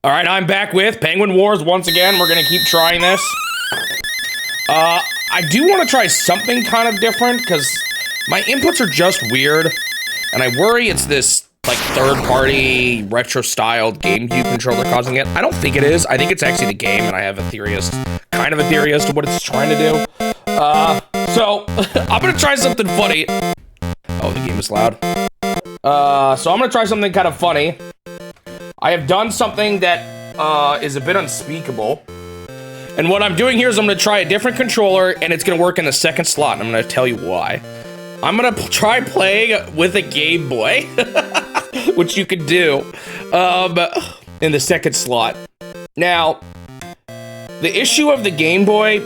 All right, I'm back with Penguin Wars once again. We're gonna keep trying this. I do want to try something kind of different because my inputs are just weird, and I worry it's this like third-party retro-styled GameCube controller causing it. I don't think it is. I think it's actually the game, and I have kind of a theory as to what it's trying to do. So I'm gonna try something funny. Oh, the game is loud. So I'm gonna try something kind of funny. I have done something that is a bit unspeakable. And what I'm doing here is I'm gonna try a different controller and it's gonna work in the second slot, and I'm gonna tell you why. I'm gonna try playing with a Game Boy, which you can do, in the second slot. Now, the issue of the Game Boy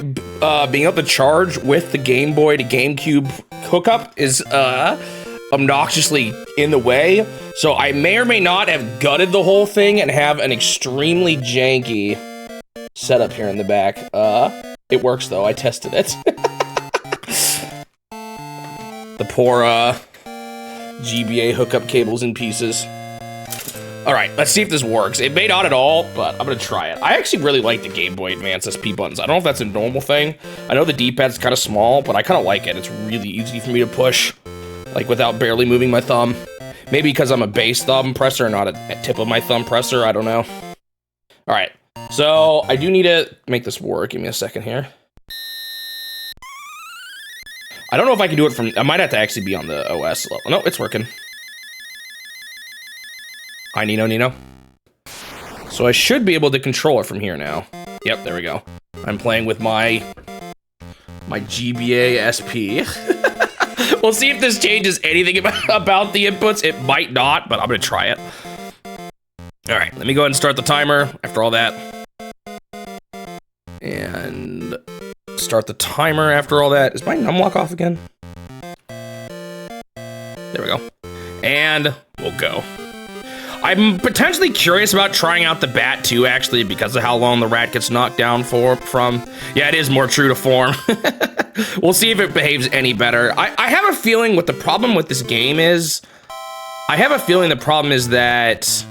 being able to charge with the Game Boy to GameCube hookup is obnoxiously in the way. So I may or may not have gutted the whole thing and have an extremely janky setup here in the back. It works though, I tested it. The poor GBA hookup cables in pieces. Alright, let's see if this works. It may not at all, but I'm gonna try it. I actually really like the Game Boy Advance SP buttons. I don't know if that's a normal thing. I know the D-pad's kind of small, but I kind of like it. It's really easy for me to push, like without barely moving my thumb. Maybe because I'm a base thumb presser, not a tip of my thumb presser, I don't know. Alright, so I do need to make this work. Give me a second here. I don't know if I can do it from, I might have to actually be on the OS level. No, it's working. Hi, Nino. So I should be able to control it from here now. Yep, there we go. I'm playing with my GBA SP. We'll see if this changes anything about the inputs. It might not, but I'm gonna try it. All right, let me go ahead and start the timer after all that. And start the timer after all that. Is my numlock off again? There we go. And we'll go. I'm potentially curious about trying out the bat too, actually, because of how long the rat gets knocked down from. Yeah, it is more true to form. We'll see if it behaves any better. I have a feeling what the problem with this game is. I have a feeling the problem is that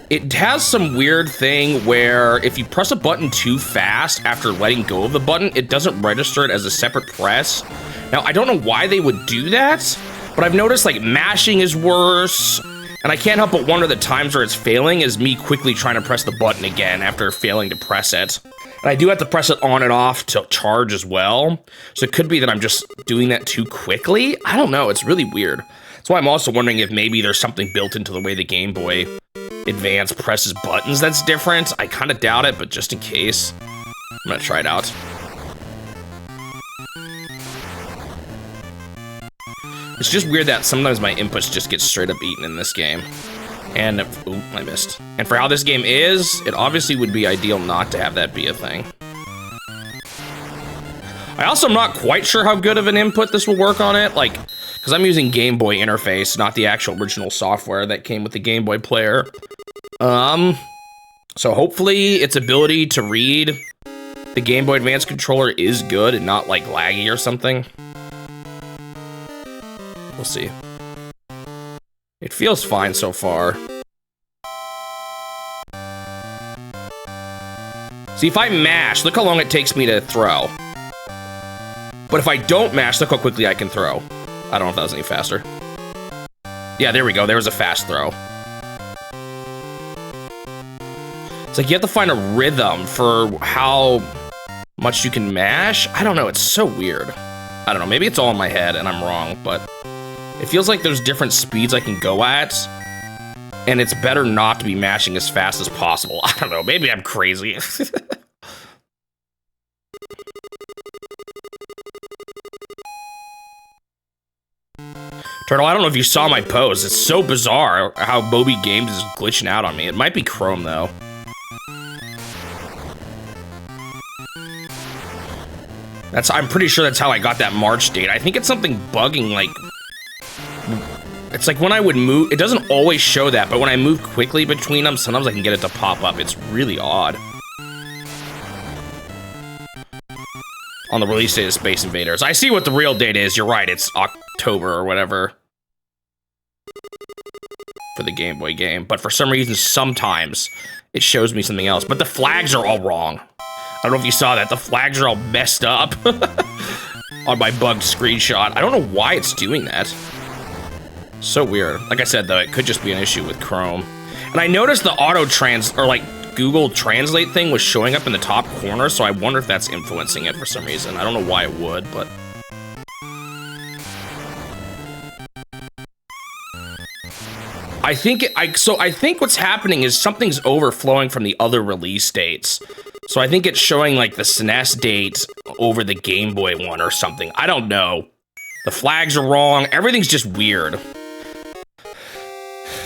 it has some weird thing where if you press a button too fast after letting go of the button, it doesn't register it as a separate press. Now, I don't know why they would do that, but I've noticed like mashing is worse, and I can't help but wonder the times where it's failing is me quickly trying to press the button again after failing to press it. And I do have to press it on and off to charge as well, so it could be that I'm just doing that too quickly. I don't know, it's really weird. That's why I'm also wondering if maybe there's something built into the way the Game Boy Advance presses buttons that's different. I kind of doubt it, but just in case, I'm gonna try it out. It's just weird that sometimes my inputs just get straight up eaten in this game. And, ooh, I missed. And for how this game is, it obviously would be ideal not to have that be a thing. I also am not quite sure how good of an input this will work on it, like, because I'm using Game Boy interface, not the actual original software that came with the Game Boy player. So hopefully its ability to read the Game Boy Advance controller is good and not, like, laggy or something. We'll see. It feels fine so far. See, if I mash, look how long it takes me to throw. But if I don't mash, look how quickly I can throw. I don't know if that was any faster. Yeah, there we go. There was a fast throw. It's like you have to find a rhythm for how much you can mash. I don't know. It's so weird. I don't know. Maybe it's all in my head and I'm wrong, but it feels like there's different speeds I can go at, and it's better not to be mashing as fast as possible. I don't know, maybe I'm crazy. Turtle, I don't know if you saw my post. It's so bizarre how Moby Games is glitching out on me. It might be Chrome, though. I'm pretty sure that's how I got that March date. I think it's something bugging, like, it's like when I would move, it doesn't always show that, but when I move quickly between them, sometimes I can get it to pop up. It's really odd. On the release date of Space Invaders. I see what the real date is. You're right, it's October or whatever. for the Game Boy game, but for some reason, sometimes it shows me something else. But the flags are all wrong. I don't know if you saw that. The flags are all messed up on my bugged screenshot. I don't know why it's doing that. So weird. Like I said, though, it could just be an issue with Chrome. And I noticed the Google Translate thing was showing up in the top corner, so I wonder if that's influencing it for some reason. I don't know why it would, but... I think what's happening is something's overflowing from the other release dates. So I think it's showing like the SNES date over the Game Boy one or something. I don't know. The flags are wrong. Everything's just weird.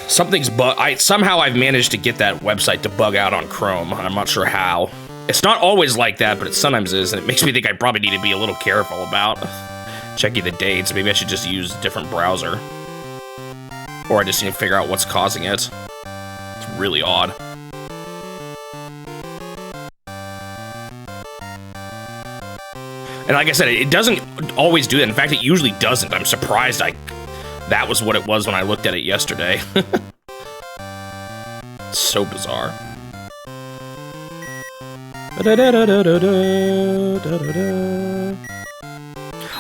Somehow I've managed to get that website to bug out on Chrome. I'm not sure how. It's not always like that, but it sometimes is, and it makes me think I probably need to be a little careful about checking the dates. Maybe I should just use a different browser. Or I just need to figure out what's causing it. It's really odd. And like I said, it doesn't always do that. In fact, it usually doesn't. I'm surprised that was what it was when I looked at it yesterday. It's so bizarre.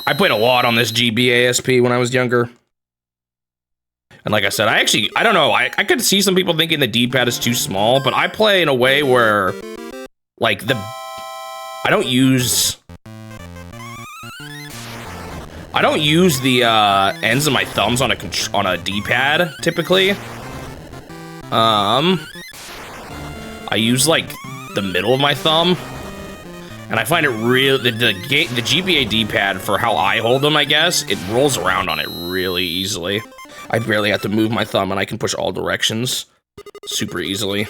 I played a lot on this GBASP when I was younger. And like I said, I don't know, I could see some people thinking the D-pad is too small, but I play in a way where, like, I don't use the ends of my thumbs on a D-pad, typically. I use, like, the middle of my thumb. And I find it real, the GBA D-pad, for how I hold them, I guess, it rolls around on it really easily. I barely have to move my thumb, and I can push all directions super easily.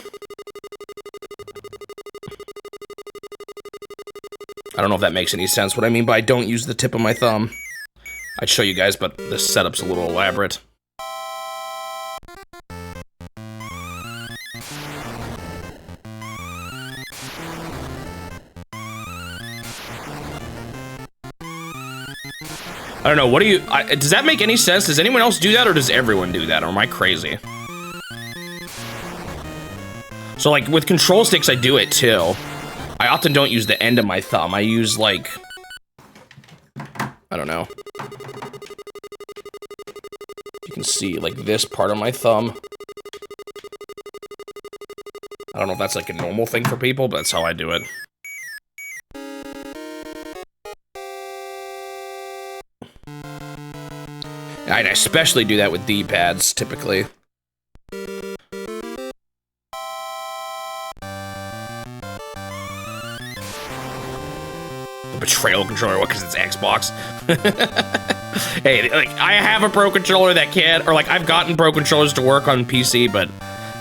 I don't know if that makes any sense. What I mean by don't use the tip of my thumb. I'd show you guys, but this setup's a little elaborate. I don't know, what do you, does that make any sense? Does anyone else do that, or does everyone do that, or am I crazy? So, like, with control sticks, I do it, too. I often don't use the end of my thumb. I use, like, I don't know. You can see, like, this part of my thumb. I don't know if that's, like, a normal thing for people, but that's how I do it. I'd especially do that with D-pads, typically. The betrayal controller, what, because it's Xbox? Hey, like, I have a Pro controller that can, or like, I've gotten Pro controllers to work on PC, but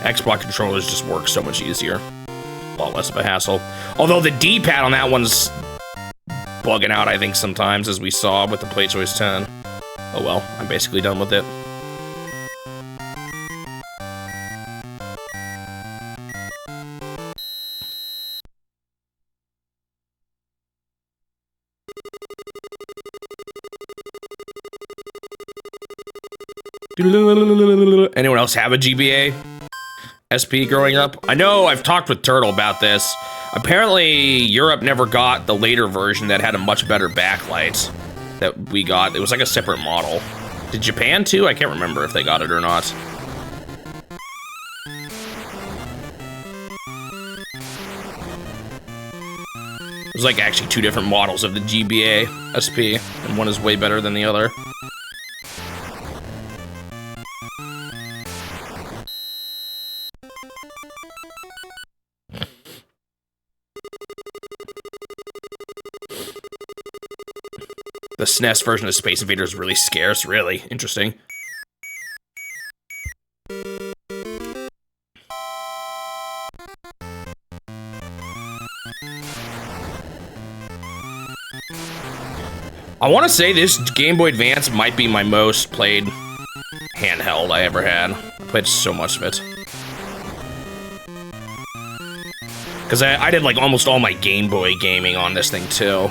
Xbox controllers just work so much easier. A lot less of a hassle. Although the D-pad on that one's bugging out, I think, sometimes, as we saw with the PlayChoice 10. Oh well, I'm basically done with it. Anyone else have a GBA SP growing up? I know I've talked with Turtle about this. Apparently, Europe never got the later version that had a much better backlight that we got. It was like a separate model. Did Japan too? I can't remember if they got it or not. There's like actually two different models of the GBA SP, and one is way better than the other. The SNES version of Space Invaders is really scarce, really interesting. I want to say this Game Boy Advance might be my most played handheld I ever had. I played so much of it. Because I did like almost all my Game Boy gaming on this thing too.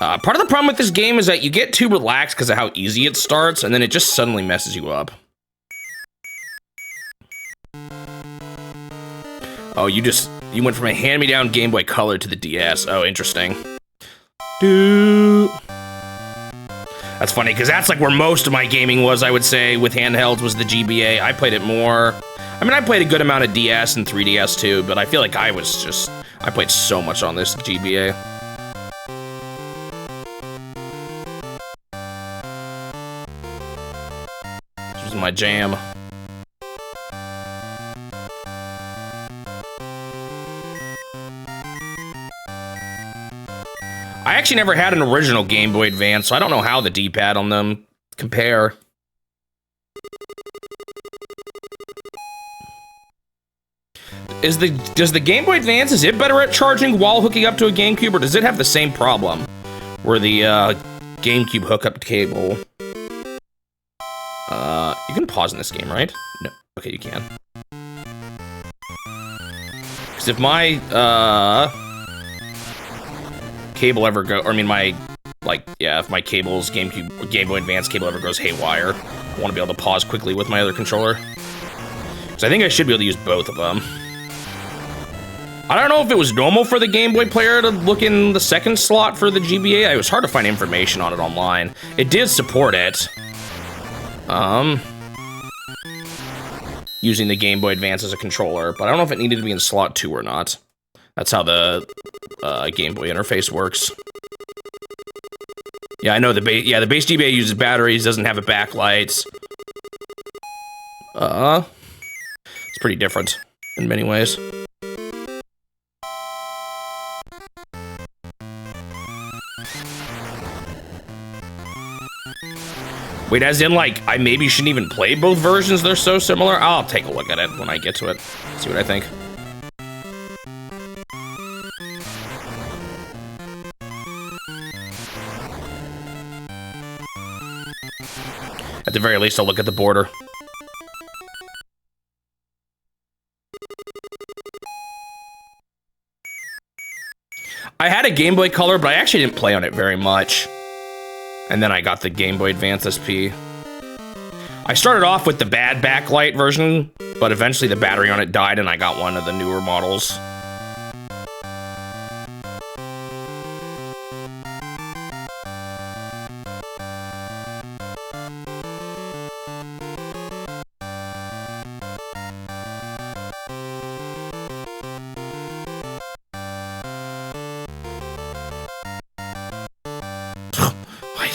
Part of the problem with this game is that you get too relaxed because of how easy it starts, and then it just suddenly messes you up. Oh, you went from a hand-me-down Game Boy Color to the DS. Oh, interesting. That's funny, because that's like where most of my gaming was, I would say, with handhelds, was the GBA. I played it more. I mean, I played a good amount of DS and 3DS too, but I feel like I played so much on this GBA. This was my jam. I actually never had an original Game Boy Advance, so I don't know how the D-pad on them compare. Does the Game Boy Advance, is it better at charging while hooking up to a GameCube, or does it have the same problem where the GameCube hookup cable? You can pause in this game, right? No. Okay, you can. Because if my cable ever go, or I mean my, like, yeah, if my cable's Game Boy Advance cable ever goes haywire, I want to be able to pause quickly with my other controller. So I think I should be able to use both of them. I don't know if it was normal for the Game Boy player to look in the second slot for the GBA. It was hard to find information on it online. It did support it. Using the Game Boy Advance as a controller, but I don't know if it needed to be in slot 2 or not. That's how the Game Boy interface works. Yeah, I know the base GBA uses batteries, doesn't have a backlight. It's pretty different in many ways. Wait, as in, like, I maybe shouldn't even play both versions, they're so similar? I'll take a look at it when I get to it. See what I think. At the very least, I'll look at the border. I had a Game Boy Color, but I actually didn't play on it very much. And then I got the Game Boy Advance SP. I started off with the bad backlight version, but eventually the battery on it died and I got one of the newer models.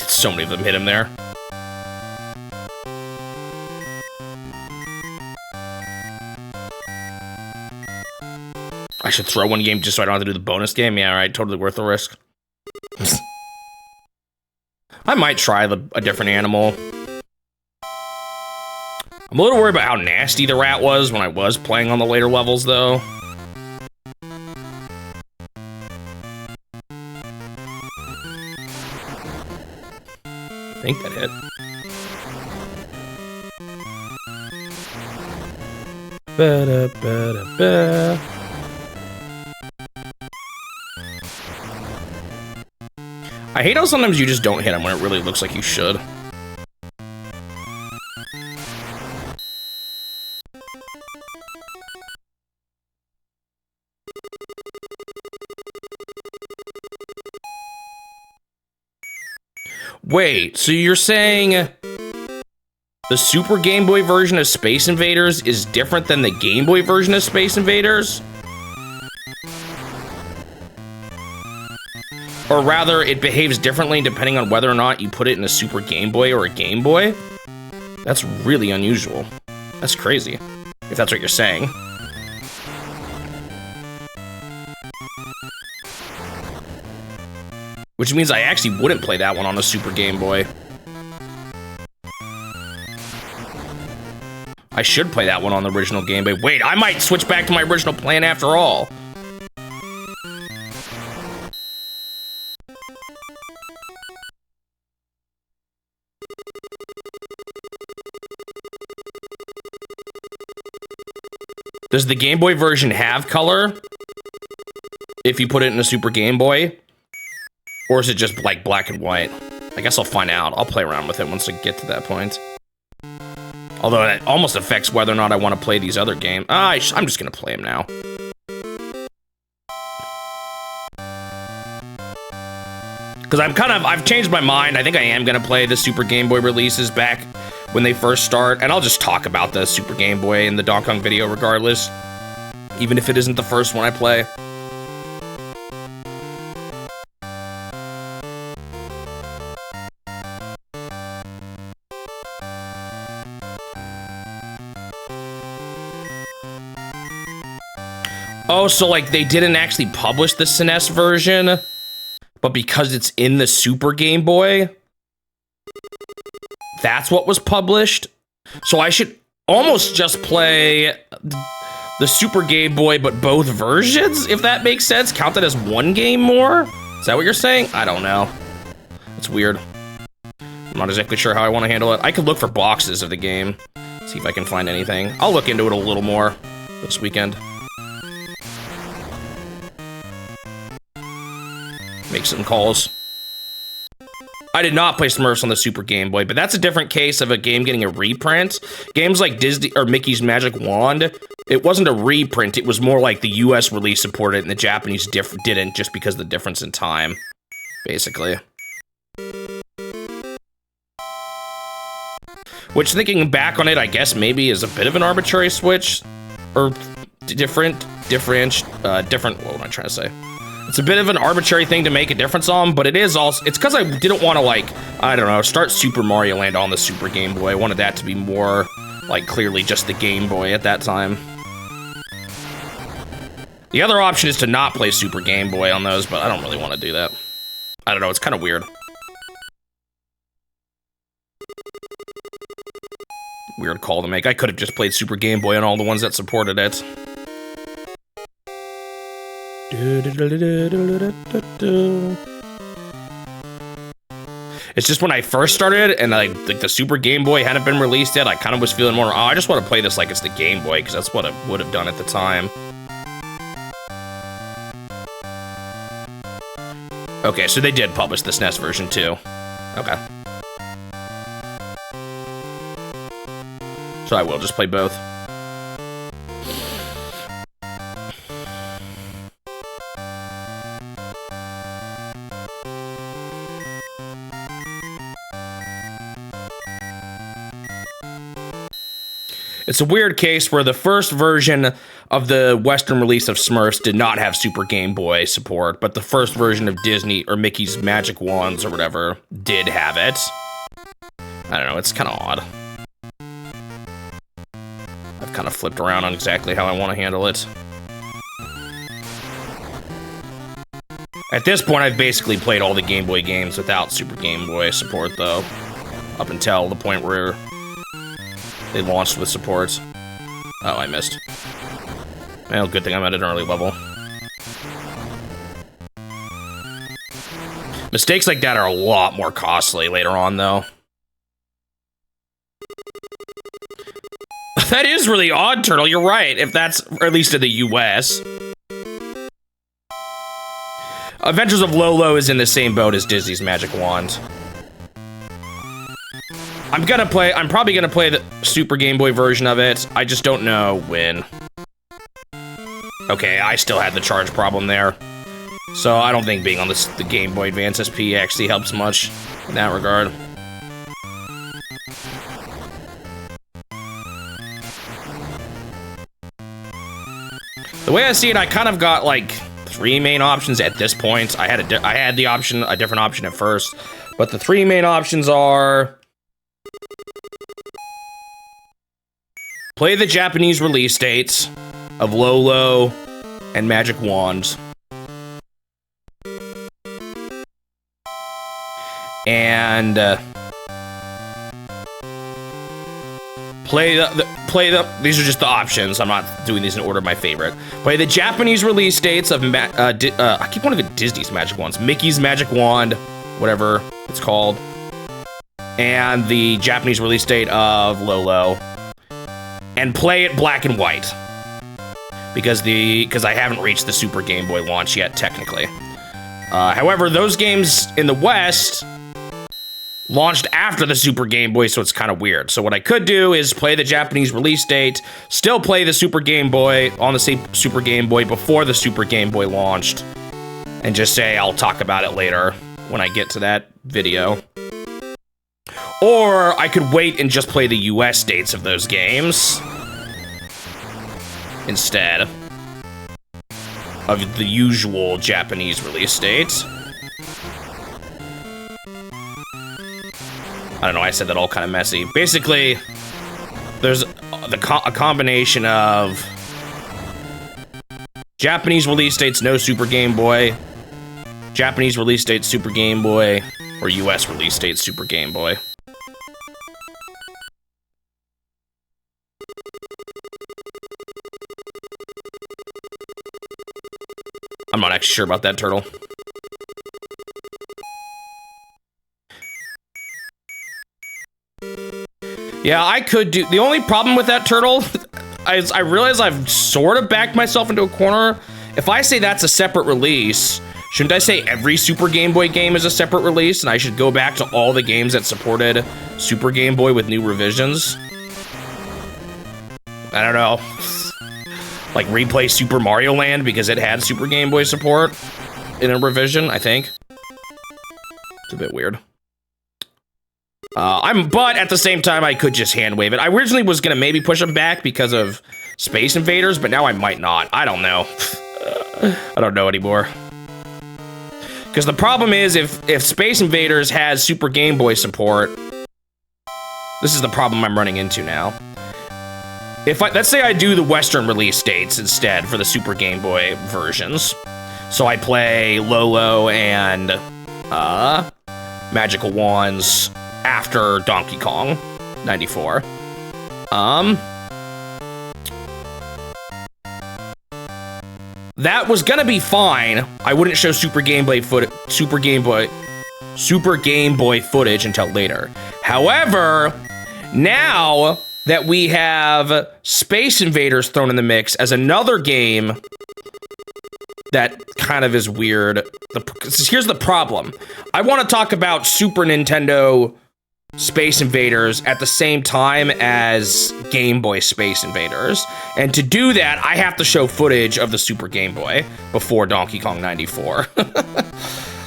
So many of them hit him there. I should throw one game just so I don't have to do the bonus game. Yeah, all right, totally worth the risk. I might try a different animal. I'm a little worried about how nasty the rat was when I was playing on the later levels, though. I think that hit. Ba-da-ba-da-ba. I hate how sometimes you just don't hit him when it really looks like you should. Wait, so you're saying the Super Game Boy version of Space Invaders is different than the Game Boy version of Space Invaders? Or rather, it behaves differently depending on whether or not you put it in a Super Game Boy or a Game Boy? That's really unusual. That's crazy, if that's what you're saying. Which means I actually wouldn't play that one on a Super Game Boy. I should play that one on the original Game Boy. Wait, I might switch back to my original plan after all. Does the Game Boy version have color? If you put it in a Super Game Boy? Or is it just like black and white? I guess I'll find out. I'll play around with it once I get to that point. Although it almost affects whether or not I want to play these other games. I'm just gonna play them now. Because I've changed my mind. I think I am gonna play the Super Game Boy releases back when they first start, and I'll just talk about the Super Game Boy in the Donkey Kong video regardless, even if it isn't the first one I play. Oh, so like they didn't actually publish the SNES version, but because it's in the Super Game Boy, that's what was published. So I should almost just play the Super Game Boy, but both versions, if that makes sense. Count that as one game more? Is that what you're saying? I don't know. It's weird. I'm not exactly sure how I want to handle it. I could look for boxes of the game, see if I can find anything. I'll look into it a little more this weekend. Make some calls. I did not play Smurfs on the Super Game Boy, but that's a different case of a game getting a reprint. Games like Disney or Mickey's Magic Wand, it wasn't a reprint. It was more like the US release supported it and the Japanese didn't, just because of the difference in time, basically. Which, thinking back on it, I guess maybe is a bit of an arbitrary switch, or different, what am I trying to say? It's a bit of an arbitrary thing to make a difference on, but it is also, it's because I didn't want to, like, I don't know, start Super Mario Land on the Super Game Boy. I wanted that to be more, like, clearly just the Game Boy at that time. The other option is to not play Super Game Boy on those, but I don't really want to do that. I don't know, it's kind of weird. Weird call to make. I could have just played Super Game Boy on all the ones that supported it. It's just when I first started and like the Super Game Boy hadn't been released yet, I kind of was feeling more, oh, I just want to play this like it's the Game Boy, because that's what I would have done at the time. Okay, so they did publish the SNES version too. Okay. So I will just play both. It's a weird case where the first version of the Western release of Smurfs did not have Super Game Boy support, but the first version of Disney or Mickey's Magic Wands or whatever did have it. I don't know, it's kind of odd. I've kind of flipped around on exactly how I want to handle it. At this point, I've basically played all the Game Boy games without Super Game Boy support, though. Up until the point where they launched with supports. Oh, I missed. Well, good thing I'm at an early level. Mistakes like that are a lot more costly later on, though. That is really odd, Turtle. You're right, if that's, or at least in the US. Adventures of Lolo is in the same boat as Disney's Magic Wand. I'm probably gonna play the Super Game Boy version of it. I just don't know when. Okay, I still had the charge problem there. So I don't think being on the Game Boy Advance SP actually helps much in that regard. The way I see it, I kind of got like 3 main options at this point. I had a different option at first, but the 3 main options are: play the Japanese release dates of Lolo and Magic Wands, and these are just the options. I'm not doing these in order of my favorite. Play the Japanese release dates of I keep wanting to go Disney's Magic Wands, Mickey's Magic Wand, whatever it's called, and the Japanese release date of Lolo, and play it black and white, because I haven't reached the Super Game Boy launch yet technically. However, those games in the West launched after the Super Game Boy, so it's kind of weird. So what I could do is play the Japanese release date, still play the Super Game Boy on the same Super Game Boy before the Super Game Boy launched, and just say I'll talk about it later when I get to that video. Or I could wait and just play the US dates of those games instead of the usual Japanese release dates. I don't know, I said that all kind of messy. Basically, there's a combination of Japanese release dates, no Super Game Boy, Japanese release date, Super Game Boy, or US release date, Super Game Boy. I'm not actually sure about that, Turtle. Yeah, I could do... The only problem with that, Turtle, is I realize I've sort of backed myself into a corner. If I say that's a separate release, shouldn't I say every Super Game Boy game is a separate release, and I should go back to all the games that supported Super Game Boy with new revisions? I don't know. Like, replay Super Mario Land because it had Super Game Boy support in a revision, I think. It's a bit weird. But at the same time, I could just hand wave it. I originally was gonna maybe push them back because of Space Invaders, but now I might not. I don't know. I don't know anymore. Because the problem is, if Space Invaders has Super Game Boy support, this is the problem I'm running into now. Let's say I do the Western release dates instead for the Super Game Boy versions. So I play Lolo and Magical Wands after Donkey Kong 94. That was gonna be fine. I wouldn't show Super Game Boy footage until later. However, now that we have Space Invaders thrown in the mix as another game that kind of is weird. Here's the problem. I want to talk about Super Nintendo Space Invaders at the same time as Game Boy Space Invaders. And to do that, I have to show footage of the Super Game Boy before Donkey Kong 94.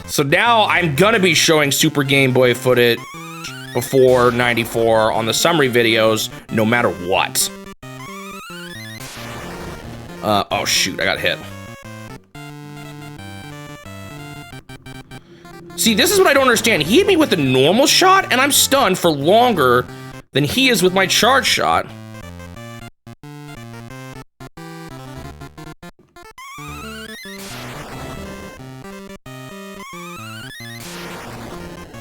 So now I'm gonna be showing Super Game Boy footage before 94 on the summary videos, no matter what. Oh shoot, I got hit. See, this is what I don't understand. He hit me with a normal shot, and I'm stunned for longer than he is with my charge shot.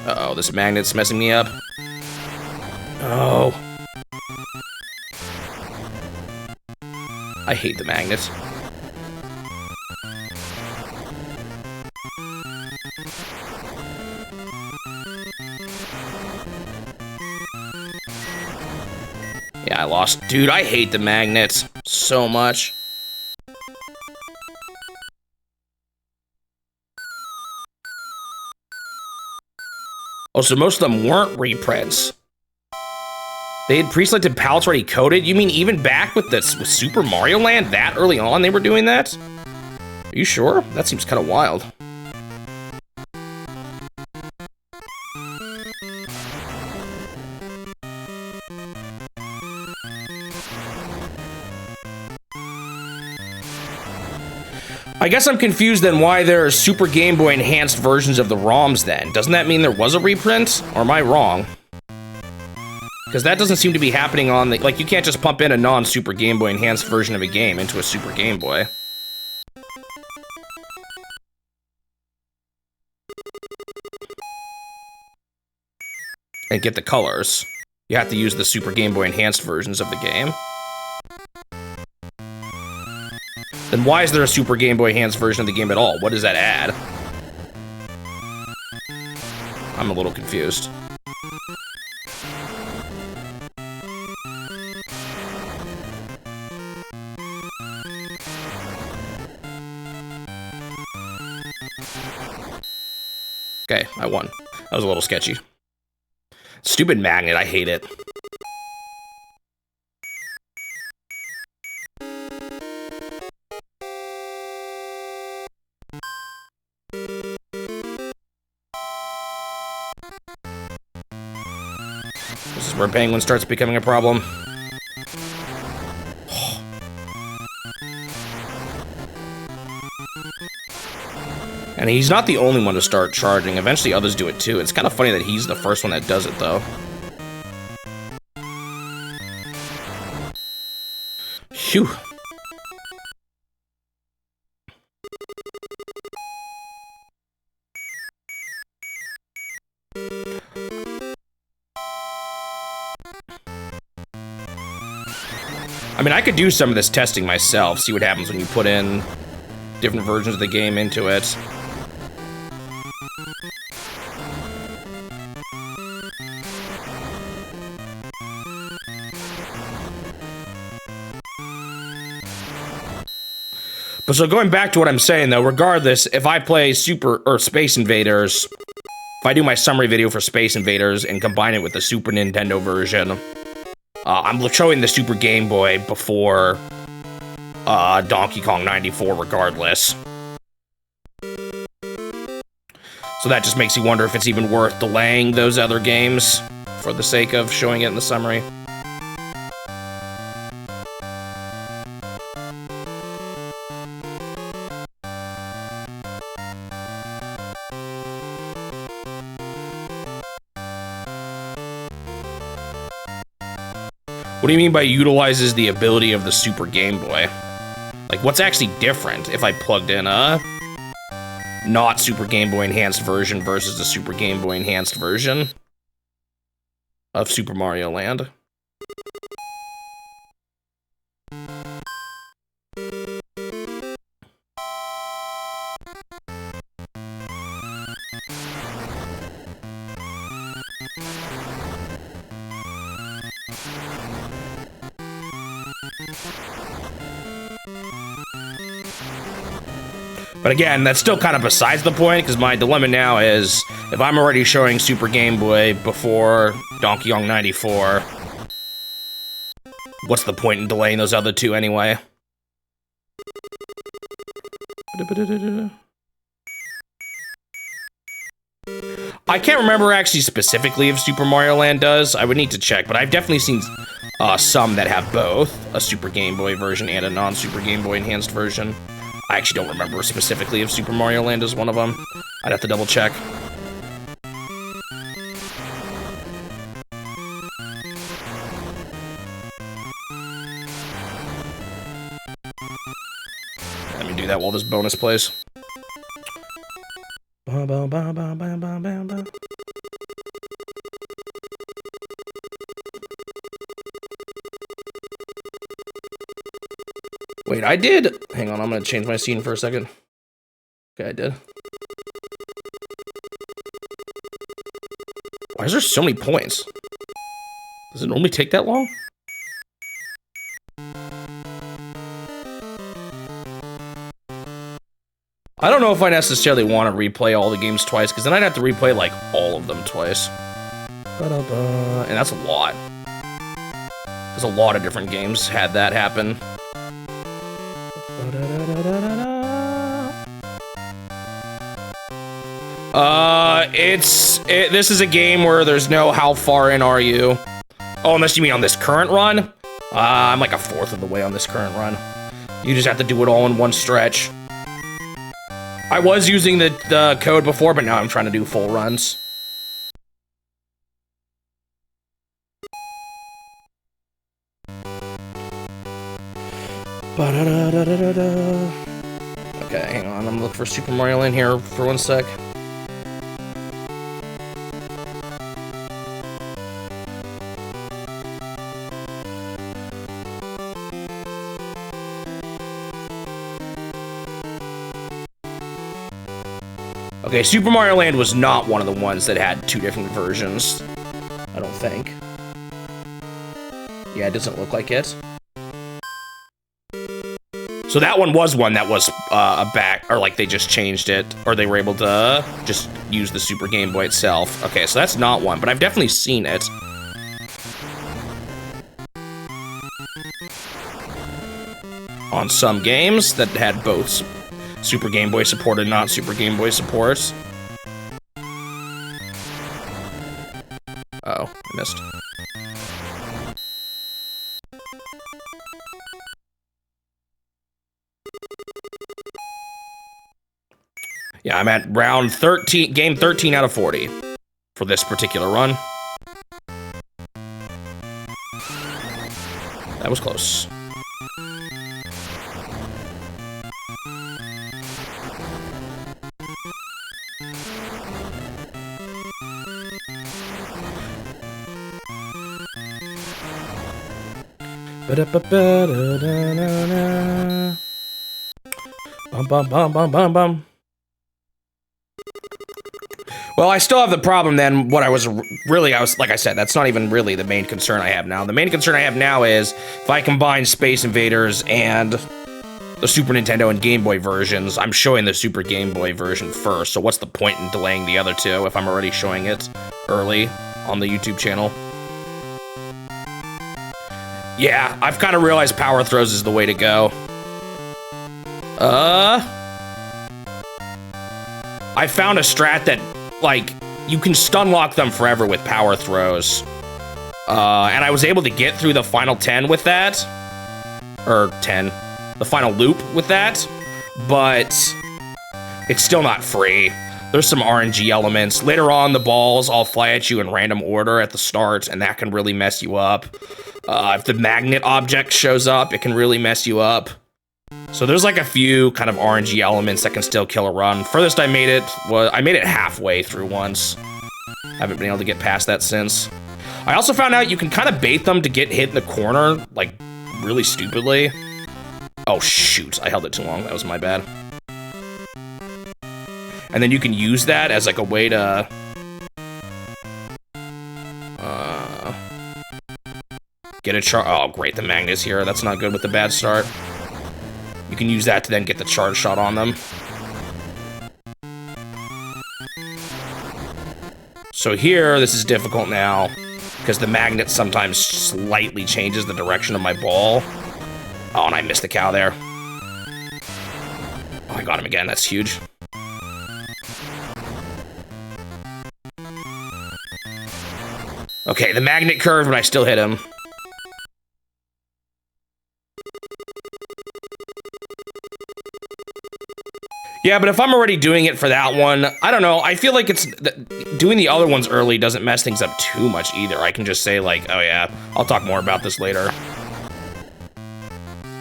Uh-oh, this magnet's messing me up. Oh. I hate the magnets. Yeah, I lost. Dude, I hate the magnets so much. Oh, so most of them weren't reprints. They had pre-selected palettes already coded? You mean even back with this with Super Mario Land that early on they were doing that? Are you sure? That seems kind of wild. I guess I'm confused then why there are Super Game Boy enhanced versions of the ROMs then. Doesn't that mean there was a reprint? Or am I wrong? Because that doesn't seem to be happening on the... Like, you can't just pump in a non-Super Game Boy enhanced version of a game into a Super Game Boy. And get the colors. You have to use the Super Game Boy enhanced versions of the game. Then why is there a Super Game Boy enhanced version of the game at all? What does that add? I'm a little confused. Okay, I won. That was a little sketchy. Stupid magnet, I hate it. This is where Penguin starts becoming a problem. And he's not the only one to start charging. Eventually others do it too. It's kind of funny that he's the first one that does it though. Phew. I mean, I could do some of this testing myself, see what happens when you put in different versions of the game into it. But so going back to what I'm saying though, regardless, if I play Space Invaders, if I do my summary video for Space Invaders and combine it with the Super Nintendo version, I'm showing the Super Game Boy before Donkey Kong 94 regardless. So that just makes you wonder if it's even worth delaying those other games for the sake of showing it in the summary. What do you mean by utilizes the ability of the Super Game Boy? Like, what's actually different if I plugged in a not Super Game Boy Enhanced version versus the Super Game Boy Enhanced version of Super Mario Land? But again, that's still kind of besides the point, because my dilemma now is, if I'm already showing Super Game Boy before Donkey Kong 94, what's the point in delaying those other two anyway? I can't remember actually specifically if Super Mario Land does. I would need to check, but I've definitely seen some that have both a Super Game Boy version and a non-Super Game Boy Enhanced version. I actually don't remember specifically if Super Mario Land is one of them. I'd have to double check. Let me do that while this bonus plays. Wait, I did. Hang on, I'm gonna change my scene for a second. Okay, I did. Why is there so many points? Does it normally take that long? I don't know if I necessarily want to replay all the games twice, because then I'd have to replay, like, all of them twice. And that's a lot. There's a lot of different games had that happen. This is a game where there's no how far in are you. Oh, unless you mean on this current run? I'm like a fourth of the way on this current run. You just have to do it all in one stretch. I was using the code before, but now I'm trying to do full runs. Okay, hang on. I'm gonna look for Super Mario Land here for 1 sec. Okay, Super Mario Land was not one of the ones that had two different versions. I don't think. Yeah, it doesn't look like it. So that one was one that was a back, or like they just changed it, or they were able to just use the Super Game Boy itself. Okay, so that's not one, but I've definitely seen it. On some games that had both Super Game Boy support and not Super Game Boy support. Oh, I missed. Yeah, I'm at round 13, game 13 out of 40 for this particular run. That was close. Bum bum bum bum bum bum. Well, I still have the problem then. What I was like I said, that's not even really the main concern I have now. The main concern I have now is if I combine Space Invaders and the Super Nintendo and Game Boy versions, I'm showing the Super Game Boy version first. So what's the point in delaying the other two if I'm already showing it early on the YouTube channel? Yeah, I've kind of realized power throws is the way to go. I found a strat that, like, you can stun lock them forever with power throws. And I was able to get through the final 10 with that. Or 10. The final loop with that. But it's still not free. There's some RNG elements. Later on, the balls all fly at you in random order at the start, and that can really mess you up. If the magnet object shows up, it can really mess you up. So there's like a few kind of RNG elements that can still kill a run. Furthest I made it was, I made it halfway through once. Haven't been able to get past that since. I also found out you can kind of bait them to get hit in the corner, like, really stupidly. Oh, shoot. I held it too long. That was my bad. And then you can use that as, like, a way to... get a charge. Oh, great. The magnet's here. That's not good with the bad start. You can use that to then get the charge shot on them. So here, this is difficult now, because the magnet sometimes slightly changes the direction of my ball. Oh, and I missed the cow there. Oh, I got him again. That's huge. Okay, the magnet curved, but I still hit him. Yeah, but if I'm already doing it for that one, I don't know. I feel like it's doing the other ones early doesn't mess things up too much either. I can just say like, oh yeah, I'll talk more about this later.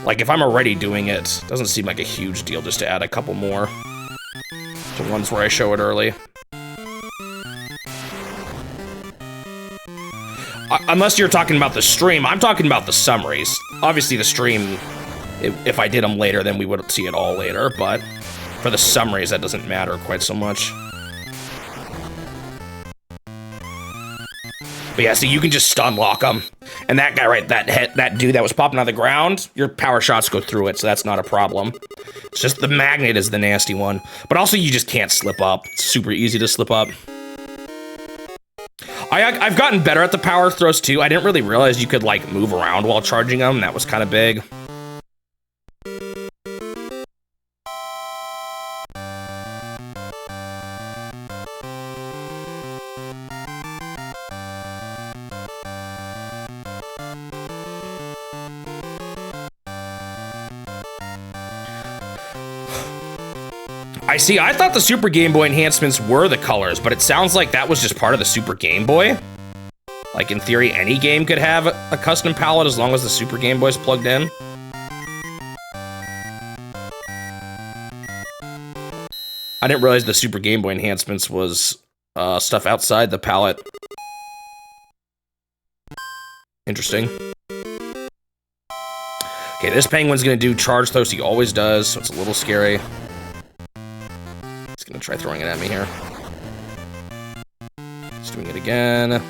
Like if I'm already doing it, doesn't seem like a huge deal just to add a couple more to ones where I show it early. Unless you're talking about the stream, I'm talking about the summaries. Obviously the stream, if I did them later, then we would see it all later, but for the summaries, that doesn't matter quite so much. But yeah, so you can just stun lock them. And that guy, right, that dude that was popping out of the ground, your power shots go through it, so that's not a problem. It's just the magnet is the nasty one. But also, you just can't slip up. It's super easy to slip up. I've gotten better at the power throws, too. I didn't really realize you could, like, move around while charging them. That was kind of big. I thought the Super Game Boy enhancements were the colors, but it sounds like that was just part of the Super Game Boy. Like, in theory, any game could have a custom palette as long as the Super Game Boy's plugged in. I didn't realize the Super Game Boy enhancements was stuff outside the palette. Interesting. Okay, this penguin's gonna do charge throws, he always does, so it's a little scary. He's gonna try throwing it at me here. He's doing it again.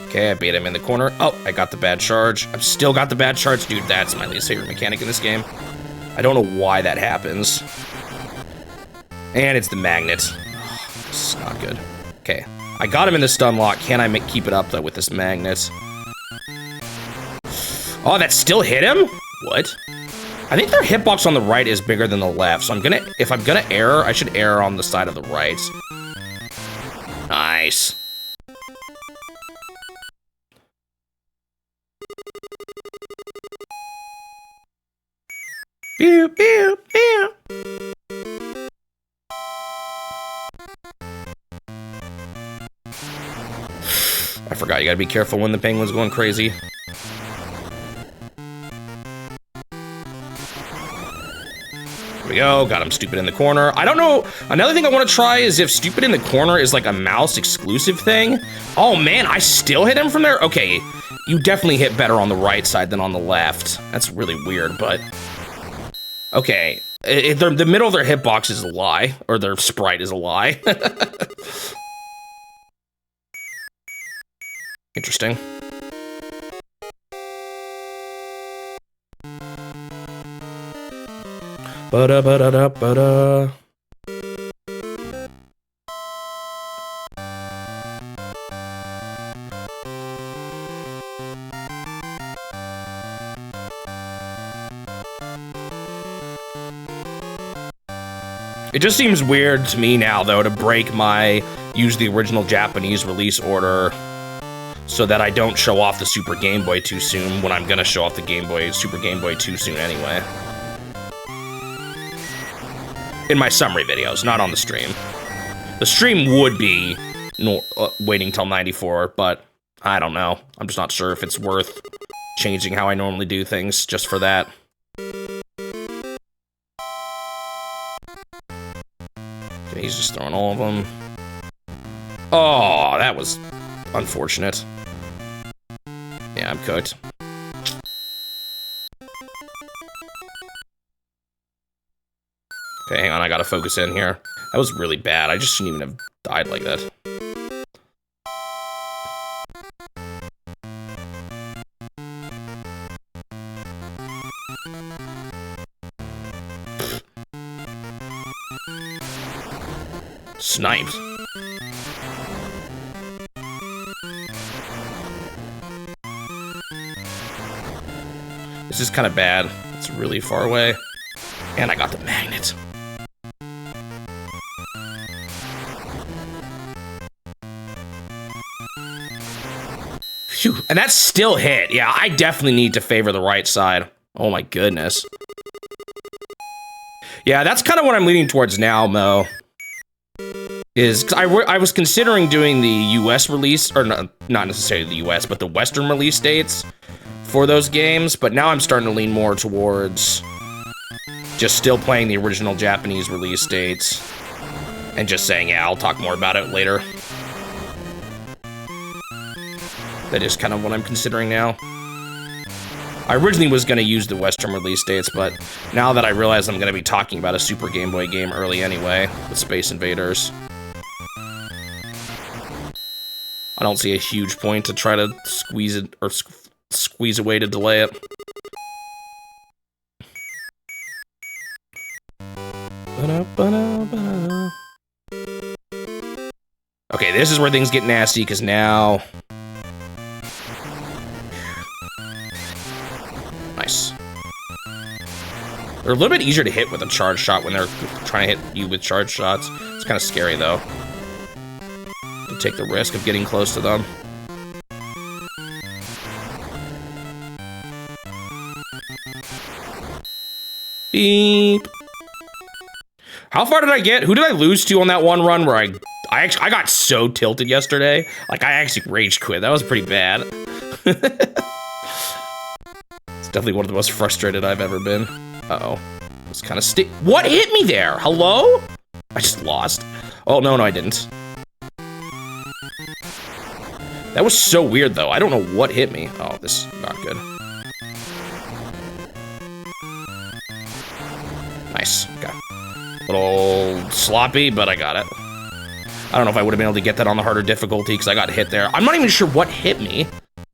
Okay, I beat him in the corner. Oh, I got the bad charge. I've still got the bad charge. Dude, that's my least favorite mechanic in this game. I don't know why that happens. And it's the magnet. Oh, this is not good. Okay, I got him in the stun lock. Can I keep it up, though, with this magnet? Oh, that still hit him? What? I think their hitbox on the right is bigger than the left, so if I'm gonna err, I should err on the side of the right. Nice. Pew, pew, pew. I forgot, you gotta be careful when the penguin's going crazy. Here we go, got him stupid in the corner. I don't know, another thing I wanna try is if stupid in the corner is like a mouse exclusive thing. Oh man, I still hit him from there? Okay, you definitely hit better on the right side than on the left. That's really weird, but... Okay, the middle of their hitbox is a lie, or their sprite is a lie. Interesting. Ba-da-ba-da-da-ba-da. It just seems weird to me now, though, to break my use the original Japanese release order so that I don't show off the Super Game Boy too soon when I'm gonna show off the Super Game Boy too soon anyway. In my summary videos, not on the stream. The stream would be waiting till 94, but I don't know. I'm just not sure if it's worth changing how I normally do things just for that. Okay, he's just throwing all of them. Oh, that was unfortunate. Yeah, I'm cooked. Okay, hang on, I gotta focus in here. That was really bad. I just shouldn't even have died like that. Sniped. This is kind of bad. It's really far away. And I got the magnet. Phew. And that still hit. Yeah, I definitely need to favor the right side. Oh my goodness. Yeah, that's kind of what I'm leaning towards now, Mo. Is, cause I was considering doing the US release, or not necessarily the US, but the Western release dates for those games, but now I'm starting to lean more towards just still playing the original Japanese release dates and just saying, yeah, I'll talk more about it later. That is kind of what I'm considering now. I originally was going to use the Western release dates, but now that I realize I'm going to be talking about a Super Game Boy game early anyway, with Space Invaders, I don't see a huge point to try to squeeze it, or squeeze a way to delay it. Okay, this is where things get nasty, because now... Nice. They're a little bit easier to hit with a charge shot when they're trying to hit you with charge shots. It's kind of scary, though. To take the risk of getting close to them. Beep. How far did I get? Who did I lose to on that one run where I got so tilted yesterday? Like, I actually rage quit. That was pretty bad. It's definitely one of the most frustrated I've ever been. Uh-oh. It's kind of what hit me there? Hello? I just lost. Oh, no, I didn't. That was so weird, though. I don't know what hit me. Oh, this is not good. Nice. Okay. A little sloppy, but I got it. I don't know if I would have been able to get that on the harder difficulty because I got hit there. I'm not even sure what hit me.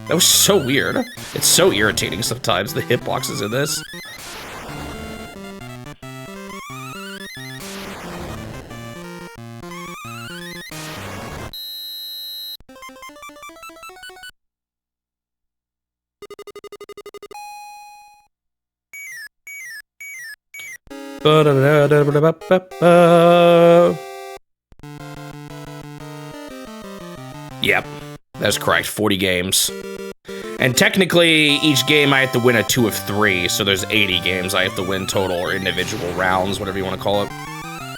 That was so weird. It's so irritating sometimes, the hitboxes in this. Yep, that's correct. 40 games. And technically, each game I have to win a 2 of 3, so there's 80 games I have to win total, or individual rounds, whatever you want to call it. I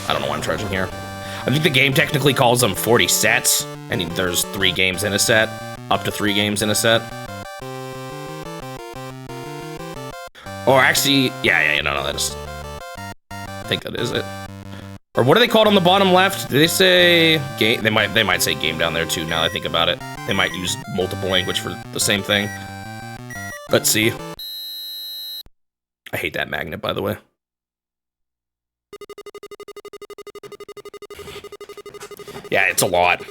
don't know why I'm charging here. I think the game technically calls them 40 sets, and there's 3 games in a set, up to 3 games in a set. Or actually, no, that is... I think that is it. Or what are they called on the bottom left? Did they say game? They might say game down there too, now that I think about it. They might use multiple language for the same thing. Let's see. I hate that magnet, by the way. Yeah, it's a lot.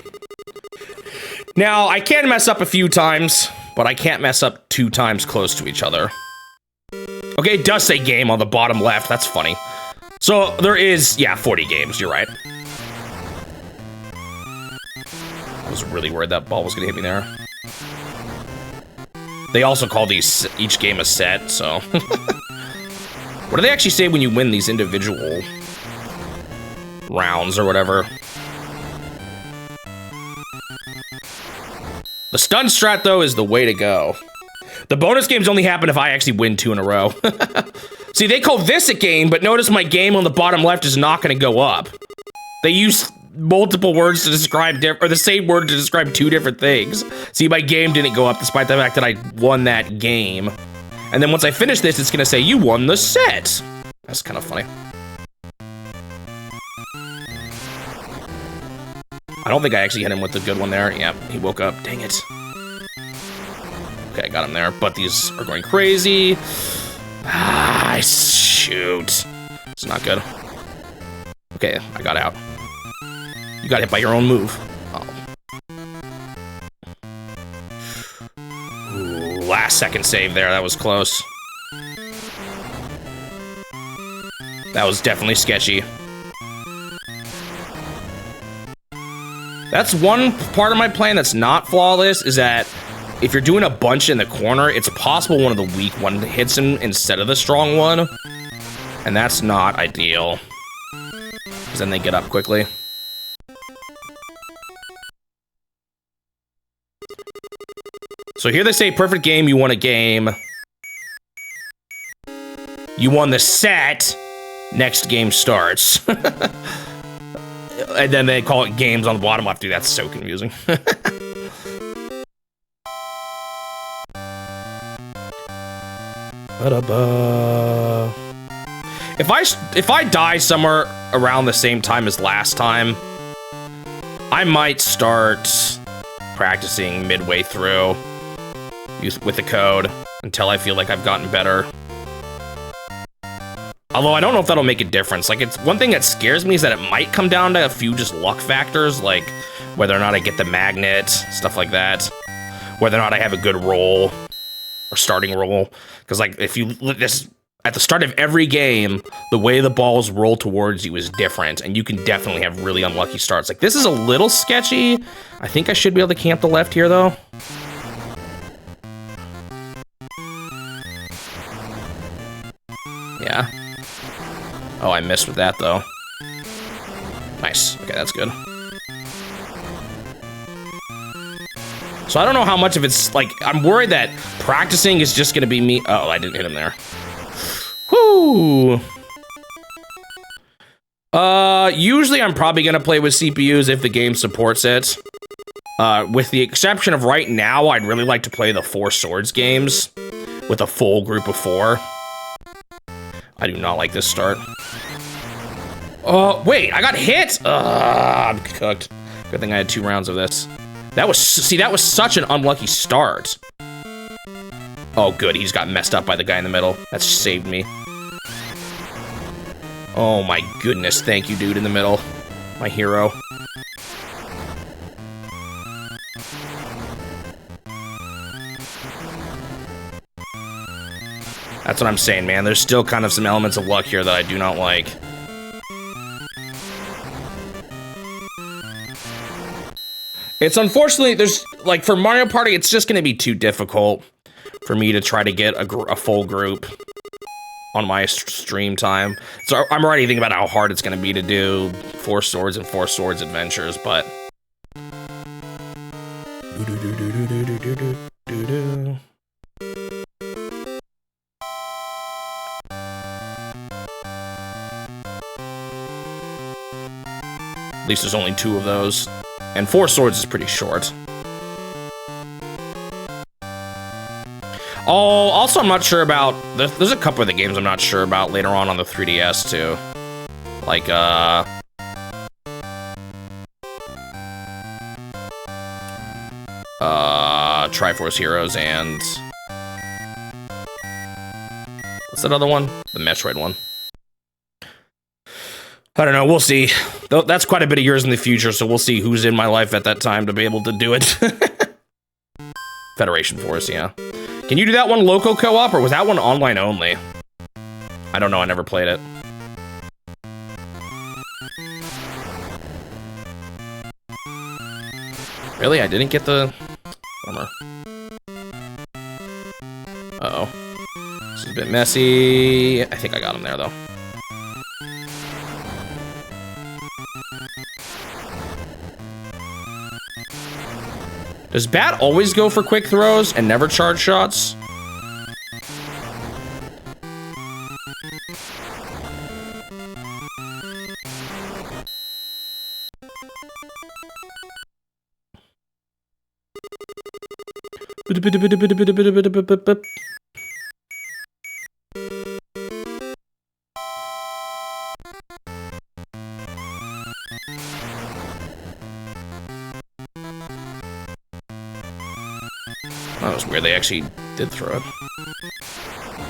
Now, I can mess up a few times, but I can't mess up 2 times close to each other. Okay, it does say game on the bottom left. That's funny. So, there is, 40 games. You're right. I was really worried that ball was going to hit me there. They also call these each game a set, so... What do they actually say when you win these individual rounds or whatever? The stun strat, though, is the way to go. The bonus games only happen if I actually win 2 in a row. See, they call this a game, but notice my game on the bottom left is not going to go up. They use multiple words to describe or the same word to describe 2 different things. See, my game didn't go up despite the fact that I won that game. And then once I finish this, it's going to say, you won the set. That's kind of funny. I don't think I actually hit him with the good one there. Yep, he woke up. Dang it. Okay, I got him there, but these are going crazy. Ah, shoot. It's not good. Okay, I got out. You got hit by your own move. Oh. Ooh, last second save there. That was close. That was definitely sketchy. That's one part of my plan that's not flawless, is that if you're doing a bunch in the corner, it's possible one of the weak one hits him instead of the strong one. And that's not ideal, because then they get up quickly. So here they say, perfect game, you won a game. You won the set, next game starts. And then they call it games on the bottom left. Dude, that's so confusing. If I die somewhere around the same time as last time, I might start practicing midway through with the code until I feel like I've gotten better. Although I don't know if that'll make a difference. Like, it's one thing that scares me is that it might come down to a few just luck factors, like whether or not I get the magnet, stuff like that. Whether or not I have a good roll or starting roll. Because, like, if you look this at the start of every game, the way the balls roll towards you is different, and you can definitely have really unlucky starts. Like, this is a little sketchy. I think I should be able to camp the left here, though. Yeah. Oh, I missed with that, though. Nice. Okay, that's good. So I don't know how much of it's, like, I'm worried that practicing is just gonna be me. Oh, I didn't hit him there. Whoo! Usually I'm probably gonna play with CPUs if the game supports it. With the exception of right now, I'd really like to play the 4 Swords games with a full group of 4. I do not like this start. Oh, wait, I got hit! I'm cooked. Good thing I had 2 rounds of this. That was, see, that was such an unlucky start. Oh, good, he just got messed up by the guy in the middle. That saved me. Oh my goodness, thank you, dude in the middle. My hero. That's what I'm saying, man. There's still kind of some elements of luck here that I do not like. It's unfortunately, there's, like, for Mario Party, it's just going to be too difficult for me to try to get a full group. on my stream time. So I'm already thinking about how hard it's going to be to do 4 Swords and 4 Swords adventures, but... At least there's only 2 of those. And 4 Swords is pretty short. Oh, also I'm not sure about... There's a couple of the games I'm not sure about later on the 3DS, too. Like, Triforce Heroes and... What's that other one? The Metroid one. I don't know, we'll see. That's quite a bit of years in the future, so we'll see who's in my life at that time to be able to do it. Federation Force, yeah. Can you do that one local co-op, or was that one online only? I don't know, I never played it. Really? I didn't get the... Bummer. Uh-oh. This is a bit messy. I think I got him there, though. Does Bat always go for quick throws and never charge shots? That was weird, they actually did throw it.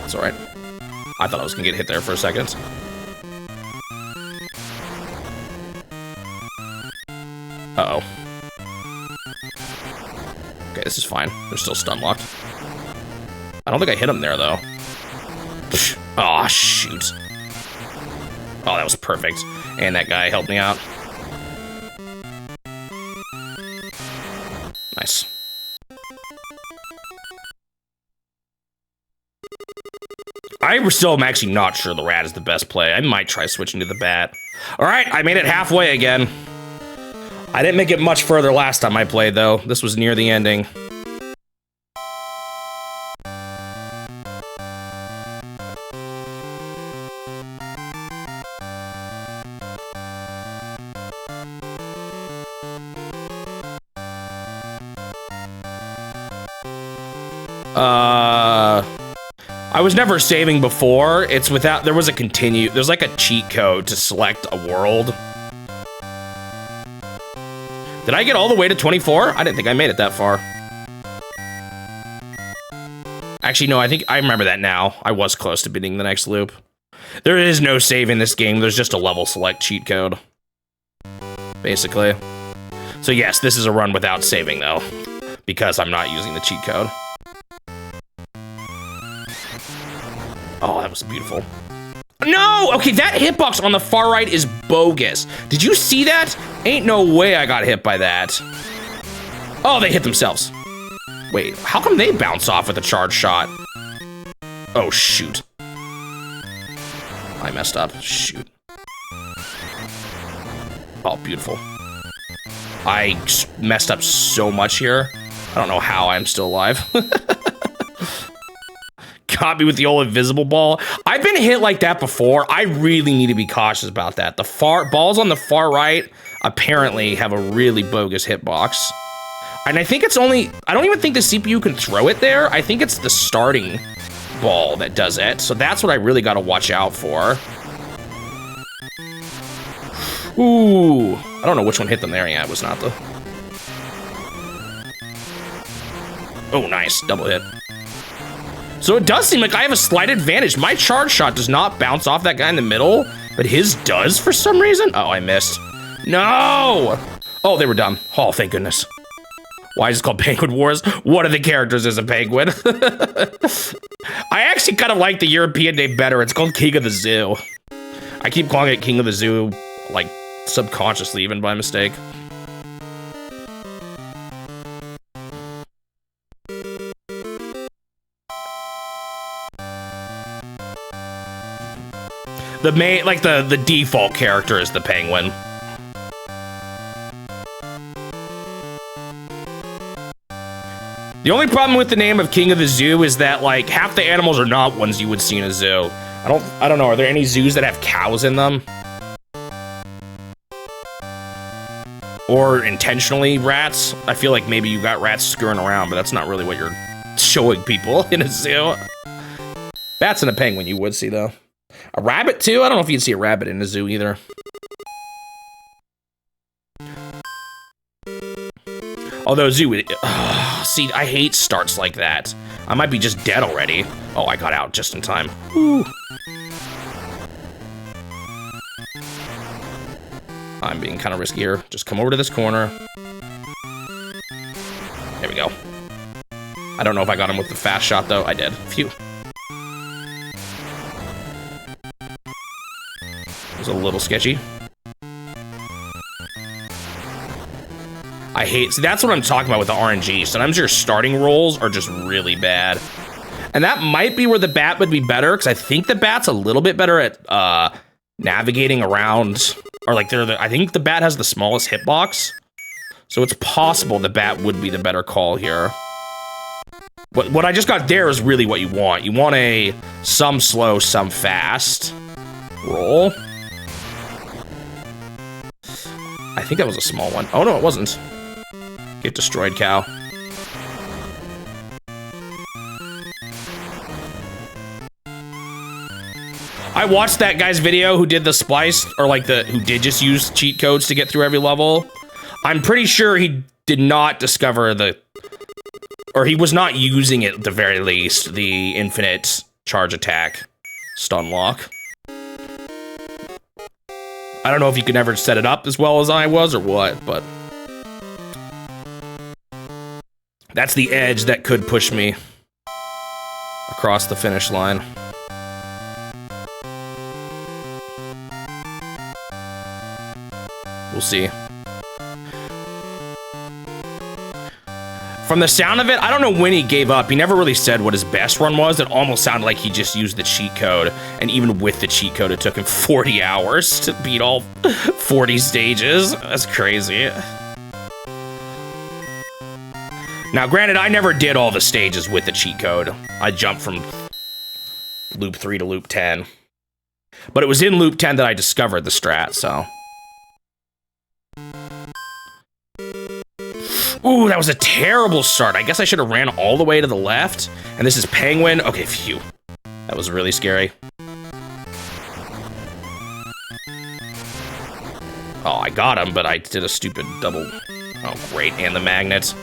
It's alright. I thought I was gonna get hit there for a second. Uh-oh. Okay, this is fine. They're still stun locked. I don't think I hit him there, though. Aw, shoot. Oh, that was perfect. And that guy helped me out. Nice. I still am actually not sure the rat is the best play. I might try switching to the bat. All right, I made it halfway again. I didn't make it much further last time I played, though. This was near the ending. I was never saving before. It's without, there was a continue, there's like a cheat code to select a world. Did I get all the way to 24? I didn't think I made it that far. Actually, no, I think I remember that now. I was close to beating the next loop. There is no save in this game. There's just a level select cheat code. Basically. So yes, this is a run without saving though, because I'm not using the cheat code. Oh, that was beautiful. No! Okay, that hitbox on the far right is bogus. Did you see that? Ain't no way I got hit by that. Oh, they hit themselves. Wait, how come they bounce off with a charge shot? Oh, shoot. I messed up. Shoot. Oh, beautiful. I messed up so much here. I don't know how I'm still alive. Got me with the old invisible ball. I've been hit like that before. I really need to be cautious about that. The balls on the far right apparently have a really bogus hitbox. And I think it's only, I don't even think the CPU can throw it there. I think it's the starting ball that does it. So that's what I really got to watch out for. Ooh, I don't know which one hit them there. Yeah, it was not the... Oh, nice, double hit. So it does seem like I have a slight advantage. My charge shot does not bounce off that guy in the middle, but his does for some reason. Oh, I missed. No! Oh, they were dumb. Oh, thank goodness. Why is it called Penguin Wars? One of the characters is a penguin. I actually kind of like the European name better. It's called King of the Zoo. I keep calling it King of the Zoo, like, subconsciously, even by mistake. The main, like the default character is the penguin. The only problem with the name of King of the Zoo is that like half the animals are not ones you would see in a zoo. I don't know. Are there any zoos that have cows in them? Or intentionally rats? I feel like maybe you got rats screwing around, but that's not really what you're showing people in a zoo. Bats and a penguin you would see though. A rabbit too? I don't know if you'd see a rabbit in a zoo either. Although zoo, see, I hate starts like that. I might be just dead already. Oh, I got out just in time. Ooh. I'm being kind of risky here. Just come over to this corner. There we go. I don't know if I got him with the fast shot though. I did. Phew. It was a little sketchy. I hate, see, that's what I'm talking about with the RNG. Sometimes your starting rolls are just really bad. And that might be where the bat would be better, because I think the bat's a little bit better at navigating around, or like I think the bat has the smallest hitbox. So it's possible the bat would be the better call here. What I just got there is really what you want. You want a some slow, some fast roll. I think that was a small one. Oh no, it wasn't. Get destroyed, cow. I watched that guy's video who did the splice, or like who did just use cheat codes to get through every level. I'm pretty sure he did not discover or he was not using it at the very least, the infinite charge attack stun lock. I don't know if you could ever set it up as well as I was or what, but that's the edge that could push me across the finish line. We'll see. From the sound of it, I don't know when he gave up. He never really said what his best run was. It almost sounded like he just used the cheat code. And even with the cheat code, it took him 40 hours to beat all 40 stages. That's crazy. Now, granted, I never did all the stages with the cheat code. I jumped from loop 3 to loop 10. But it was in loop 10 that I discovered the strat, so. Ooh, that was a terrible start. I guess I should have ran all the way to the left. And this is Penguin. Okay, phew. That was really scary. Oh, I got him, but I did a stupid double. Oh, great. And the magnet.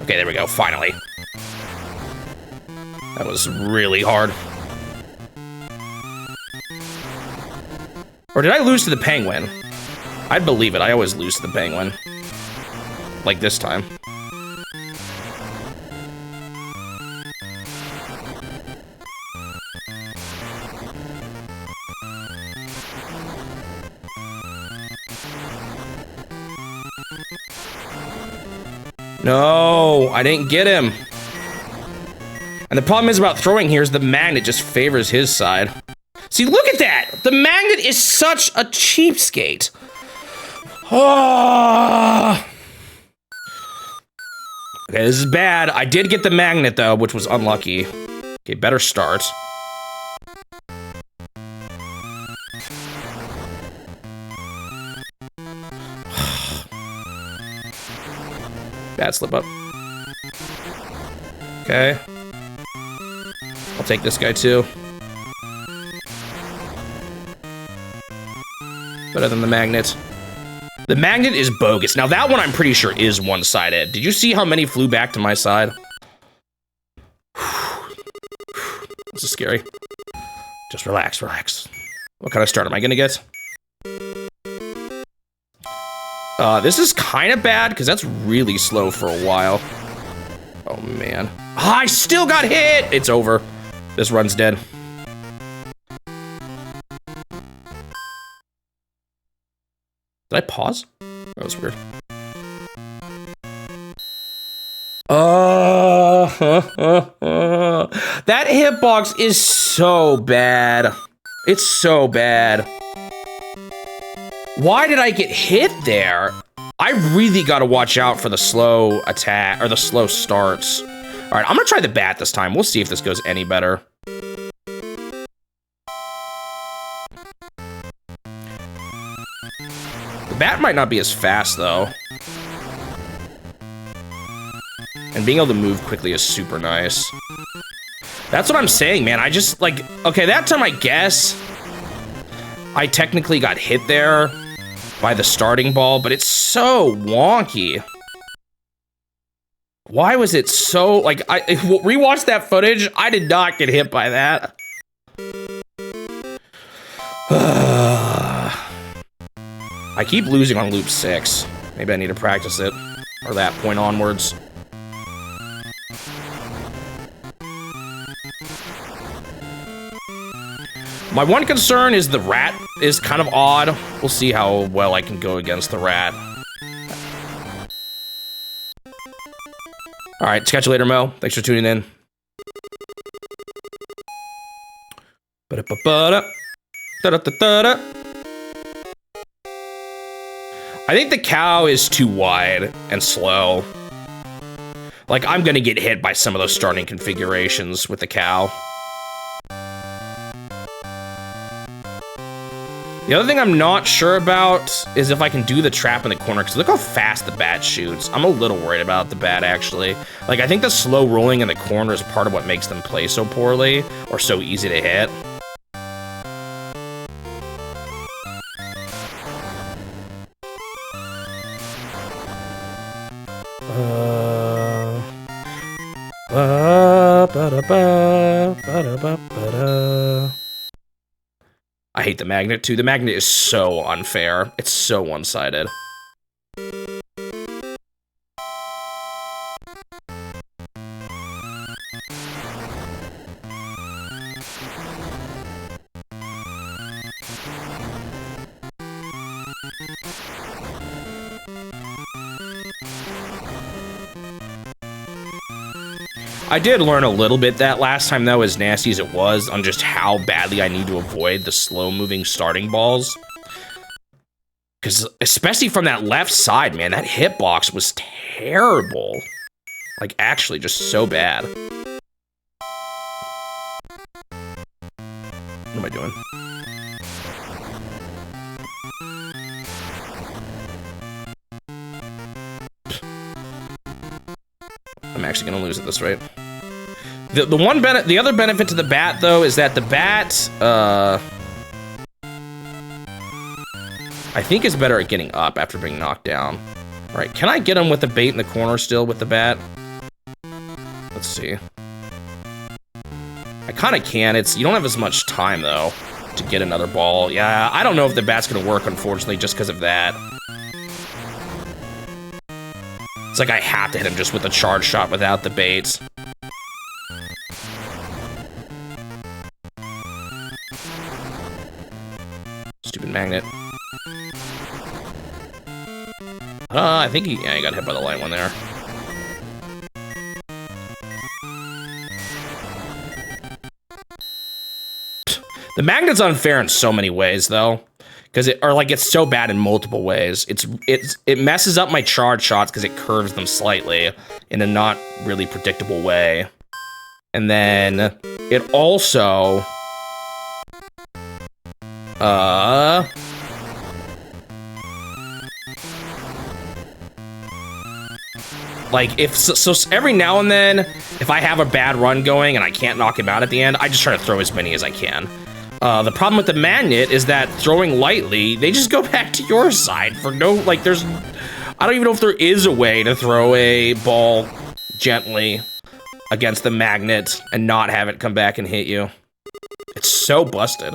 Okay, there we go. Finally. That was really hard. Or did I lose to the penguin? I'd believe it. I always lose to the penguin. Like this time. No, I didn't get him. And the problem is about throwing here is the magnet just favors his side. See, look at that! The magnet is such a cheapskate. Oh. Okay, this is bad. I did get the magnet, though, which was unlucky. Okay, better start. Bad slip up. Okay. I'll take this guy too. Better than the magnet. The magnet is bogus. Now that one I'm pretty sure is one-sided. Did you see how many flew back to my side? This is scary. Just relax, relax. What kind of start am I gonna get? This is kind of bad because that's really slow for a while. Oh man. Ah, I still got hit! It's over. This run's dead. Did I pause? That was weird. That hitbox is so bad. It's so bad. Why did I get hit there? I really gotta watch out for the slow attack, or the slow starts. All right, I'm gonna try the bat this time. We'll see if this goes any better. The bat might not be as fast, though. And being able to move quickly is super nice. That's what I'm saying, man. I just, like, okay, that time I guess I technically got hit there by the starting ball, but it's so wonky. Why was it so, like, I rewatched that footage, I did not get hit by that. I keep losing on loop 6. Maybe I need to practice it, or that point onwards. My one concern is the rat is kind of odd. We'll see how well I can go against the rat. All right, catch you later, Mo. Thanks for tuning in. I think the cow is too wide and slow. Like, I'm gonna get hit by some of those starting configurations with the cow. The other thing I'm not sure about is if I can do the trap in the corner, because look how fast the bat shoots. I'm a little worried about the bat, actually. Like, I think the slow rolling in the corner is part of what makes them play so poorly, or so easy to hit. I hate the magnet, too. The magnet is so unfair. It's so one-sided. I did learn a little bit that last time, though, as nasty as it was, on just how badly I need to avoid the slow-moving starting balls. Because, especially from that left side, man, that hitbox was terrible. Like, actually, just so bad. What am I doing? I'm actually gonna lose at this rate. The other benefit to the bat, though, is that the bat, I think is better at getting up after being knocked down. All right, can I get him with the bait in the corner still with the bat? Let's see. I kind of can. You don't have as much time, though, to get another ball. Yeah, I don't know if the bat's gonna work, unfortunately, just because of that. It's like I have to hit him just with a charge shot without the baits. Stupid magnet. I think he got hit by the light one there. The magnet's unfair in so many ways, though. Because it's so bad in multiple ways. It messes up my charge shots because it curves them slightly in a not really predictable way. And then it also so every now and then, if I have a bad run going and I can't knock him out at the end, I just try to throw as many as I can. The problem with the magnet is that throwing lightly, they just go back to your side for no, I don't even know if there is a way to throw a ball gently against the magnet and not have it come back and hit you. It's so busted.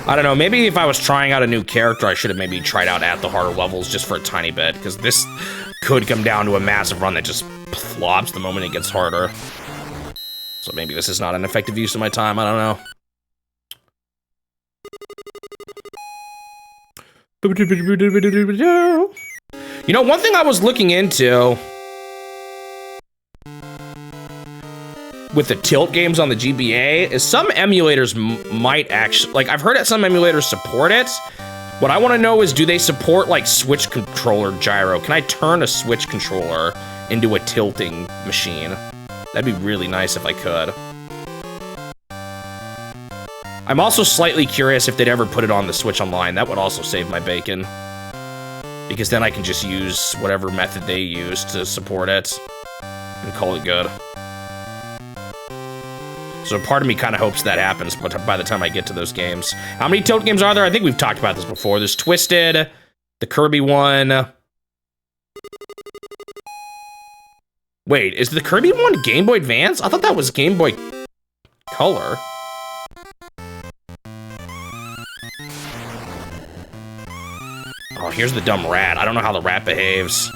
I don't know, maybe if I was trying out a new character, I should have maybe tried out at the harder levels just for a tiny bit, because this could come down to a massive run that just flops the moment it gets harder. So maybe this is not an effective use of my time, I don't know. You know, one thing I was looking into with the tilt games on the GBA is some emulators might actually, like I've heard that some emulators support it. What I want to know is, do they support like Switch controller gyro? Can I turn a Switch controller into a tilting machine? That'd be really nice if I could. I'm also slightly curious if they'd ever put it on the Switch Online. That would also save my bacon. Because then I can just use whatever method they use to support it and call it good. So part of me kind of hopes that happens by the time I get to those games. How many tilt games are there? I think we've talked about this before. There's Twisted, the Kirby one. Wait, is the Kirby one Game Boy Advance? I thought that was Game Boy Color. Oh, here's the dumb rat. I don't know how the rat behaves.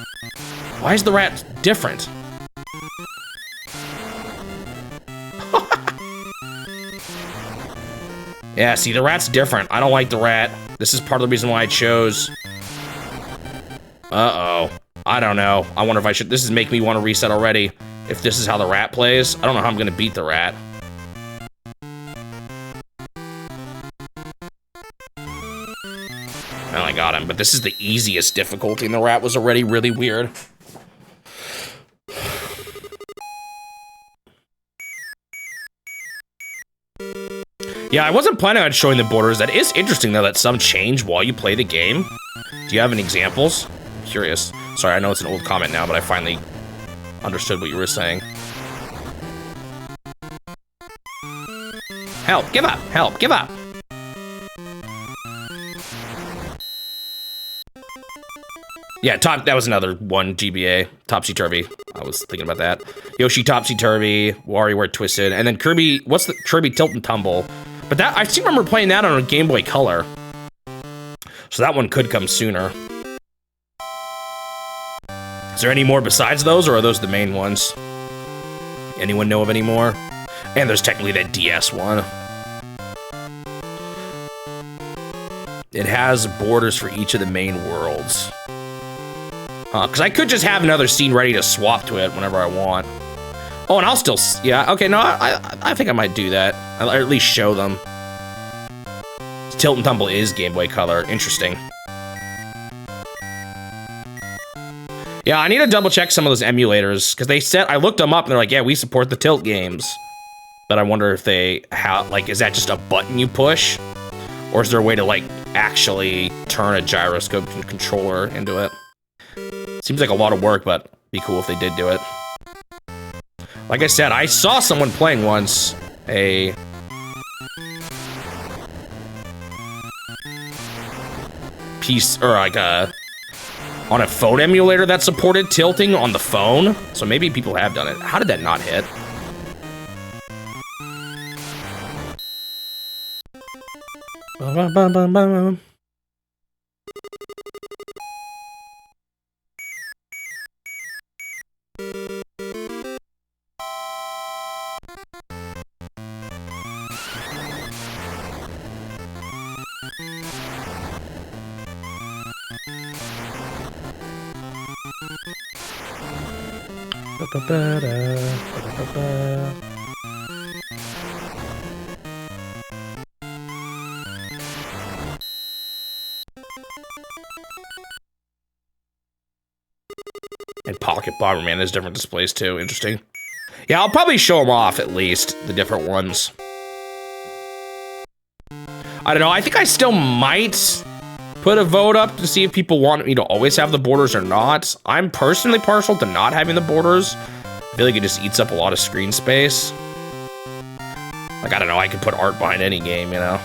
Why is the rat different? Yeah, see, the rat's different. I don't like the rat. This is part of the reason why I chose. Uh-oh. I don't know. I wonder if I should... This is making me want to reset already. If this is how the rat plays. I don't know how I'm going to beat the rat. Well, I got him, but this is the easiest difficulty, and the rat was already really weird. Yeah, I wasn't planning on showing the borders. That is interesting, though, that some change while you play the game. Do you have any examples? I'm curious. Sorry, I know it's an old comment now, but I finally understood what you were saying. Help, give up, help, give up. Yeah, that was another one, GBA. Topsy-turvy. I was thinking about that. Yoshi Topsy-turvy, WarioWare Twisted, and then Kirby, what's the Kirby Tilt and Tumble? But that, I still remember playing that on a Game Boy Color. So that one could come sooner. Is there any more besides those, or are those the main ones? Anyone know of any more? And there's technically that DS one. It has borders for each of the main worlds. Because I could just have another scene ready to swap to it whenever I want. Oh, and I'll still... Yeah, okay, no, I think I might do that. Or at least show them. Tilt and Tumble is Game Boy Color. Interesting. Yeah, I need to double check some of those emulators. Because they said... I looked them up and they're like, yeah, we support the tilt games. But I wonder if they... Like, is that just a button you push? Or is there a way to, like, actually turn a gyroscope controller into it? Seems like a lot of work, but it'd be cool if they did do it. Like I said, I saw someone playing once a... piece, or like a... on a phone emulator that supported tilting on the phone. So maybe people have done it. How did that not hit? Bum, bum, bum, bum. And Pocket Bomberman has different displays too. Interesting. Yeah, I'll probably show them off at least, the different ones. I don't know, I think I still might put a vote up to see if people want me to always have the borders or not. I'm personally partial to not having the borders. I feel like it just eats up a lot of screen space. Like, I don't know, I could put art behind any game, you know?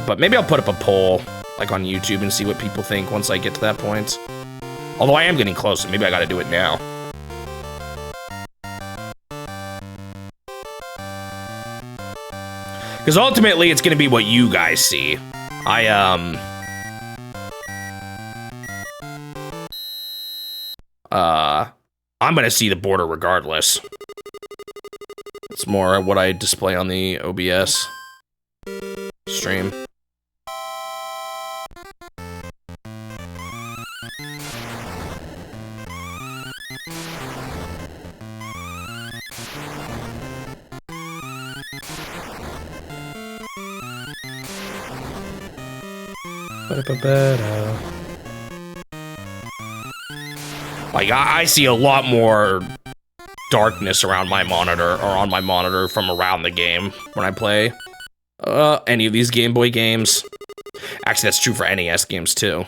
But maybe I'll put up a poll, like on YouTube, and see what people think once I get to that point. Although I am getting closer, maybe I gotta do it now. Because ultimately, it's gonna be what you guys see. I'm gonna see the border regardless. It's more what I display on the OBS stream. Like, I see a lot more darkness around my monitor, or on my monitor from around the game when I play any of these Game Boy games. Actually, that's true for NES games, too.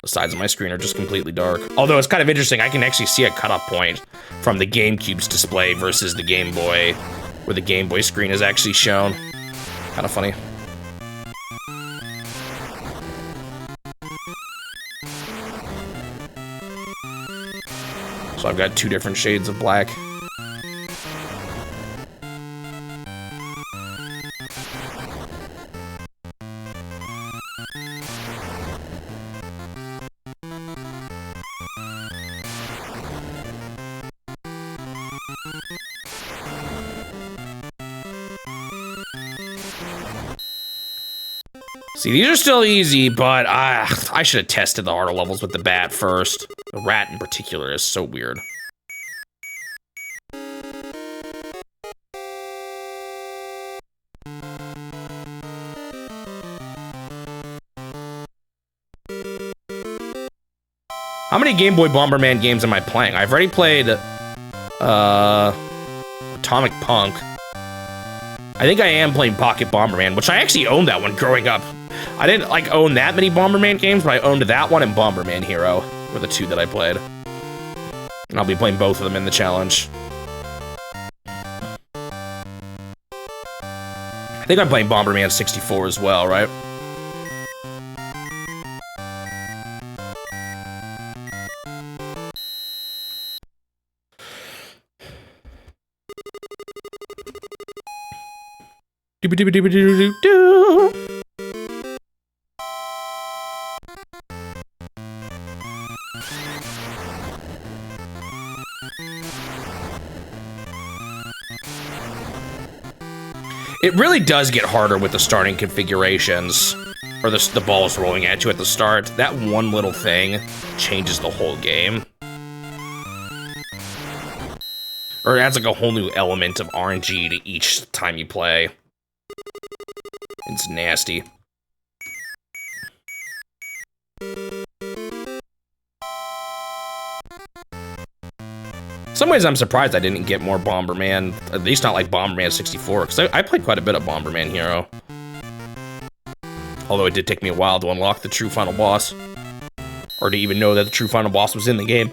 The sides of my screen are just completely dark. Although, it's kind of interesting, I can actually see a cutoff point from the GameCube's display versus the Game Boy, where the Game Boy screen is actually shown. Kind of funny. So I've got two different shades of black. See, these are still easy, but I should have tested the harder levels with the bat first. The rat in particular is so weird. How many Game Boy Bomberman games am I playing? I've already played Atomic Punk. I think I am playing Pocket Bomberman, which I actually owned that one growing up. I didn't like own that many Bomberman games, but I owned that one and Bomberman Hero were the two that I played. And I'll be playing both of them in the challenge. I think I'm playing Bomberman 64 as well, right? Do-ba-do-ba-do-ba-do-do-do. It really does get harder with the starting configurations, or the balls rolling at you at the start. That one little thing changes the whole game. Or it adds like a whole new element of RNG to each time you play. It's nasty. In some ways, I'm surprised I didn't get more Bomberman, at least not like Bomberman 64, because I played quite a bit of Bomberman Hero. Although it did take me a while to unlock the true final boss, or to even know that the true final boss was in the game.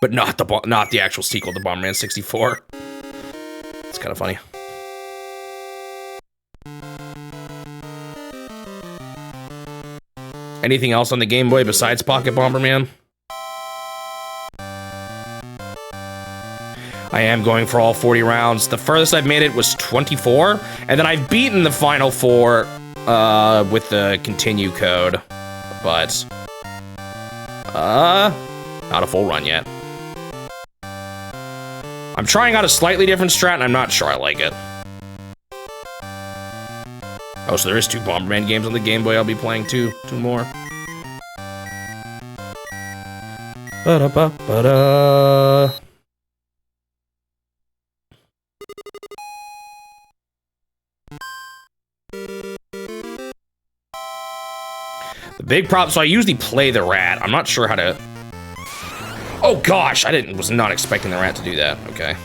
But not the actual sequel to Bomberman 64. It's kind of funny. Anything else on the Game Boy besides Pocket Bomberman? I am going for all 40 rounds. The furthest I've made it was 24, and then I've beaten the final 4 with the continue code, but not a full run yet. I'm trying out a slightly different strat, and I'm not sure I like it. Oh, so there is 2 Bomberman games on the Game Boy I'll be playing, two more. Ba-da-ba-ba-da. The big problem, so I usually play the rat. I'm not sure how to... Oh gosh, was not expecting the rat to do that. Okay.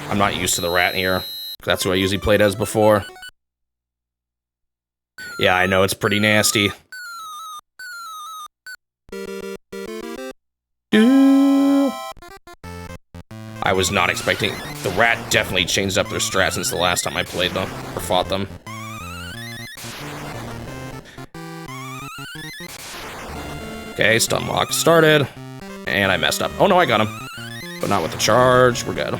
I'm not used to the rat here. That's who I usually played as before. Yeah, I know, it's pretty nasty. I was not expecting... The rat definitely changed up their strat since the last time I played them, or fought them. Okay, stun lock started. And I messed up. Oh no, I got him. But not with the charge, we're good.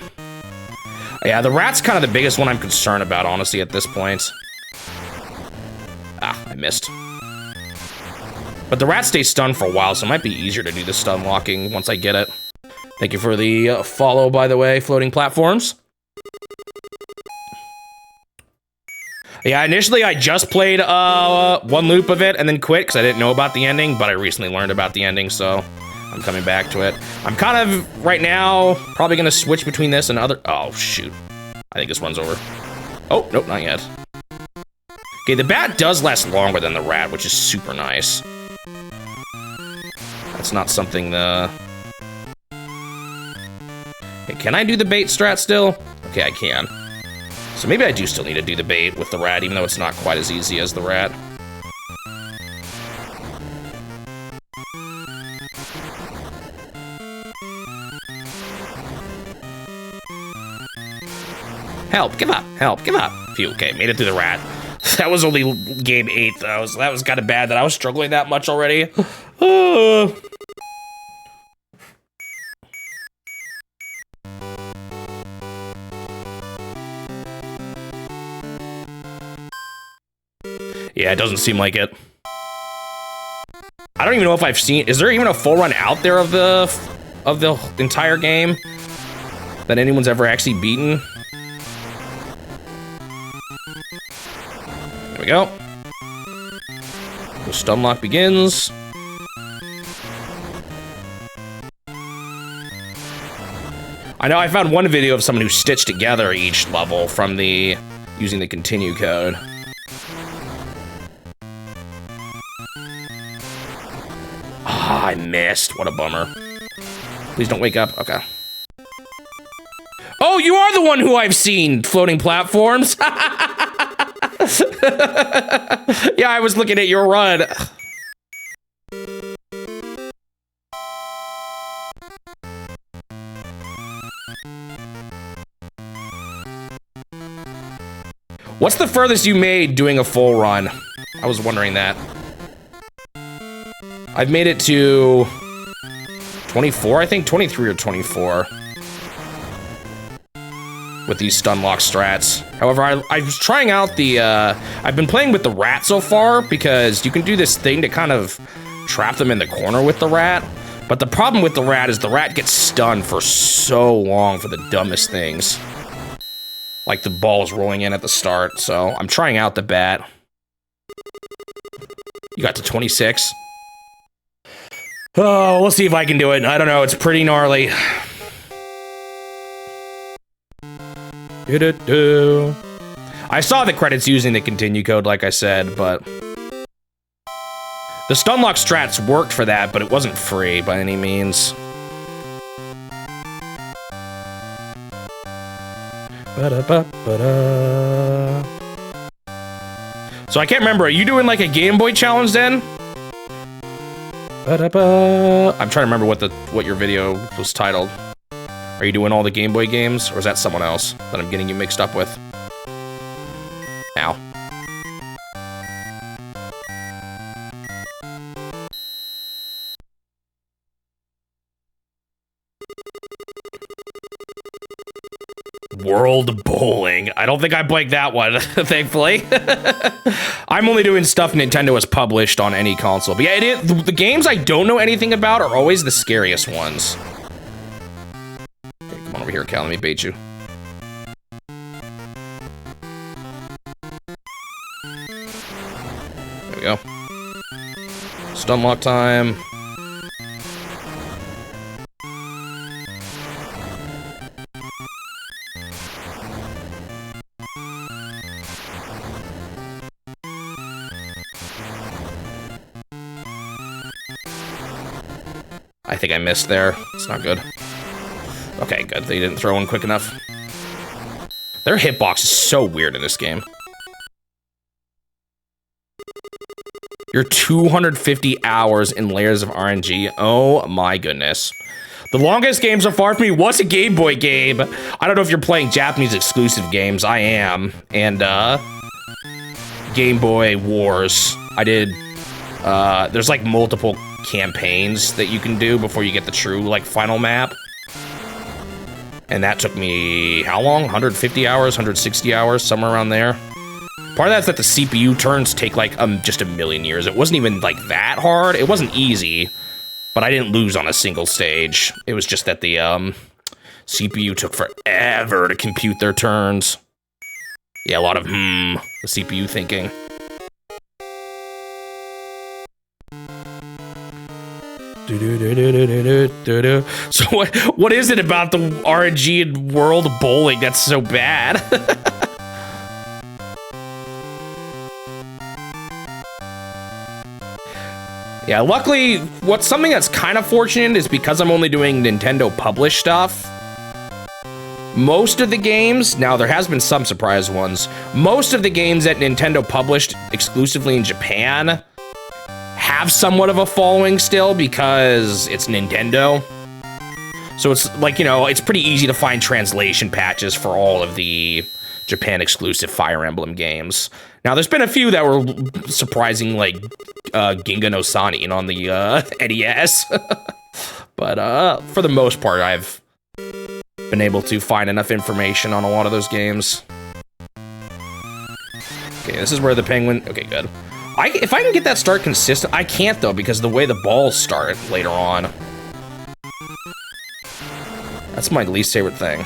Yeah, the rat's kind of the biggest one I'm concerned about, honestly, at this point. Ah, I missed. But the rat stays stunned for a while, so it might be easier to do the stun locking once I get it. Thank you for the follow, by the way, floating platforms. Yeah, initially I just played one loop of it and then quit because I didn't know about the ending, but I recently learned about the ending, so I'm coming back to it. I'm kind of, right now, probably gonna switch between this and other, oh shoot. I think this one's over. Oh, nope, not yet. Okay, the bat does last longer than the rat, which is super nice. That's not something the... Okay, can I do the bait strat still? Okay, I can. So maybe I do still need to do the bait with the rat, even though it's not quite as easy as the rat. Help, give up, help, give up. Phew, okay, made it through the rat. That was only game 8, though, so that was kind of bad that I was struggling that much already. Yeah, it doesn't seem like it. I don't even know if I've seen... Is there even a full run out there of the entire game that anyone's ever actually beaten? There we go. The stun lock begins. I know I found one video of someone who stitched together each level from the... using the continue code. Ah, I missed. What a bummer. Please don't wake up. Okay. Oh, you are the one who I've seen floating platforms. Yeah, I was looking at your run. What's the furthest you made doing a full run? I was wondering that. I've made it to 24, I think 23 or 24 with these stun lock strats. However, I was trying out the, I've been playing with the rat so far because you can do this thing to kind of trap them in the corner with the rat. But the problem with the rat is the rat gets stunned for so long for the dumbest things. Like the ball is rolling in at the start, so I'm trying out the bat. You got to 26. Oh, we'll see if I can do it. I don't know, it's pretty gnarly. I saw the credits using the continue code, like I said, but... The stunlock strats worked for that, but it wasn't free by any means. So I can't remember, are you doing like a Game Boy challenge then? I'm trying to remember what your video was titled. Are you doing all the Game Boy games, or is that someone else that I'm getting you mixed up with? Ow. World Bowling. I don't think I blanked that one, thankfully. I'm only doing stuff Nintendo has published on any console. But yeah, the games I don't know anything about are always the scariest ones. Okay, come on over here, Cal. Let me bait you. There we go. Stun lock time. I think I missed there. It's not good. Okay, good. They didn't throw in quick enough. Their hitbox is so weird in this game. You're 250 hours in layers of RNG. Oh my goodness. The longest game so far for me was a Game Boy game. I don't know if you're playing Japanese exclusive games. I am. And, Game Boy Wars. I did, there's like multiple campaigns that you can do before you get the true, like, final map. And that took me, how long? 150 hours, 160 hours, somewhere around there. Part of that's that the CPU turns take like just a million years. It wasn't even like that hard. It wasn't easy, but I didn't lose on a single stage. It was just that the CPU took forever to compute their turns. Yeah, a lot of the CPU thinking. So what is it about the RNG and World Bowling that's so bad? Yeah, luckily, something that's kind of fortunate is because I'm only doing Nintendo published stuff. Most of the games, now there has been some surprise ones, most of the games that Nintendo published exclusively in Japan have somewhat of a following still because it's Nintendo. So it's like, you know, it's pretty easy to find translation patches for all of the Japan exclusive Fire Emblem games. Now there's been a few that were surprising, like Ginga no Sanin on the NES. But for the most part, I've been able to find enough information on a lot of those games. Okay, this is where the penguin, okay, good. If I can get that start consistent, I can't though, because of the way the balls start later on. That's my least favorite thing.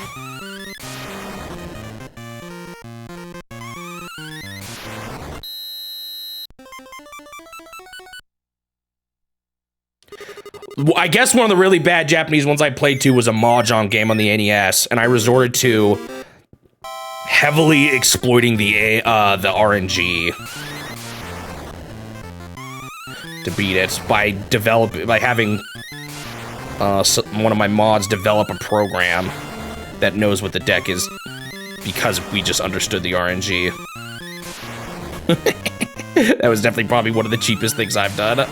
I guess one of the really bad Japanese ones I played too was a Mahjong game on the NES, and I resorted to heavily exploiting the RNG to beat it by having one of my mods develop a program that knows what the deck is because we just understood the RNG. That was definitely probably one of the cheapest things I've done.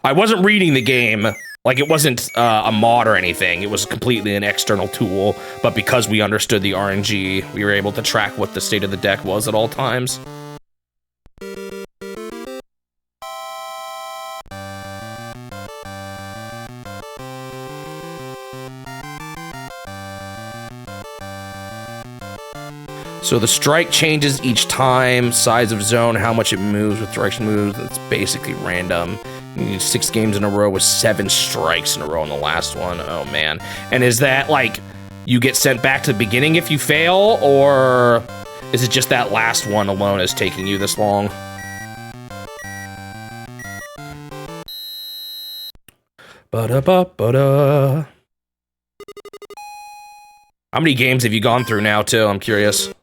I wasn't reading the game. Like, it wasn't a mod or anything. It was completely an external tool. But because we understood the RNG, we were able to track what the state of the deck was at all times. So the strike changes each time, size of zone, how much it moves, what direction it moves. It's basically random. You need 6 games in a row with 7 strikes in a row in the last one. Oh, man. And is that, like, you get sent back to the beginning if you fail, or is it just that last one alone is taking you this long? Ba-da-ba-ba-da. How many games have you gone through now, too? I'm curious.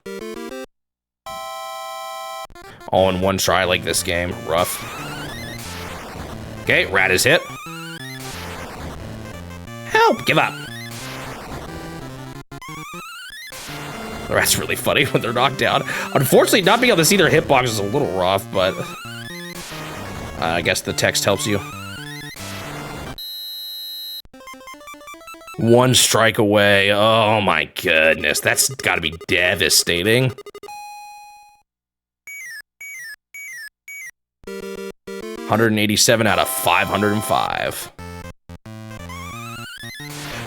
All in one try like this game. Rough. Okay, rat is hit. Help! Give up. The rat's really funny when they're knocked down. Unfortunately, not being able to see their hitbox is a little rough, but I guess the text helps you. One strike away. Oh my goodness, that's gotta be devastating. 187 out of 505.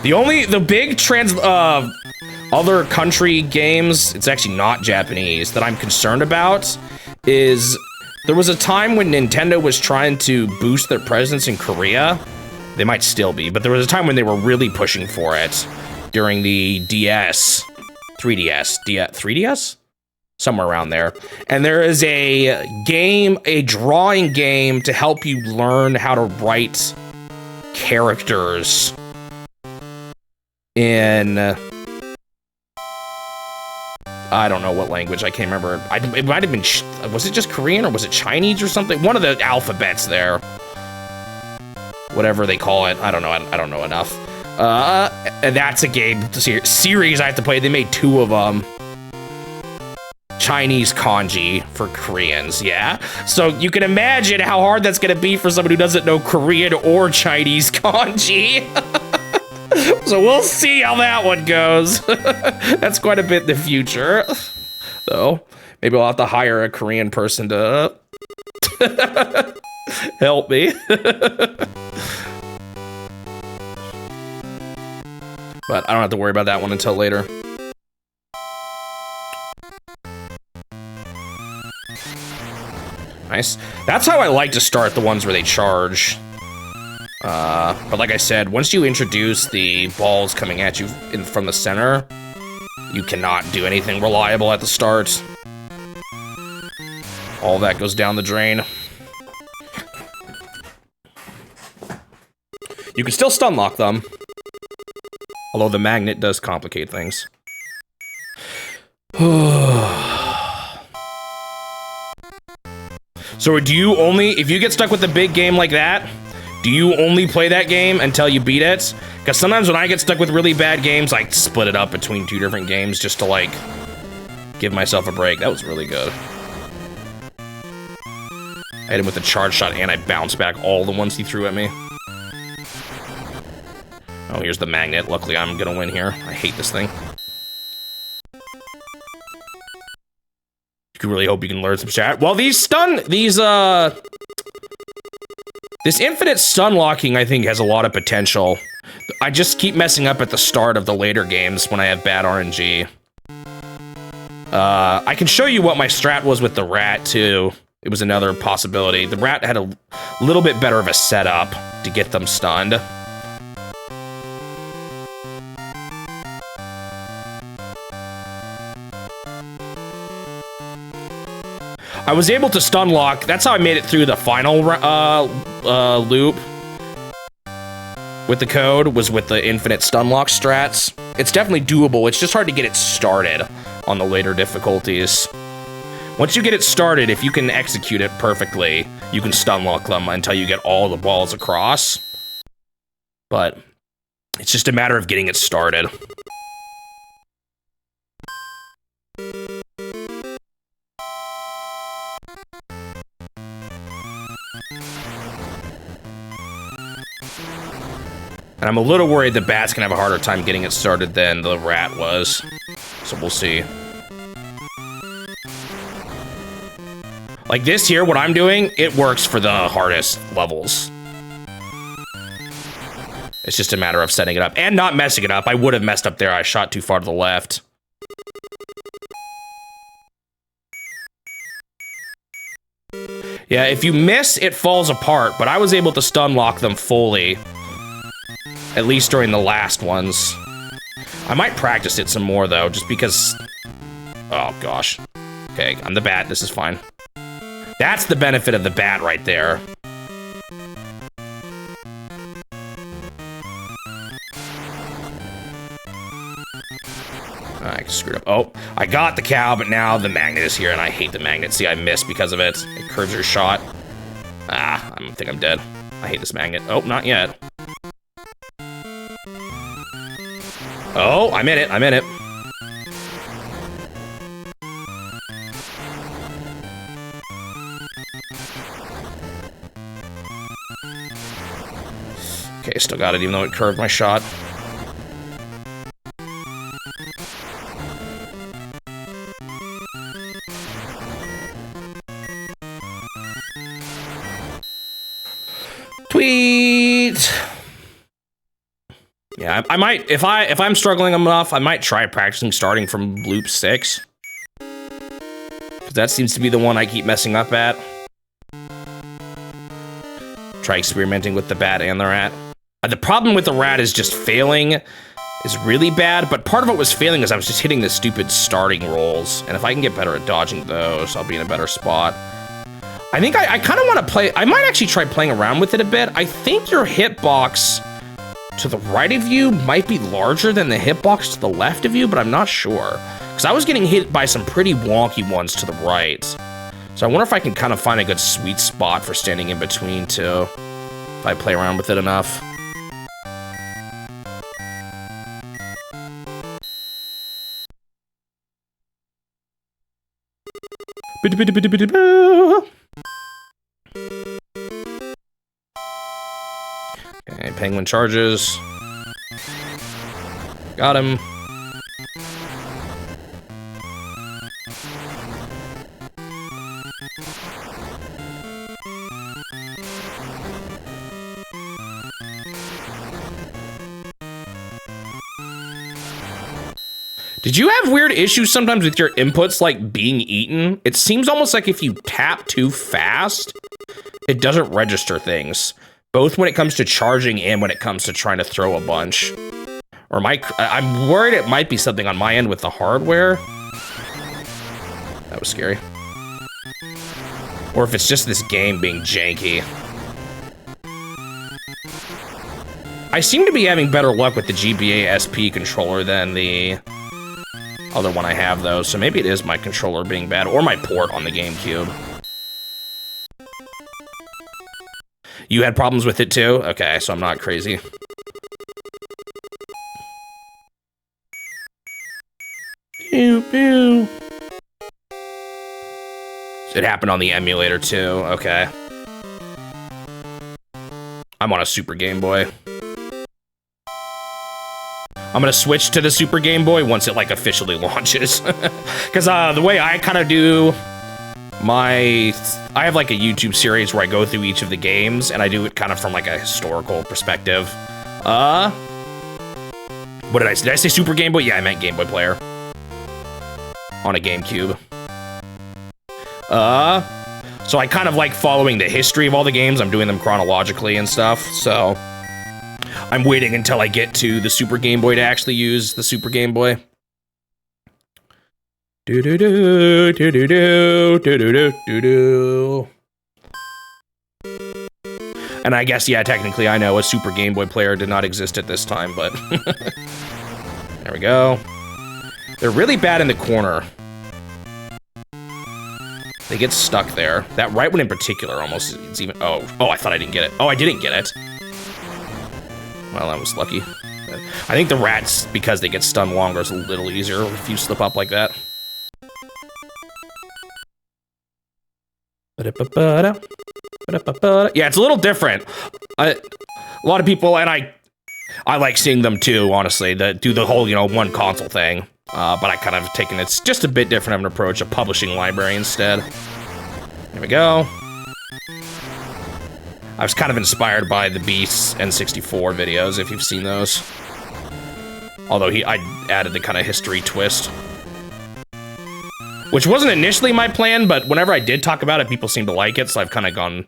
The big other country games, it's actually not Japanese, that I'm concerned about is there was a time when Nintendo was trying to boost their presence in Korea. They might still be, but there was a time when they were really pushing for it during the DS, 3DS, 3DS? Somewhere around there. And there is a drawing game to help you learn how to write characters in, I don't know what language, I can't remember. It might have been, was it just Korean or was it Chinese or something? One of the alphabets there. Whatever they call it, I don't know enough. And that's a game series I have to play. They made 2 of them. Chinese kanji for Koreans, yeah? So you can imagine how hard that's gonna be for someone who doesn't know Korean or Chinese kanji. So we'll see how that one goes. That's quite a bit in the future. Though, maybe I'll have to hire a Korean person to help me. But I don't have to worry about that one until later. Nice. That's how I like to start the ones where they charge. But like I said, once you introduce the balls coming at you from the center, you cannot do anything reliable at the start. All that goes down the drain. You can still stun lock them. Although the magnet does complicate things. So do you only, if you get stuck with a big game like that, do you only play that game until you beat it? Because sometimes when I get stuck with really bad games, I split it up between 2 different games just to, like, give myself a break. That was really good. I hit him with a charge shot and I bounced back all the ones he threw at me. Oh, here's the magnet. Luckily, I'm gonna win here. I hate this thing. You can really hope you can learn some chat. Well, this infinite stun locking, I think, has a lot of potential. I just keep messing up at the start of the later games when I have bad RNG. I can show you what my strat was with the rat, too. It was another possibility. The rat had a little bit better of a setup to get them stunned. I was able to stun lock. That's how I made it through the final loop with the code, was with the infinite stun lock strats. It's definitely doable. It's just hard to get it started on the later difficulties. Once you get it started, if you can execute it perfectly, you can stun lock them until you get all the balls across. But it's just a matter of getting it started. And I'm a little worried the bat's gonna have a harder time getting it started than the rat was. So we'll see. Like this here, what I'm doing, it works for the hardest levels. It's just a matter of setting it up and not messing it up. I would have messed up there. I shot too far to the left. Yeah, if you miss, it falls apart, but I was able to stun lock them fully. At least during the last ones. I might practice it some more, though, just because... Oh, gosh. Okay, I'm the bat. This is fine. That's the benefit of the bat right there. I screwed up. Oh, I got the cow, but now the magnet is here, and I hate the magnet. See, I missed because of it. It curves your shot. Ah, I think I'm dead. I hate this magnet. Oh, not yet. Oh, I'm in it. I'm in it. Okay, still got it, even though it curved my shot. Tweet. Yeah, I might, if I'm struggling enough, I might try practicing starting from loop 6. That seems to be the one I keep messing up at. Try experimenting with the bat and the rat. The problem with the rat is just failing is really bad, but part of what was failing is I was just hitting the stupid starting rolls, and if I can get better at dodging those, I'll be in a better spot. I think I kind of want to play, I might actually try playing around with it a bit. I think your hitbox to the right of you might be larger than the hitbox to the left of you, but I'm not sure. Because I was getting hit by some pretty wonky ones to the right. So I wonder if I can kind of find a good sweet spot for standing in between too, if I play around with it enough. Okay, penguin charges. Got him. Did you have weird issues sometimes with your inputs, like being eaten? It seems almost like if you tap too fast, it doesn't register things, both when it comes to charging and when it comes to trying to throw a bunch. Or I'm worried it might be something on my end with the hardware. That was scary. Or if it's just this game being janky. I seem to be having better luck with the GBA SP controller than the other one I have, though, so maybe it is my controller being bad, or my port on the GameCube. You had problems with it, too? Okay, so I'm not crazy. Pew, pew. It happened on the emulator, too. Okay. I'm on a Super Game Boy. I'm gonna switch to the Super Game Boy once it like officially launches. Because the way I kind of do I have like a YouTube series where I go through each of the games and I do it kind of from like a historical perspective. What did I say? Did I say Super Game Boy? Yeah, I meant Game Boy Player. On a GameCube. So I kind of like following the history of all the games. I'm doing them chronologically and stuff, so I'm waiting until I get to the Super Game Boy to actually use the Super Game Boy. Do-do-do, do-do-do, do-do-do, do-do. And I guess, yeah, technically I know a Super Game Boy player did not exist at this time, but... There we go. They're really bad in the corner. They get stuck there. That right one in particular almost, it's even... Oh, I thought I didn't get it. Oh, I didn't get it. Well, that was lucky. I think the rats, because they get stunned longer, is a little easier if you slip up like that. Yeah, it's a little different. A lot of people, and I like seeing them too, honestly, that do the whole, one console thing. But I kind of taken it's just a bit different of an approach, a publishing library instead. There we go. I was kind of inspired by the Beast's N64 videos, if you've seen those. Although I added the kind of history twist. Which wasn't initially my plan, but whenever I did talk about it, people seemed to like it, so I've kind of gone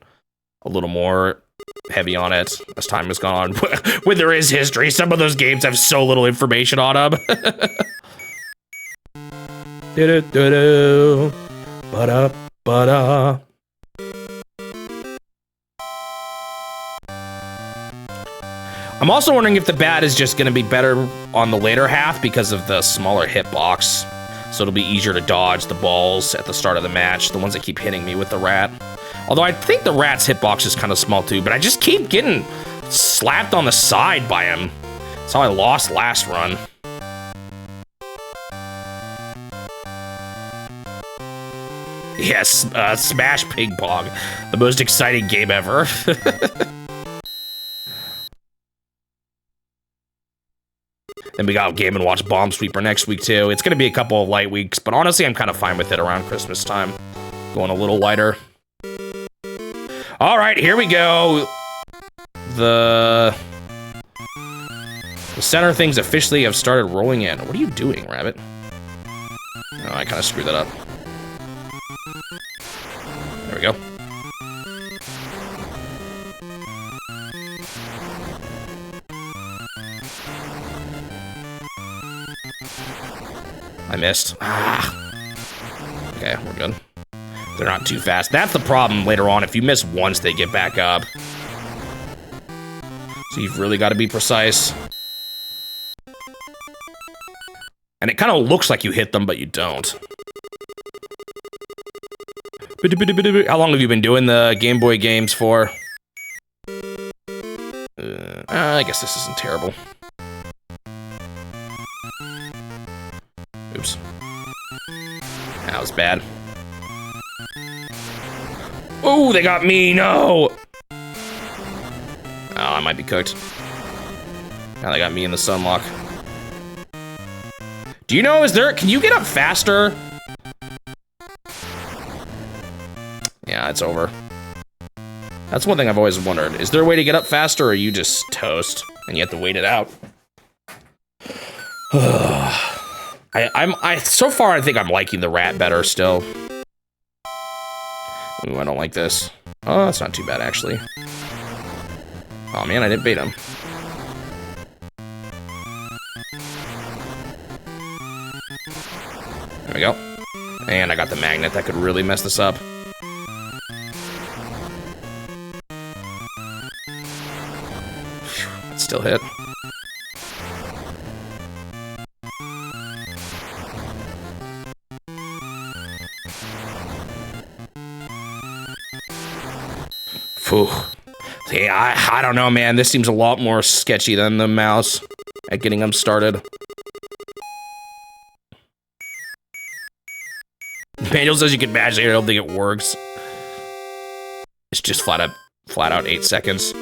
a little more heavy on it as time has gone on. When there is history, some of those games have so little information on them. Do-do-do-do. Ba-da, ba-da. I'm also wondering if the bat is just going to be better on the later half because of the smaller hitbox. So it'll be easier to dodge the balls at the start of the match, the ones that keep hitting me with the rat. Although I think the rat's hitbox is kind of small too, but I just keep getting slapped on the side by him. That's how I lost last run. Yes, Smash Ping Pong, the most exciting game ever. Then we got Game & Watch Bomb Sweeper next week, too. It's going to be a couple of light weeks, but honestly, I'm kind of fine with it around Christmas time. Going a little lighter. All right, here we go. The center things officially have started rolling in. What are you doing, Rabbit? Oh, I kind of screwed that up. There we go. I missed. Ah. Okay, we're good. They're not too fast. That's the problem later on. If you miss once, they get back up. So you've really got to be precise. And it kind of looks like you hit them, but you don't. How long have you been doing the Game Boy games for? I guess this isn't terrible. Oops. That was bad. Oh, they got me, no! Oh, I might be cooked. Now they got me in the sunlock. Do you know, can you get up faster? Yeah, it's over. That's one thing I've always wondered. Is there a way to get up faster, or are you just toast, and you have to wait it out? So far I think I'm liking the rat better still. Ooh, I don't like this. Oh, that's not too bad actually. Oh man, I didn't bait him. There we go. And I got the magnet. That could really mess this up. It still hit. Phew. Yeah, I don't know, man. This seems a lot more sketchy than the mouse at getting them started. Manual says you can mash it. I don't think it works. It's just flat out 8 seconds.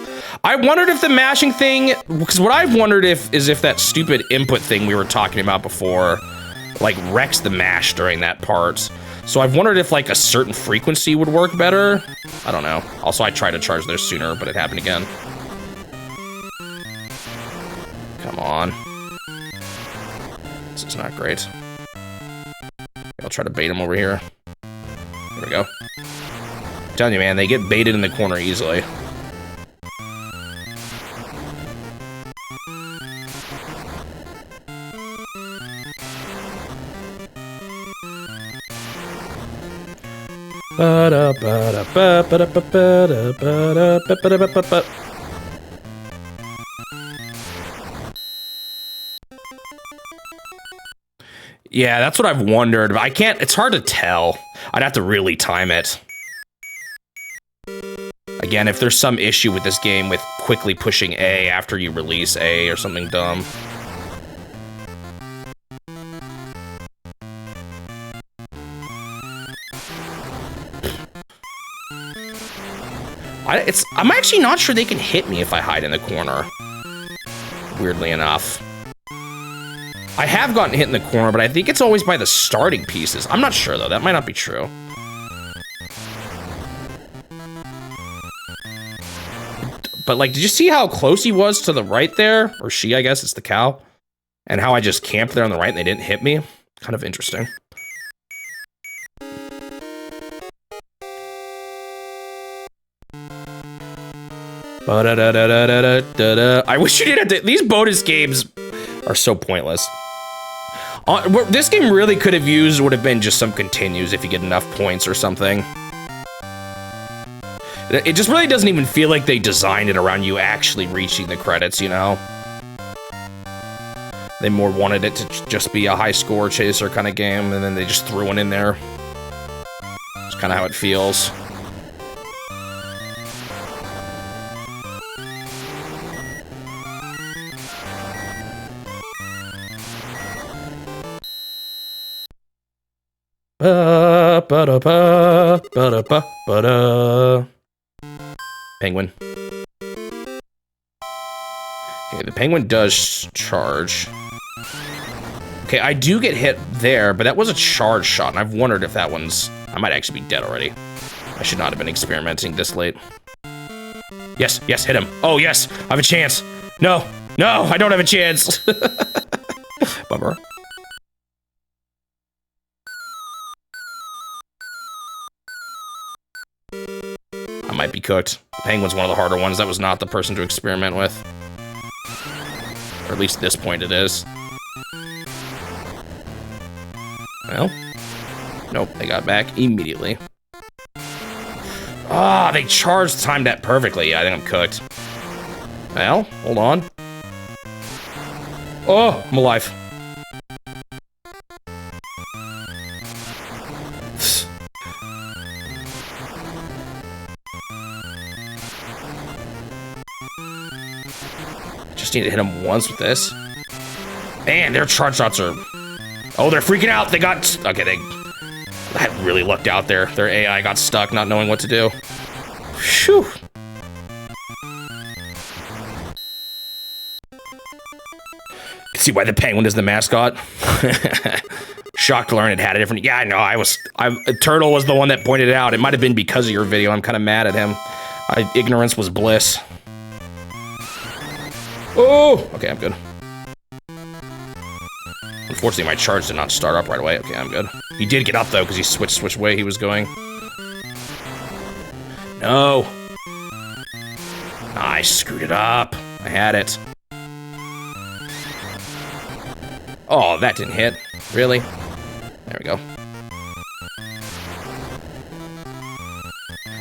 I wondered if the mashing thing, because what I've wondered is if that stupid input thing we were talking about before, like wrecks the mash during that part. So I've wondered if like a certain frequency would work better. I don't know. Also, I tried to charge there sooner, but it happened again. Come on. This is not great. I'll try to bait him over here. There we go. I'm telling you, man, they get baited in the corner easily. Yeah, that's what I've wondered. I can't, it's hard to tell. I'd have to really time it. Again, if there's some issue with this game with quickly pushing A after you release A or something dumb. I'm actually not sure they can hit me if I hide in the corner. Weirdly enough. I have gotten hit in the corner, but I think it's always by the starting pieces. I'm not sure, though. That might not be true. But, like, did you see how close he was to the right there? Or she, I guess. It's the cow. And how I just camped there on the right and they didn't hit me? Kind of interesting. I wish you didn't have to. These bonus games are so pointless. This game really would have been just some continues if you get enough points or something. It just really doesn't even feel like they designed it around you actually reaching the credits, you know? They more wanted it to just be a high score chaser kind of game, and then they just threw one in there. It's kind of how it feels. Penguin. Okay, the penguin does charge. Okay, I do get hit there, but that was a charge shot, and I've wondered if that one's... I might actually be dead already. I should not have been experimenting this late. Yes, yes, hit him. Oh, yes, I have a chance. No, no, I don't have a chance. Bummer. I might be cooked. The penguin's one of the harder ones. That was not the person to experiment with. Or at least at this point it is. Well. Nope, they got back immediately. Ah, they timed that perfectly. Yeah, I think I'm cooked. Well, hold on. Oh, I'm alive. Just need to hit him once with this. Man, their charge shots are... Oh, they're freaking out. They got... Okay, I really lucked out there. Their AI got stuck, not knowing what to do. Phew. Can see why the penguin is the mascot. Shocked to learn it had a different... Yeah, I know. Turtle was the one that pointed it out. It might have been because of your video. I'm kind of mad at him. Ignorance was bliss. Oh! Okay, I'm good. Unfortunately, my charge did not start up right away. Okay, I'm good. He did get up, though, because he switched which way he was going. No. I screwed it up. I had it. Oh, that didn't hit. Really? There we go.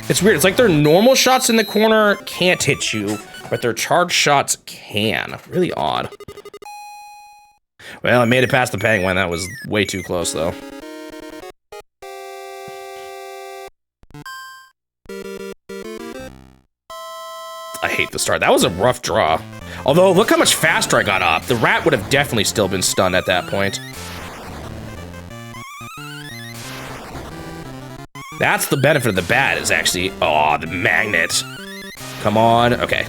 It's weird. It's like their normal shots in the corner can't hit you, but their charge shots can. Really odd. Well, I made it past the penguin. That was way too close, though. I hate the start. That was a rough draw. Although, look how much faster I got up. The rat would have definitely still been stunned at that point. That's the benefit of the bat, is actually... Oh, the magnet. Come on. Okay.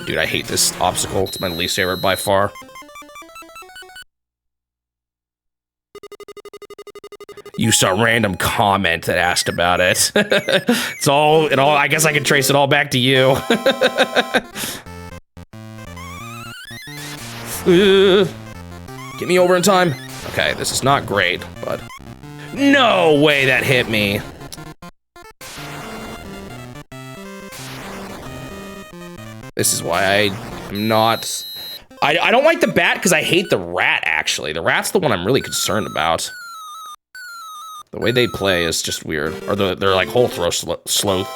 Dude, I hate this obstacle. It's my least favorite by far. You saw a random comment that asked about it. It all, I guess I can trace it all back to you. Get me over in time. Okay, this is not great, but... No way that hit me. This is why I am not... I don't like the bat because I hate the rat, actually. The rat's the one I'm really concerned about. The way they play is just weird. Or their like whole slow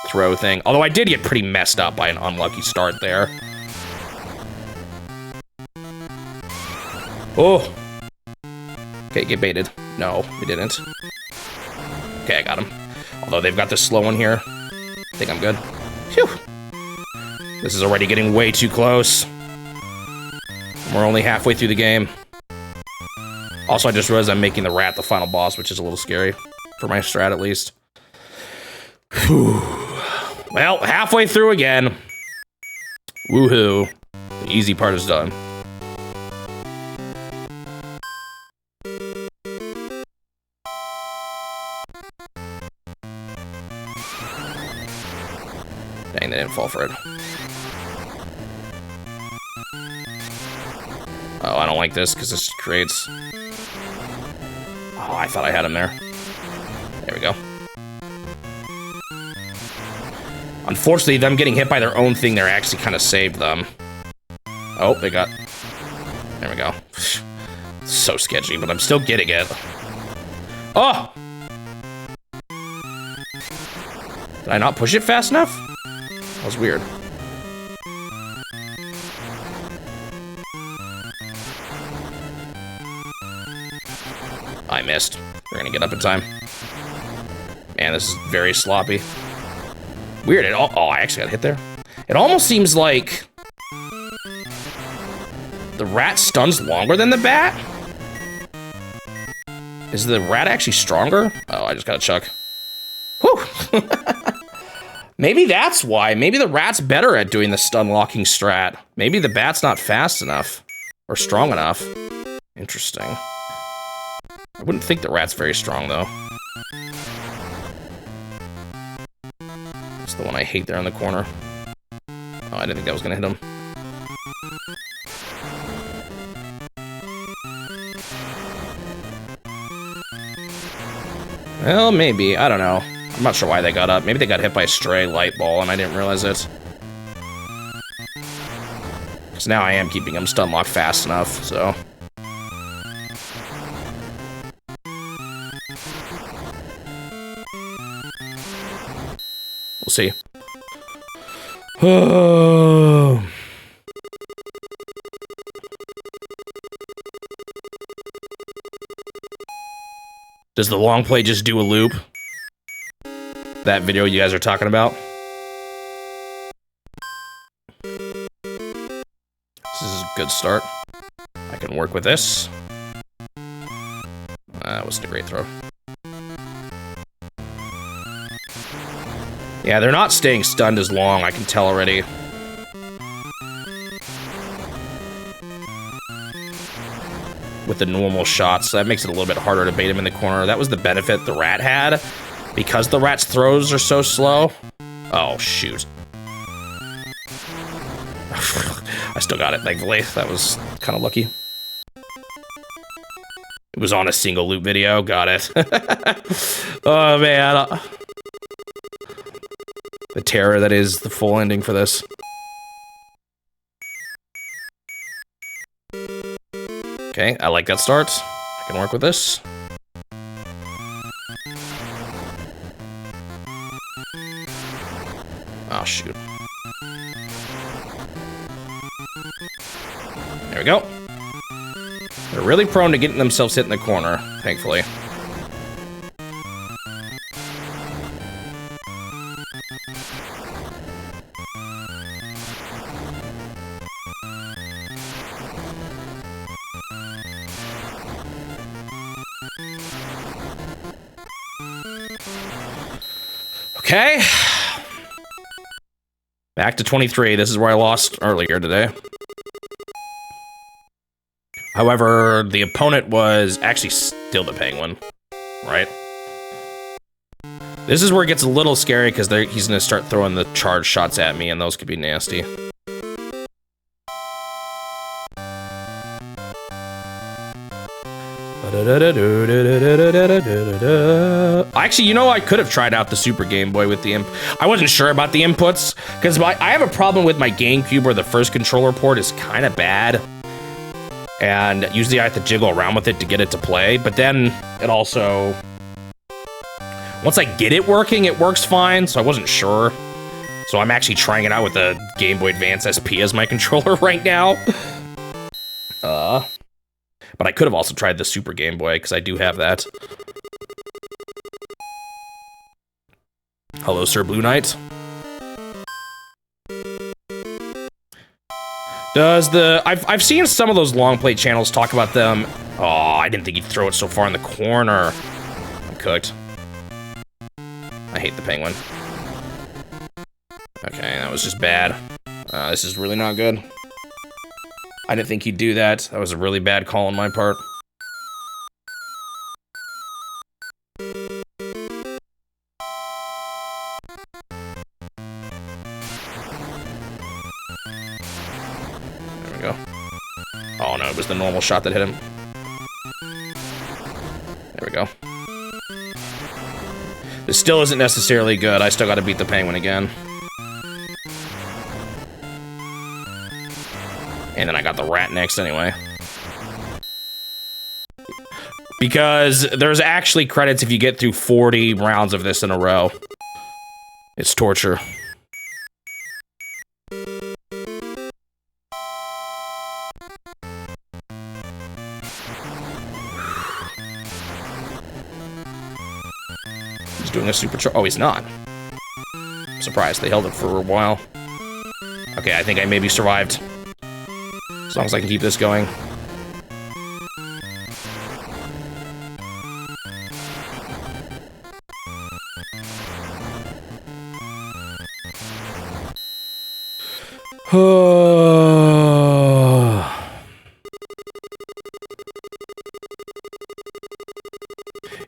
throw thing. Although I did get pretty messed up by an unlucky start there. Oh. Okay, get baited. No, they didn't. Okay, I got him. Although they've got this slow one here. I think I'm good. Phew. This is already getting way too close. We're only halfway through the game. Also, I just realized I'm making the rat the final boss, which is a little scary. For my strat, at least. Whew. Well, halfway through again. Woohoo. The easy part is done. Dang, they didn't fall for it. Oh, I don't like this, because this creates... Oh, I thought I had him there. There we go. Unfortunately, them getting hit by their own thing there actually kind of saved them. Oh, they got... There we go. So sketchy, but I'm still getting it. Oh! Did I not push it fast enough? That was weird. I missed. We're gonna get up in time. Man, this is very sloppy. Weird. Oh, I actually got hit there. It almost seems like the rat stuns longer than the bat. Is the rat actually stronger? Oh, I just got a chuck. Whew. Maybe that's why. Maybe the rat's better at doing the stun locking strat. Maybe the bat's not fast enough or strong enough. Interesting. I wouldn't think the rat's very strong, though. That's the one I hate there in the corner. Oh, I didn't think that was gonna hit him. Well, maybe. I don't know. I'm not sure why they got up. Maybe they got hit by a stray light ball and I didn't realize it. Because now I am keeping them stun locked fast enough, so... We'll see. Oh. Does the long play just do a loop? That video you guys are talking about? This is a good start. I can work with this. That wasn't a great throw. Yeah, they're not staying stunned as long, I can tell already. With the normal shots, so that makes it a little bit harder to bait him in the corner. That was the benefit the rat had, because the rat's throws are so slow. Oh, shoot. I still got it, thankfully. That was kind of lucky. was on a single loop video. Got it. Oh, man. The terror that is the full ending for this. Okay, I like that start. I can work with this. Oh, shoot. There we go. They're really prone to getting themselves hit in the corner, thankfully. Okay. Back to 23. This is where I lost earlier today. However, the opponent was actually still the penguin, right? This is where it gets a little scary because he's going to start throwing the charge shots at me, and those could be nasty. Actually, you know, I could have tried out the Super Game Boy with the I wasn't sure about the inputs because I have a problem with my GameCube where the first controller port is kind of bad, and usually I have to jiggle around with it to get it to play. But then it also, once I get it working, it works fine. So I wasn't sure. So I'm actually trying it out with the Game Boy Advance SP as my controller right now. But I could have also tried the Super Game Boy, because I do have that. Hello, Sir Blue Knight. I've seen some of those long play channels talk about them. Oh, I didn't think he'd throw it so far in the corner. I'm cooked. I hate the penguin. Okay, that was just bad. This is really not good. I didn't think he'd do that. That was a really bad call on my part. There we go. Oh no, it was the normal shot that hit him. There we go. This still isn't necessarily good. I still gotta beat the penguin again. And then I got the rat next anyway. Because there's actually credits if you get through 40 rounds of this in a row. It's torture. There He's doing a super charge. Oh, he's not. I'm surprised they held it for a while. Okay, I think I maybe survived. As long as I can keep this going.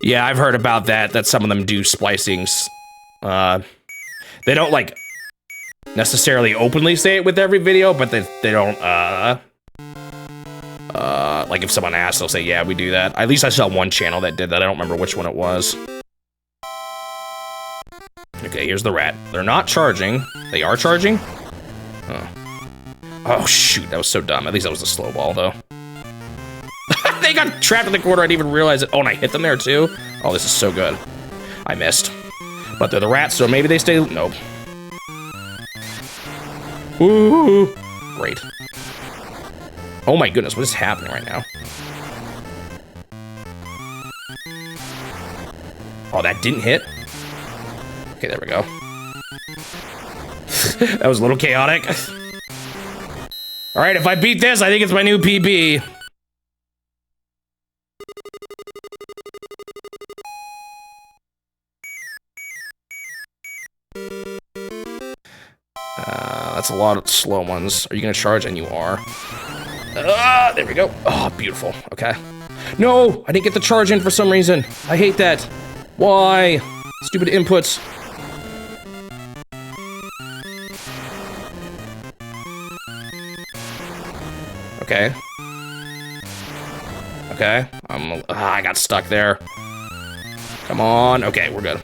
Yeah, I've heard about that some of them do splicings. They don't, like, necessarily openly say it with every video, but they don't, like if someone asks, they'll say, yeah, we do that. At least I saw one channel that did that. I don't remember which one it was. Okay, here's the rat. They're not charging. They are charging? Oh. Oh, shoot, that was so dumb. At least that was a slow ball, though. They got trapped in the corner. I didn't even realize it. Oh, and I hit them there, too? Oh, this is so good. I missed. But they're the rats, so maybe they stay... Nope. Ooh. Great. Oh my goodness, what is happening right now? Oh, that didn't hit? Okay, there we go. That was a little chaotic. Alright, if I beat this, I think it's my new PB. That's a lot of slow ones. Are you gonna charge? And you are. There we go. Oh, beautiful. Okay. No, I didn't get the charge in for some reason. I hate that. Why? Stupid inputs. Okay. Okay. I got stuck there. Come on. Okay, we're good.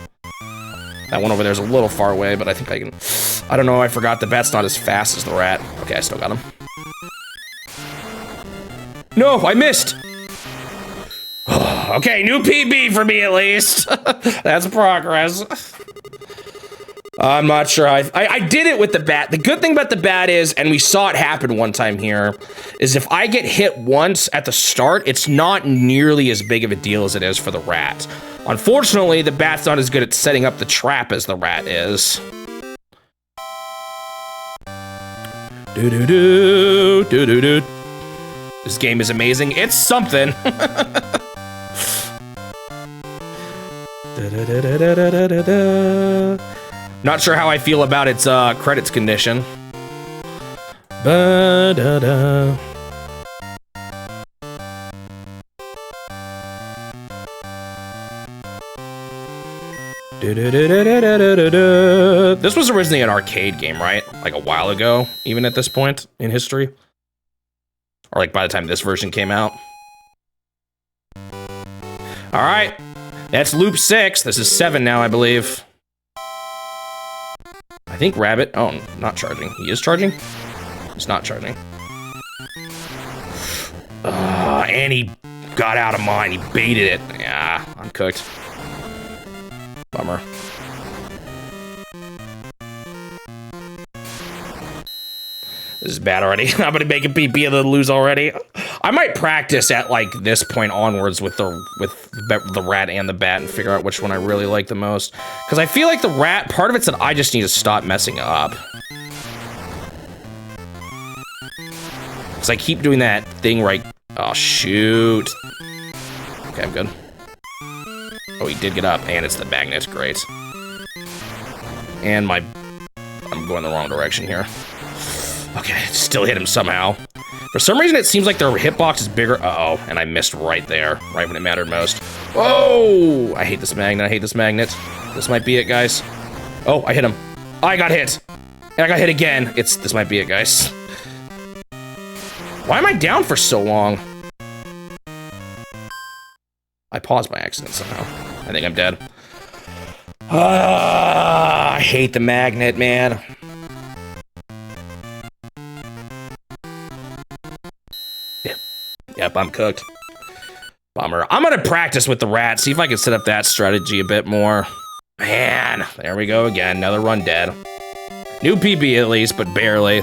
That one over there is a little far away, but I think I can... I don't know, I forgot the bat's not as fast as the rat. Okay, I still got him. No, I missed! Okay, new PB for me at least. That's progress. I'm not sure. I did it with the bat. The good thing about the bat is, and we saw it happen one time here, is if I get hit once at the start, it's not nearly as big of a deal as it is for the rat. Unfortunately, the bat's not as good at setting up the trap as the rat is. Do-do-do, do-do-do. This game is amazing. It's something. Not sure how I feel about its credits condition. Ba-da-da. This was originally an arcade game, right? Like a while ago, even at this point in history. Or like by the time this version came out. All right, that's loop 6. This is 7 now, I believe. I think Rabbit, oh, not charging. He is charging? He's not charging. And he got out of mine, he baited it. Yeah, I'm cooked. Bummer. This is bad already. I'm gonna make a PP and then lose already. I might practice at like this point onwards with the rat and the bat and figure out which one I really like the most. Because I feel like the rat, part of it's that I just need to stop messing up. Because I keep doing that thing right. Oh shoot. Okay, I'm good. Oh, he did get up, and it's the magnet. Great. And I'm going the wrong direction here. Okay, still hit him somehow. For some reason, it seems like their hitbox is bigger. Uh-oh, and I missed right there, right when it mattered most. Oh, I hate this magnet, I hate this magnet. This might be it, guys. Oh, I hit him. I got hit. And I got hit again. This might be it, guys. Why am I down for so long? I paused by accident somehow. I think I'm dead. I hate the magnet, man. Yep, I'm cooked. Bummer. I'm gonna practice with the rat, see if I can set up that strategy a bit more. Man, there we go again. Another run dead. New PB at least, but barely.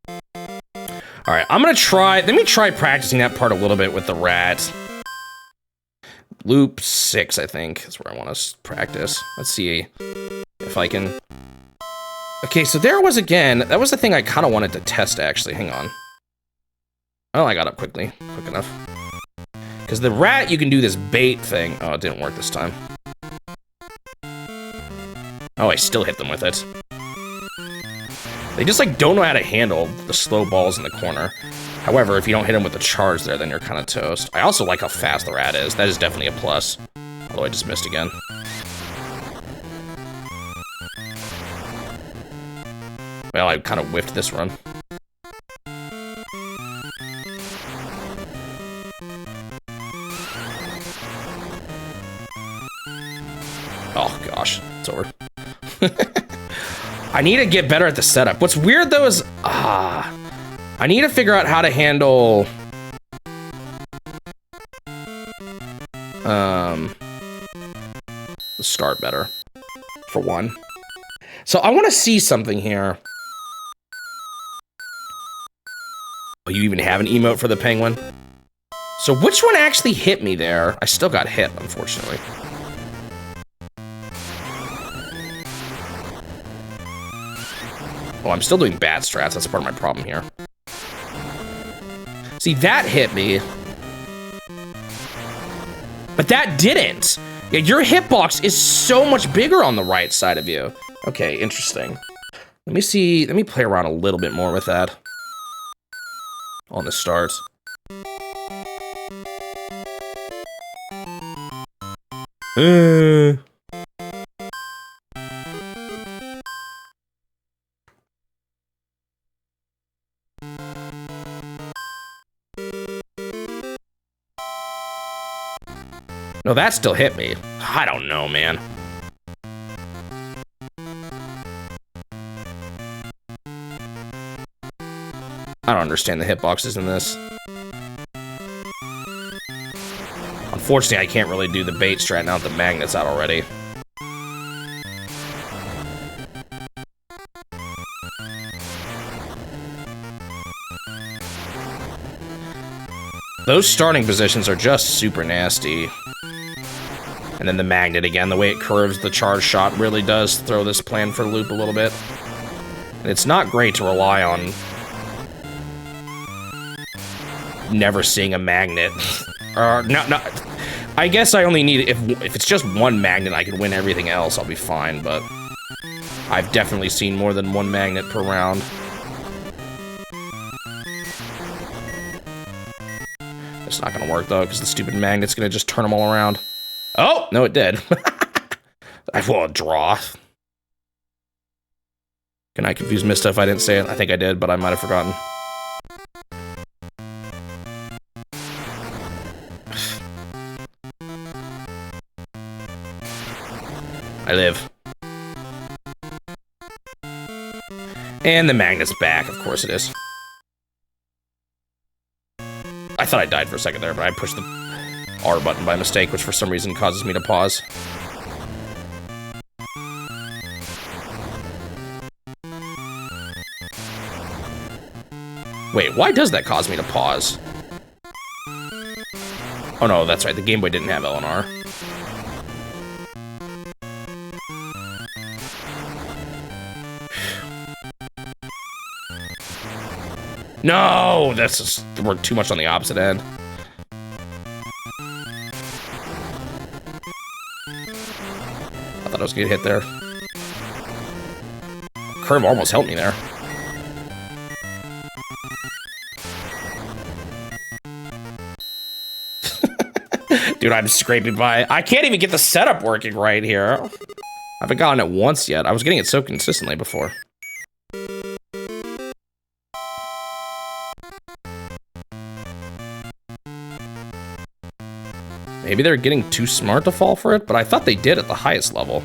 All right, I'm gonna try. Let me try practicing that part a little bit with the rat. Loop 6, I think, is where I want to practice. Let's see if I can. Okay, so there was again. That was the thing I kind of wanted to test, actually. Hang on. Oh, I got up quick enough. Because the rat, you can do this bait thing. Oh, it didn't work this time. Oh, I still hit them with it. They just, like, don't know how to handle the slow balls in the corner. However, if you don't hit them with the charge there, then you're kind of toast. I also like how fast the rat is. That is definitely a plus. Although I just missed again. Well, I kind of whiffed this run. Oh, gosh. It's over. I need to get better at the setup. What's weird, though, is... I need to figure out how to handle... the start better, for one. So I want to see something here. Oh, you even have an emote for the penguin? So which one actually hit me there? I still got hit, unfortunately. Oh, I'm still doing bad strats. That's part of my problem here. See, that hit me. But that didn't. Yeah, your hitbox is so much bigger on the right side of you. Okay, interesting. Let me see. Let me play around a little bit more with that. On the start. No, that still hit me. I don't know, man. I don't understand the hitboxes in this. Unfortunately, I can't really do the bait strat now that the magnet's out already. Those starting positions are just super nasty. And then the magnet again, the way it curves the charge shot really does throw this plan for a loop a little bit. And it's not great to rely on never seeing a magnet. Or no, I guess I only need, if it's just one magnet, I can win everything else, I'll be fine, but I've definitely seen more than one magnet per round. It's not gonna work though, because the stupid magnet's gonna just turn them all around. Oh, no it did. I will draw. Can I confuse Mista if I didn't say it? I think I did, but I might have forgotten. I live. And the magnet's back, of course it is. I thought I died for a second there, but I pushed the R button by mistake, which for some reason causes me to pause. Wait, why does that cause me to pause? Oh no, that's right, the Game Boy didn't have LNR. No, that's just, we're too much on the opposite end. I thought I was gonna get hit there. Curve almost helped me there. Dude, I'm scraping by. I can't even get the setup working right here. I haven't gotten it once yet. I was getting it so consistently before. Maybe they're getting too smart to fall for it, but I thought they did at the highest level.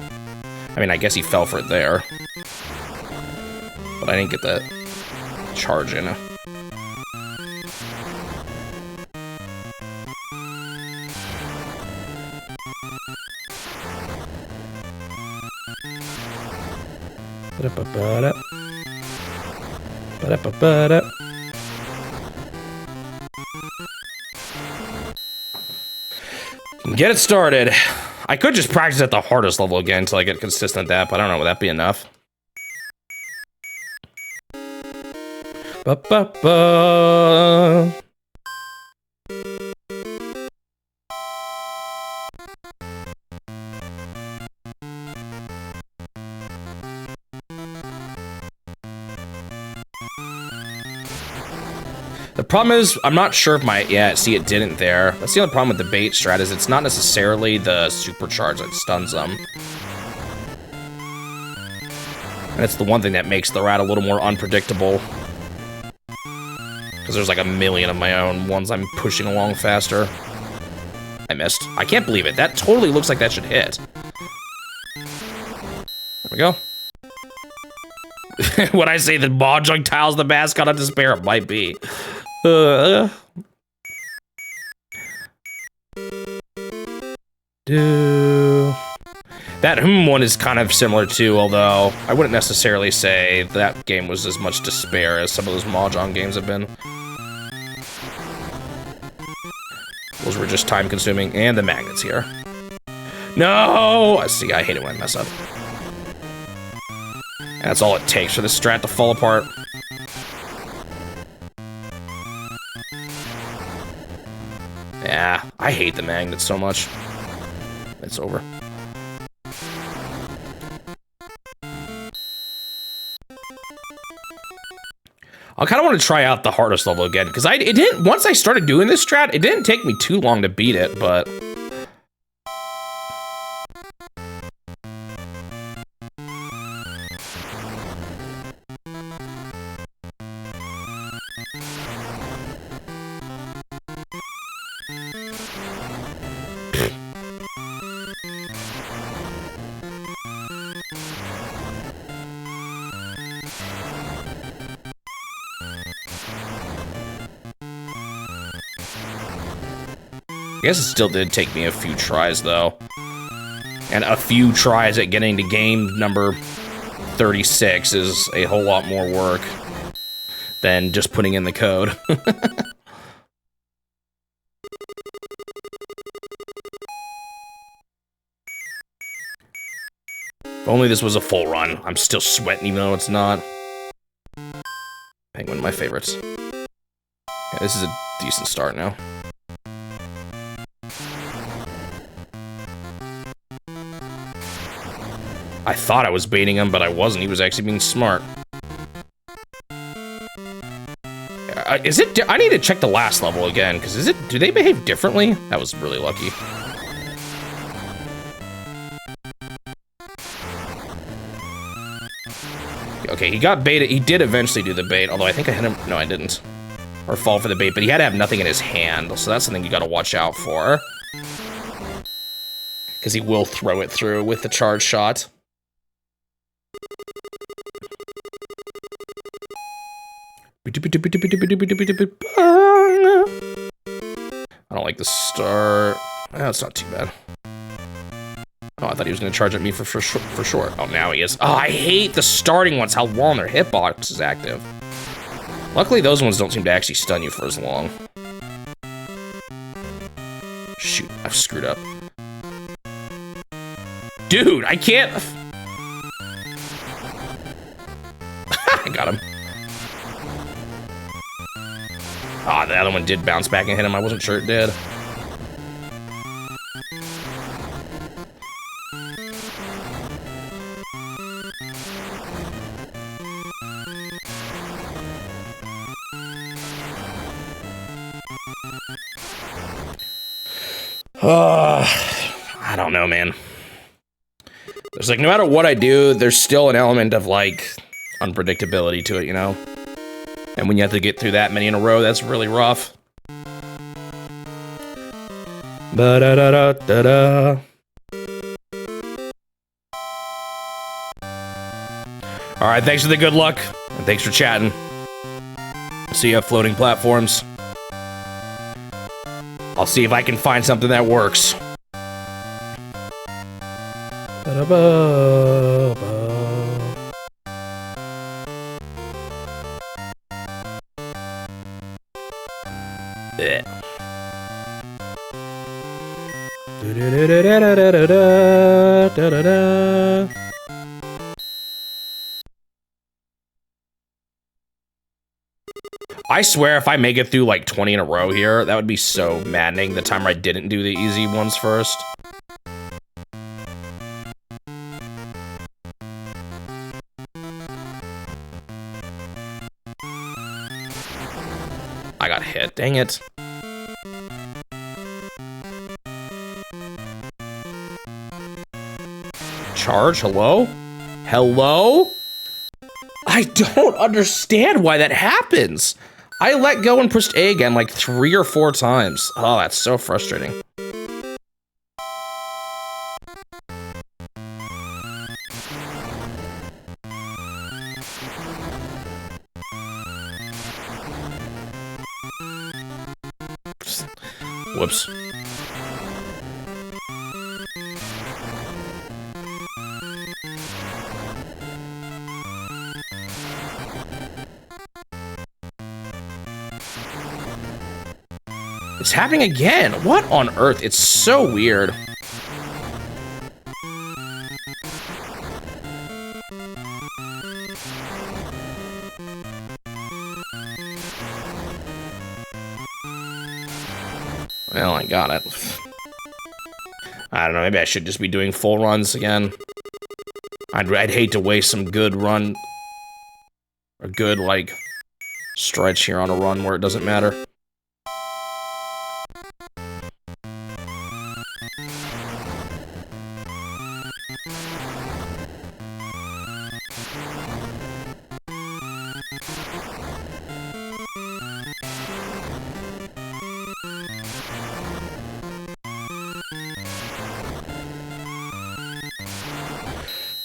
I mean, I guess he fell for it there. But I didn't get that charge in. Get it started. I could just practice at the hardest level again until I get consistent at that, but I don't know, would that be enough? Ba-ba-ba. The problem is, I'm not sure if my, yeah, see it didn't there. That's the only problem with the bait strat is it's not necessarily the supercharge that stuns them. And it's the one thing that makes the rat a little more unpredictable. Because there's like a million of my own ones I'm pushing along faster. I missed. I can't believe it. That totally looks like that should hit. There we go. When I say that Mahjong Tile's the mascot of despair, it might be. That one is kind of similar too, although I wouldn't necessarily say that game was as much despair as some of those Mahjong games have been. Those were just time consuming, and the magnets here. No! I see, I hate it when I mess up. And that's all it takes for this strat to fall apart. Yeah, I hate the magnets so much. It's over. I kind of want to try out the hardest level again, because it didn't, once I started doing this strat, it didn't take me too long to beat it, but... guess it still did take me a few tries, though. And a few tries at getting to game number 36 is a whole lot more work than just putting in the code. If only this was a full run. I'm still sweating even though it's not. Penguin, my favorites. Yeah, this is a decent start now. I thought I was baiting him, but I wasn't. He was actually being smart. Is it? I need to check the last level again, because is it? Do they behave differently? That was really lucky. Okay, he got baited. He did eventually do the bait, although I think I hit him. No, I didn't. Or fall for the bait, but he had to have nothing in his hand, so that's something you gotta watch out for. Because he will throw it through with the charge shot. I don't like the start. Oh, it's not too bad. Oh, I thought he was going to charge at me for short. Oh, now he is. Oh, I hate the starting ones, how long their hitbox is active. Luckily, those ones don't seem to actually stun you for as long. Shoot, I've screwed up. Dude, I can't... I got him. Ah, oh, the other one did bounce back and hit him. I wasn't sure it did. I don't know, man. There's like, no matter what I do, there's still an element of like unpredictability to it, you know? And when you have to get through that many in a row, that's really rough. Ba-da-da-da-da-da. All right, thanks for the good luck, and thanks for chatting. See you at floating platforms. I'll see if I can find something that works. Ba-da-ba-ba. I swear if I make it through like 20 in a row here, that would be so maddening. The timer I didn't do the easy ones first. I got hit, dang it. Charge, hello? Hello? I don't understand why that happens. I let go and pushed A again like 3 or 4 times. Oh, that's so frustrating. Whoops. It's happening again. What on earth? It's so weird. Well, I got it. I don't know, maybe I should just be doing full runs again. I'd hate to waste some good run, a good, like, stretch here on a run where it doesn't matter.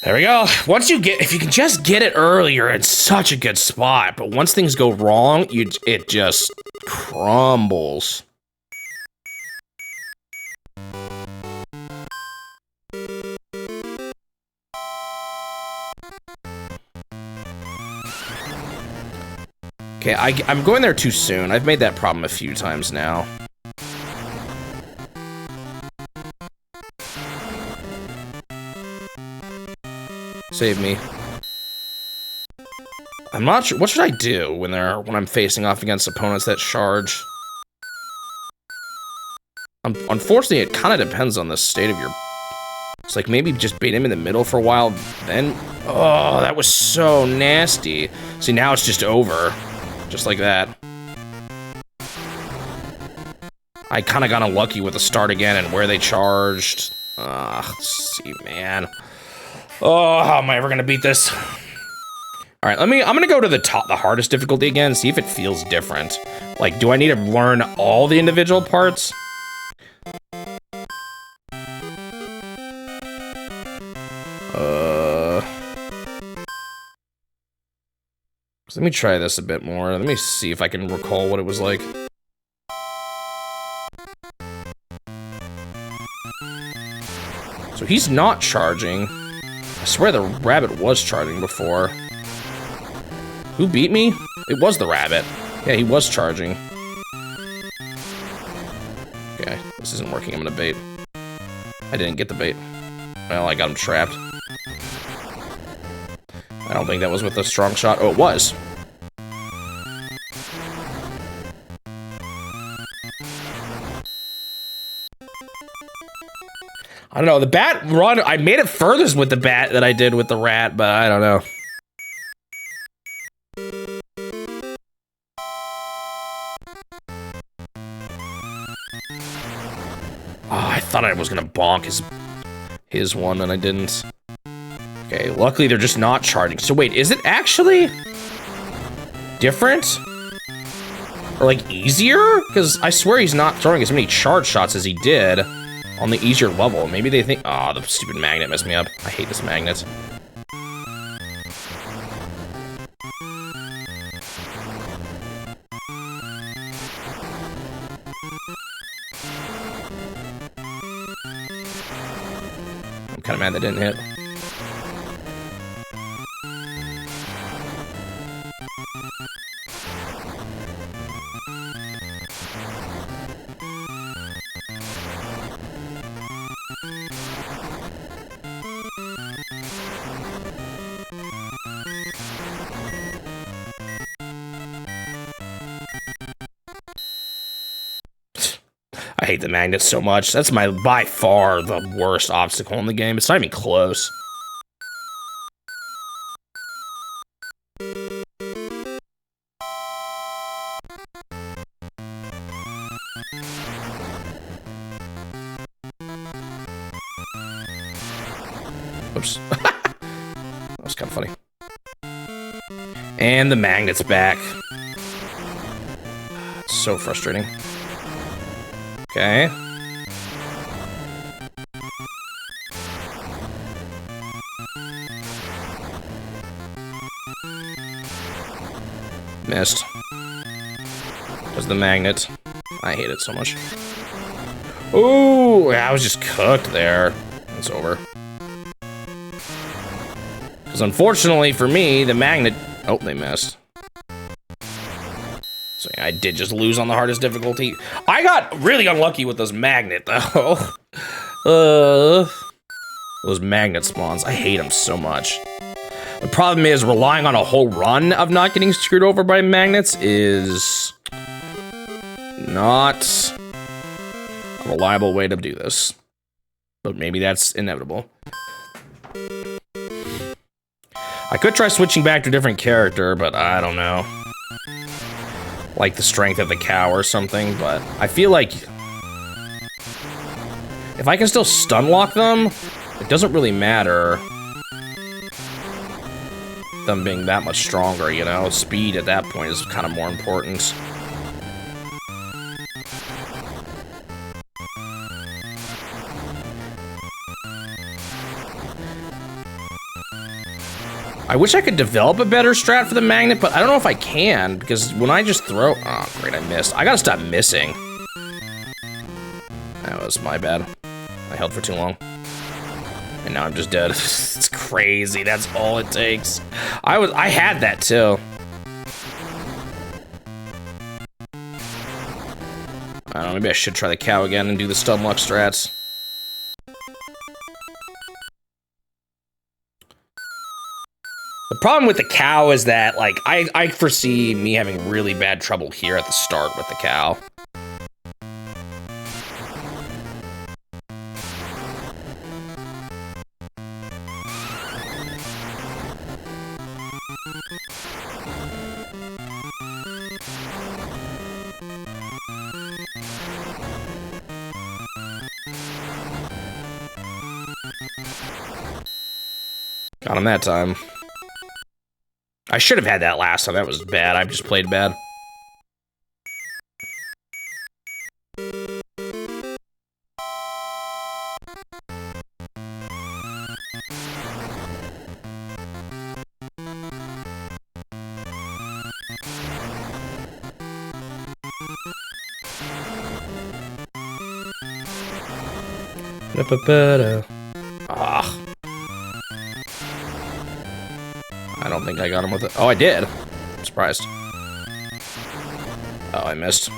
There we go. If you can just get it earlier, it's such a good spot. But once things go wrong, it just crumbles. Okay, I'm going there too soon. I've made that problem a few times now. Save me. I'm not sure. What should I do when I'm facing off against opponents that charge? Unfortunately, it kind of depends on the state of your... It's like maybe just bait him in the middle for a while, then... Oh, that was so nasty. See, now it's just over. Just like that. I kind of got unlucky with the start again and where they charged. Let's see, man. Oh, how am I ever gonna beat this? All right, I'm gonna go to the hardest difficulty again, see if it feels different. Like, do I need to learn all the individual parts? Let me try this a bit more. Let me see if I can recall what it was like. So he's not charging. I swear the rabbit was charging before. Who beat me? It was the rabbit. Yeah, he was charging. Okay, this isn't working. I'm gonna bait. I didn't get the bait. Well, I got him trapped. I don't think that was with a strong shot. Oh, it was. I don't know, the bat run, I made it furthest with the bat than I did with the rat, but I don't know. Oh, I thought I was gonna bonk his one, and I didn't. Okay, luckily they're just not charging. So wait, is it actually different? Or like easier? Because I swear he's not throwing as many charge shots as he did on the easier level. Maybe they think, oh, the stupid magnet messed me up. I hate this magnet. I'm kind of mad that didn't hit. I hate the magnets so much. That's by far the worst obstacle in the game. It's not even close. Oops. That was kind of funny. And the magnet's back. It's so frustrating. Okay. Missed. There's the magnet. I hate it so much. Ooh, I was just cooked there. It's over. Because unfortunately for me, the magnet... Oh, they missed. So yeah, I did just lose on the hardest difficulty. I got really unlucky with those magnet, though. Those magnet spawns. I hate them so much. The problem is relying on a whole run of not getting screwed over by magnets is not a reliable way to do this. But maybe that's inevitable. I could try switching back to a different character, but I don't know. Like the strength of the cow or something, but I feel like if I can still stun lock them, it doesn't really matter them being that much stronger, you know? Speed at that point is kind of more important. I wish I could develop a better strat for the magnet, but I don't know if I can, because when I just throw... Oh, great, I missed. I gotta stop missing. That was my bad. I held for too long. And now I'm just dead. It's crazy, that's all it takes. I had that too. Maybe I should try the cow again and do the stun luck strats. The problem with the cow is that, like, I foresee me having really bad trouble here at the start with the cow. Got him that time. I should have had that last time. That was bad. I just played bad. Ah. I don't think I got him with it. Oh, I did. I'm surprised. Oh, I missed.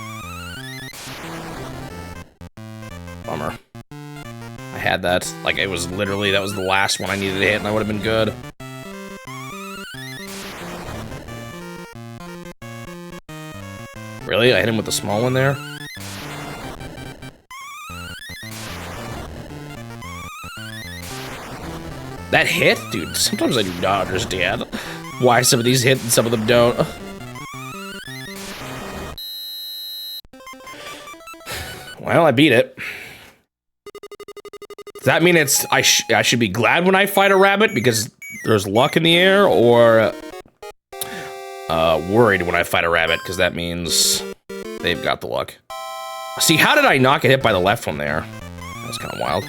Bummer. I had that. Like, it was literally, that was the last one I needed to hit, and I would have been good. Really? I hit him with the small one there? That hit? Dude, sometimes I do not understand why some of these hit and some of them don't. Well, I beat it. Does that mean it's I should be glad when I fight a rabbit because there's luck in the air, or worried when I fight a rabbit because that means they've got the luck? See, how did I not get hit by the left one there? That was kind of wild.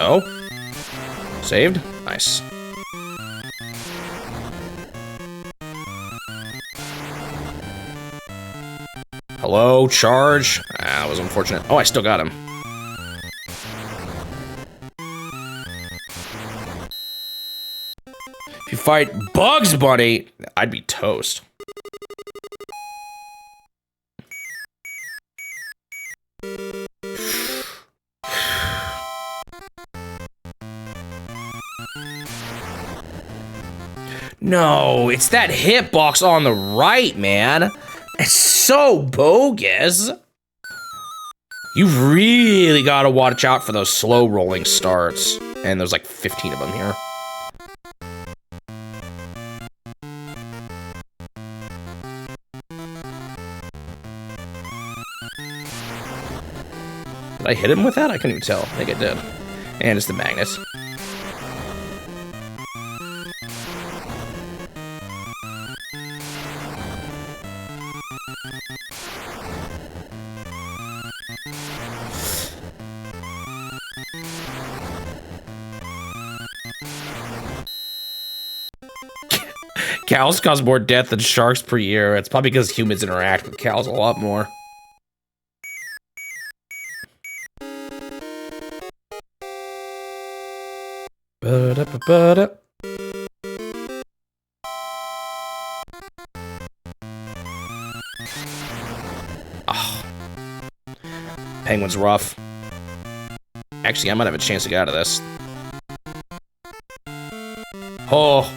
Oh? Saved? Nice. Hello, charge. Ah, that was unfortunate. Oh, I still got him. If you fight Bugs Bunny, I'd be toast. No, it's that hitbox on the right, man. It's so bogus. You've really got to watch out for those slow rolling starts. And there's like 15 of them here. Did I hit him with that? I couldn't even tell. I think I did. And it's the magnet. Cows cause more death than sharks per year. It's probably because humans interact with cows a lot more. Oh. Penguin's rough. Actually, I might have a chance to get out of this. Oh.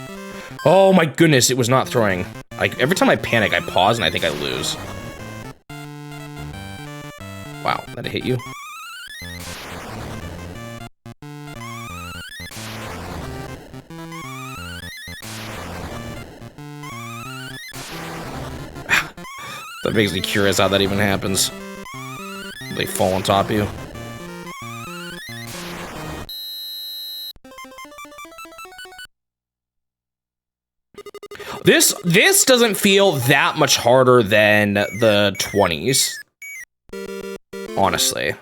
Oh my goodness, it was not throwing. Like, every time I panic, I pause and I think I lose. Wow, did it hit you? That makes me curious how that even happens. They fall on top of you. This doesn't feel that much harder than the 20s. Honestly.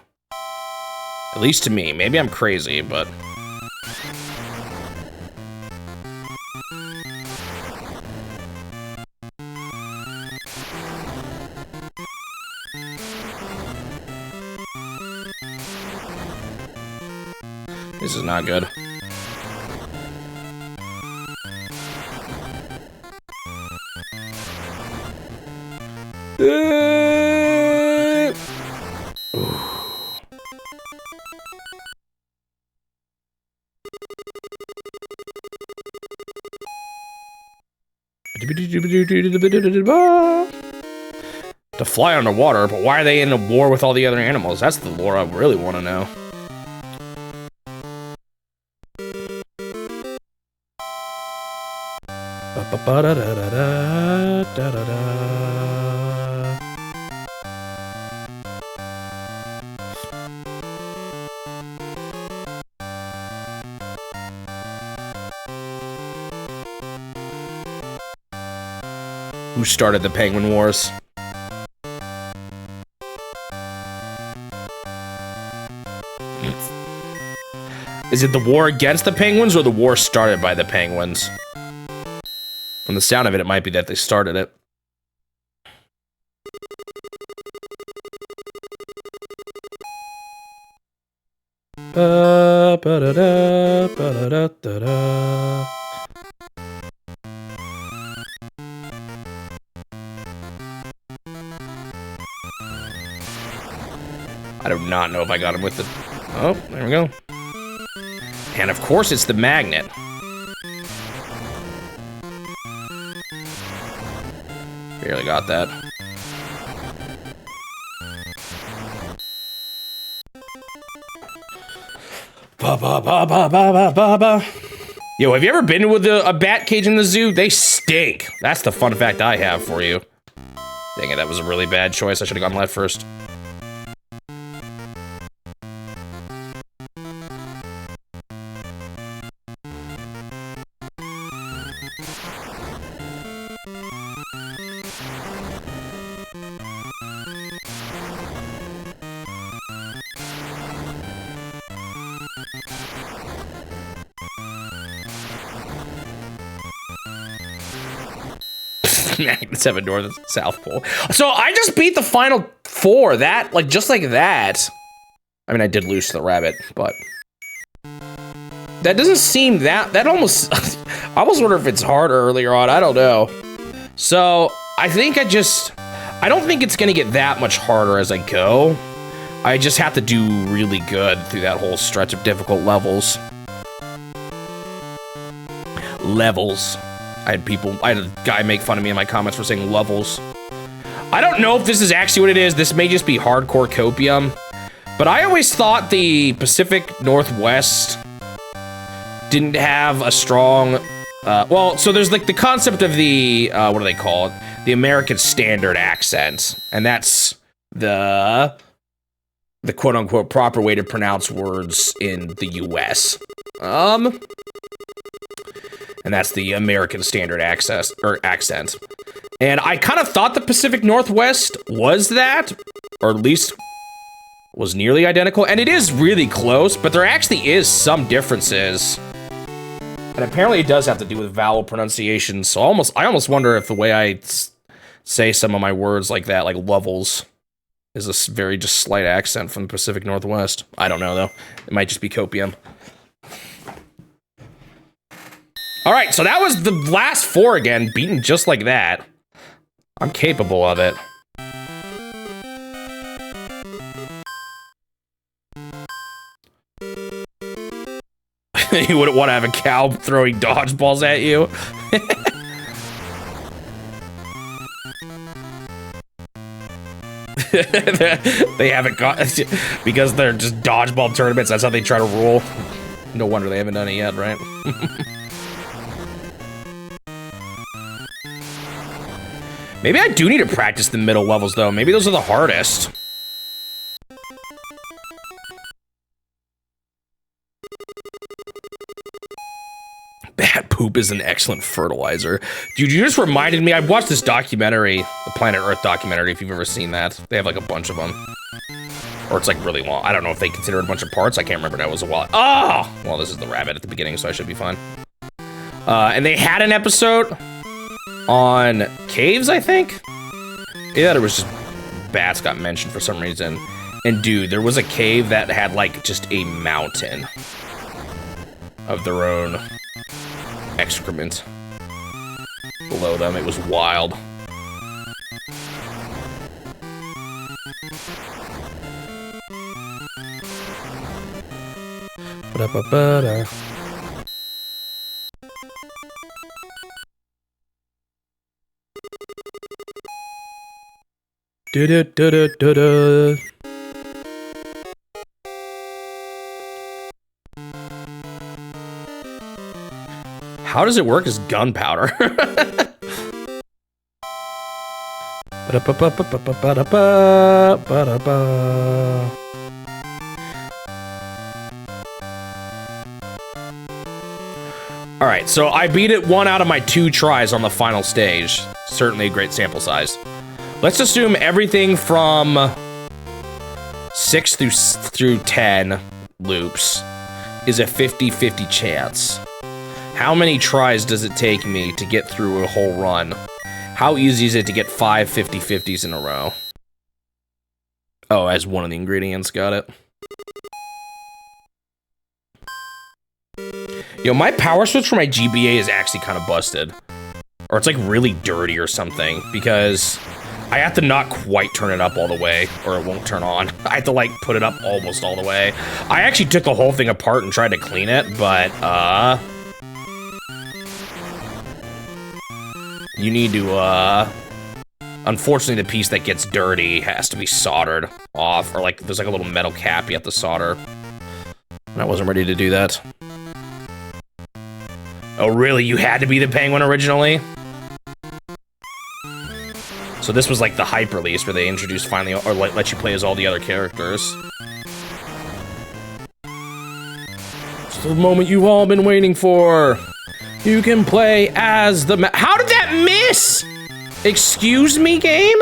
At least to me. Maybe I'm crazy, but... This is not good. To fly underwater, but why are they in a war with all the other animals? That's the lore I really want to know. Who started the Penguin Wars? Is it the war against the penguins or the war started by the penguins? From the sound of it, it might be that they started it. I do not know if I got him with the... Oh, there we go. And of course it's the magnet. Barely got that. Ba ba ba ba ba ba ba ba. Yo, have you ever been with a bat cage in the zoo? They stink. That's the fun fact I have for you. Dang it, that was a really bad choice. I should have gone left first. Magnets have a north and south pole. So I just beat the final 4. That, like, just like that. I mean, I did lose to the rabbit, but that doesn't seem that almost. I almost wonder if it's harder earlier on. I don't know. So I think I don't think it's gonna get that much harder as I go. I just have to do really good through that whole stretch of difficult levels. I had a guy make fun of me in my comments for saying levels. I don't know if this is actually what it is. This may just be hardcore copium. But I always thought the Pacific Northwest didn't have a strong... well, so there's like the concept of the... what do they call it? The American Standard accent. And that's the quote-unquote proper way to pronounce words in the US. And that's the American Standard accent. And I kind of thought the Pacific Northwest was that, or at least was nearly identical. And it is really close, but there actually is some differences. And apparently it does have to do with vowel pronunciation. So I almost wonder if the way I say some of my words like that, like levels, is a very just slight accent from the Pacific Northwest. I don't know, though. It might just be copium. All right, so that was the last 4 again, beaten just like that. I'm capable of it. You wouldn't want to have a cow throwing dodgeballs at you. They haven't got... Because they're just dodgeball tournaments, that's how they try to rule. No wonder they haven't done it yet, right? Maybe I do need to practice the middle levels, though. Maybe those are the hardest. Bat poop is an excellent fertilizer. Dude, you just reminded me. I watched this documentary, the Planet Earth documentary, if you've ever seen that. They have, like, a bunch of them. Or it's, like, really long. I don't know if they consider it a bunch of parts. I can't remember now. It was a while. Oh! Well, this is the rabbit at the beginning, so I should be fine. And they had an episode on caves, I think? Yeah, there was just bats got mentioned for some reason. And dude, there was a cave that had like just a mountain of their own excrement below them. It was wild. Ba-da-ba-ba-da. Do-do-do-do-do-do. How does it work as gunpowder? All right, so I beat it 1 out of my 2 tries on the final stage. Certainly a great sample size. Let's assume everything from 6 through 10 loops is a 50-50 chance. How many tries does it take me to get through a whole run? How easy is it to get 5 50-50s in a row? Oh, as one of the ingredients, got it. Yo, my power switch for my GBA is actually kind of busted. Or it's like really dirty or something, because I have to not quite turn it up all the way, or it won't turn on. I have to like put it up almost all the way. I actually took the whole thing apart and tried to clean it, but you need to, unfortunately the piece that gets dirty has to be soldered off, or like, there's like a little metal cap you have to solder. And I wasn't ready to do that. Oh really, you had to be the penguin originally? So this was like the hype release where they introduced finally, or let you play as all the other characters. It's the moment you've all been waiting for. You can play as the How did that miss? Excuse me, game?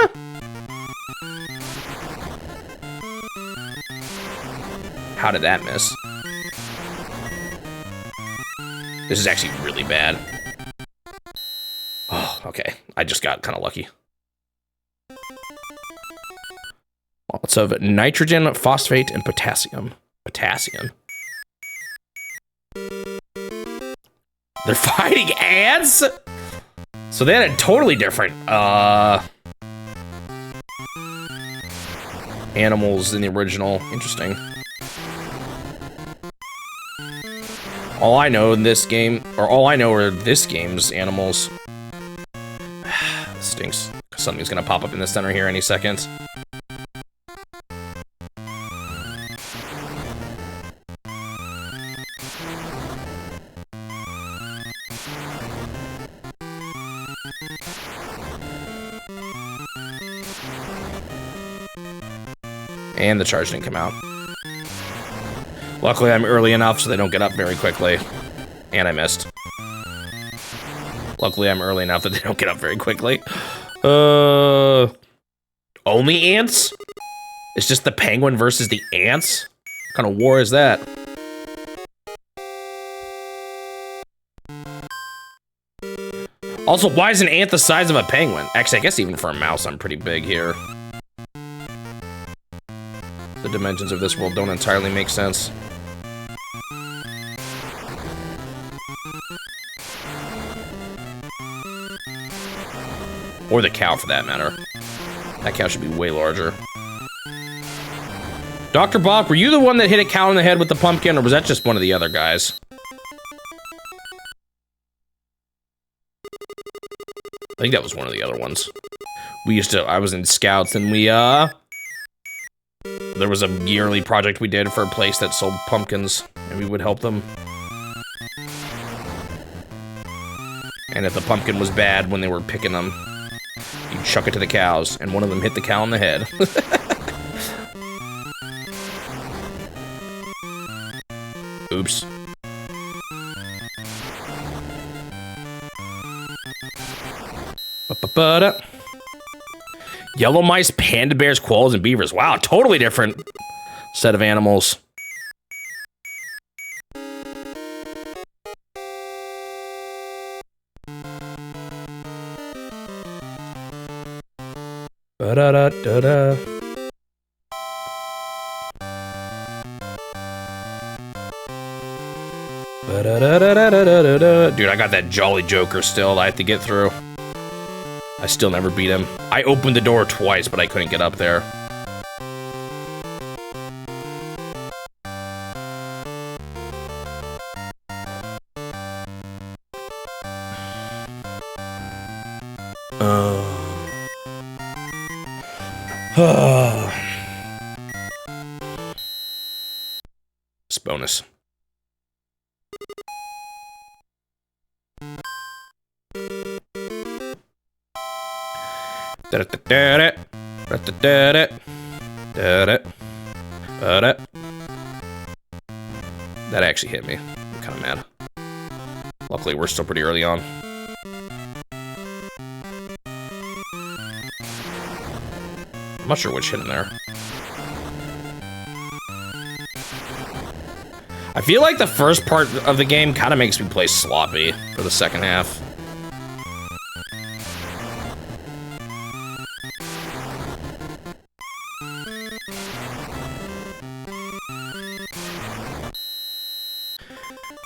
How did that miss? This is actually really bad. Oh, okay. I just got kind of lucky. Lots of nitrogen, phosphate, and potassium. Potassium. They're fighting ants? So they had a totally different, animals in the original. Interesting. All I know in this game, or all I know are this game's animals. This stinks. Something's gonna pop up in the center here any second. And the charge didn't come out. Luckily, I'm early enough so they don't get up very quickly. And I missed. Luckily, I'm early enough that they don't get up very quickly. Only ants? It's just the penguin versus the ants? What kind of war is that? Also, why is an ant the size of a penguin? Actually, I guess even for a mouse, I'm pretty big here. The dimensions of this world don't entirely make sense. Or the cow, for that matter. That cow should be way larger. Dr. Bach, were you the one that hit a cow in the head with the pumpkin, or was that just one of the other guys? I think that was one of the other ones. I was in Scouts, and there was a yearly project we did for a place that sold pumpkins, and we would help them. And if the pumpkin was bad when they were picking them, you'd chuck it to the cows, and one of them hit the cow in the head. Oops. Ba-ba-ba-da. Yellow mice, panda bears, koalas, and beavers. Wow, totally different set of animals. Ba-da-da-da-da. Ba-da-da-da-da-da-da-da. Dude, I got that Jolly Joker still that I have to get through. I still never beat him. I opened the door twice, but I couldn't get up there. It's bonus. That actually hit me. I'm kind of mad. Luckily, we're still pretty early on. I'm not sure which hit in there. I feel like the first part of the game kind of makes me play sloppy for the second half.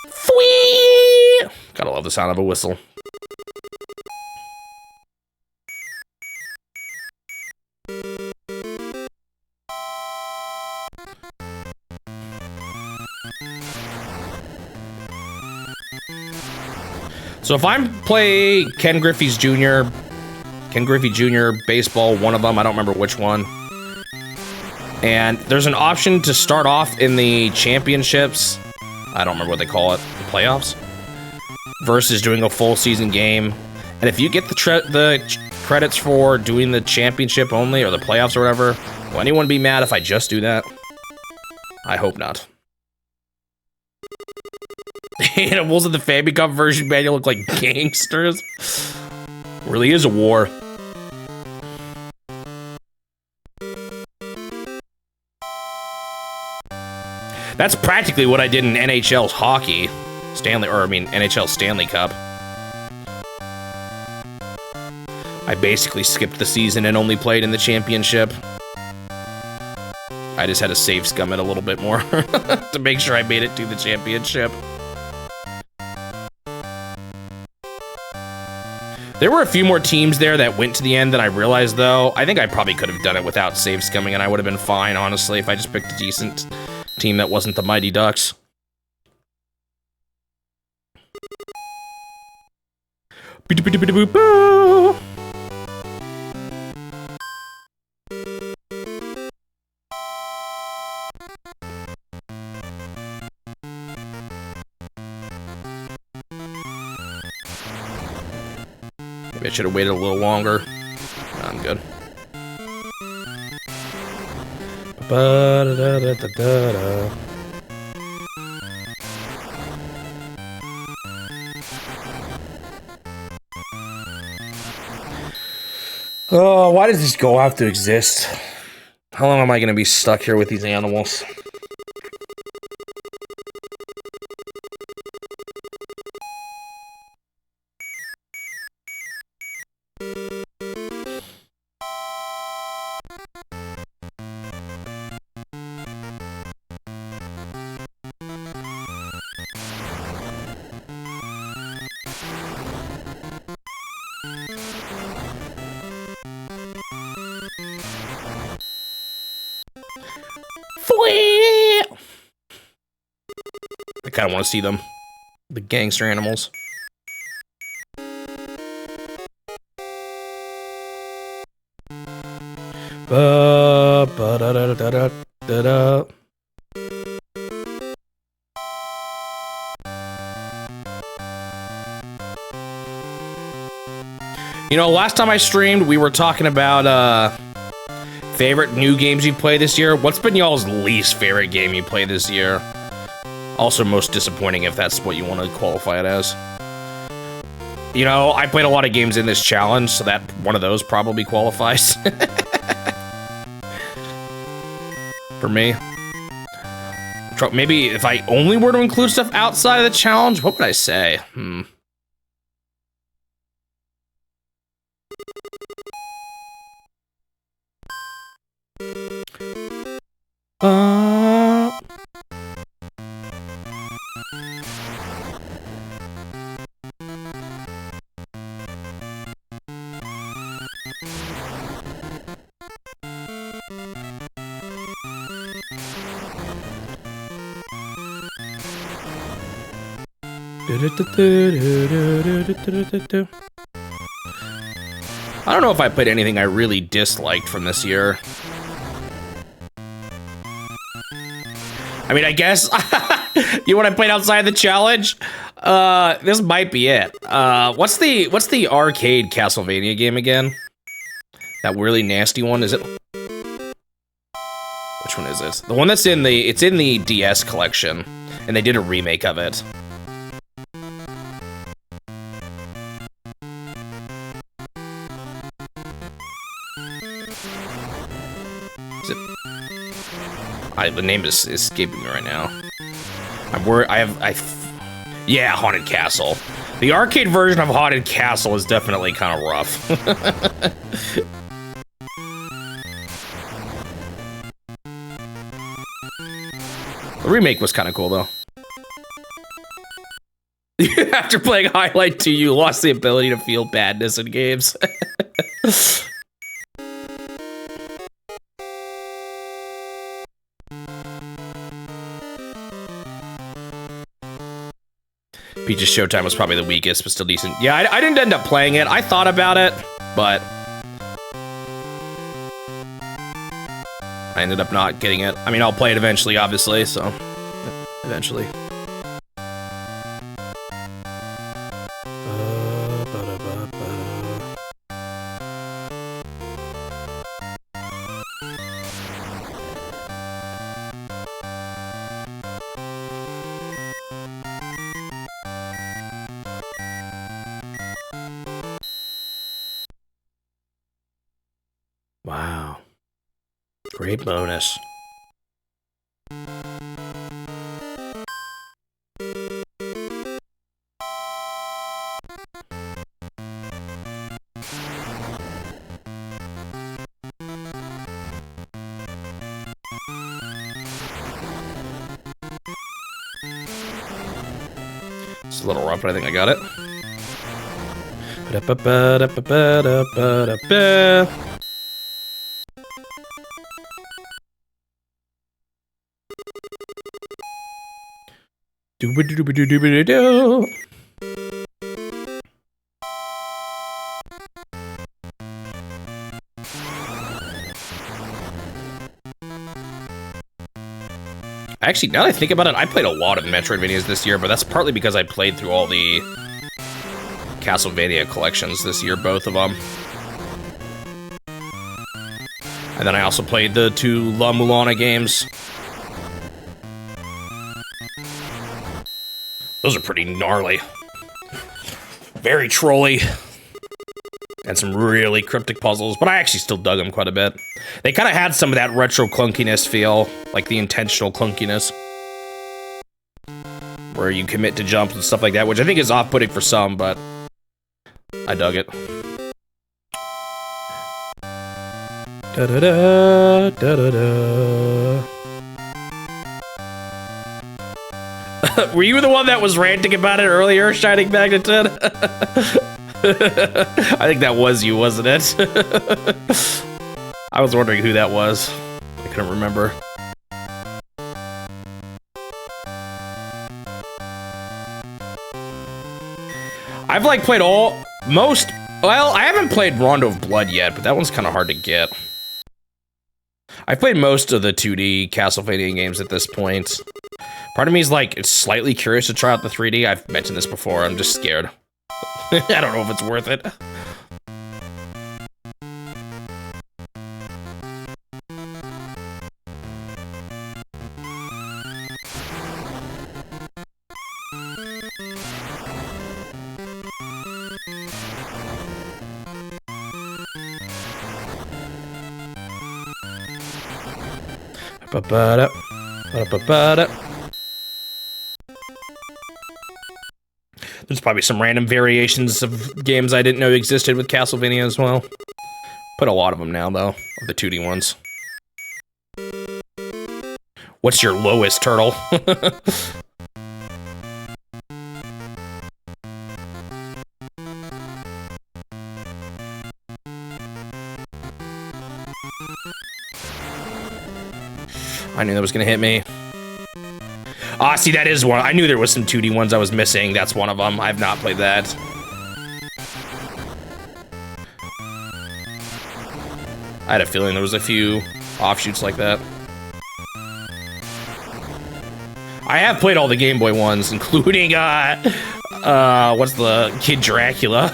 Fwee! Gotta love the sound of a whistle. So if I'm play Ken Griffey Jr., baseball, one of them, I don't remember which one. And there's an option to start off in the championships. I don't remember what they call it, the playoffs, versus doing a full season game. And if you get the credits for doing the championship only or the playoffs or whatever, will anyone be mad if I just do that? I hope not. Animals in the Family Cup version manual look like gangsters. Really is a war. That's practically what I did in NHL's hockey. NHL Stanley Cup. I basically skipped the season and only played in the championship. I just had to save scum it a little bit more to make sure I made it to the championship. There were a few more teams there that went to the end than I realized, though. I think I probably could have done it without save scumming, and I would have been fine, honestly, if I just picked a decent team that wasn't the Mighty Ducks. Maybe I should have waited a little longer. I'm good. Oh, why does this goal have to exist? How long am I going to be stuck here with these animals? I kind of want to see them. The gangster animals. Ba-da-da-da-da-da-da. You know, last time I streamed, we were talking about favorite new games you play this year. What's been y'all's least favorite game you played this year? Also most disappointing, if that's what you want to qualify it as. You know, I played a lot of games in this challenge, so that one of those probably qualifies. For me. Maybe if I only were to include stuff outside of the challenge, what would I say? I don't know if I played anything I really disliked from this year. I mean, I guess you know what I played outside the challenge? This might be it. What's the arcade Castlevania game again? That really nasty one, is it? Which one is this? The one that's in the DS collection, and they did a remake of it. Is it? The name is escaping me right now. I'm worried. Yeah, Haunted Castle. The arcade version of Haunted Castle is definitely kind of rough. The remake was kind of cool, though. After playing Highlight 2, you lost the ability to feel badness in games. Peach's Showtime was probably the weakest, but still decent. Yeah, I didn't end up playing it. I thought about it, but I ended up not getting it. I mean, I'll play it eventually, obviously, so eventually. Wow. Great bonus. It's a little rough, but I think I got it. Do-ba-do-ba-do-ba-do-ba-do. Actually, now that I think about it, I played a lot of Metroidvanias this year, but that's partly because I played through all the Castlevania collections this year, both of them. And then I also played the 2 La Mulana games. Those are pretty gnarly. Very trolly. And some really cryptic puzzles, but I actually still dug them quite a bit. They kind of had some of that retro clunkiness feel, like the intentional clunkiness. Where you commit to jumps and stuff like that, which I think is off-putting for some, but I dug it. Da-da-da, da-da-da. Were you the one that was ranting about it earlier, Shining Magneton? I think that was you, wasn't it? I was wondering who that was. I couldn't remember. I've like played well, I haven't played Rondo of Blood yet, but that one's kind of hard to get. I've played most of the 2D Castlevania games at this point. Part of me is like, it's slightly curious to try out the 3D. I've mentioned this before, I'm just scared. I don't know if it's worth it. Ba-ba-da, ba-ba-da. There's probably some random variations of games I didn't know existed with Castlevania as well. Put a lot of them now, though, of the 2D ones. What's your lowest turtle? I knew that was gonna hit me. Ah, see, that is one. I knew there was some 2D ones I was missing. That's one of them. I've not played that. I had a feeling there was a few offshoots like that. I have played all the Game Boy ones, including, what's the Kid Dracula?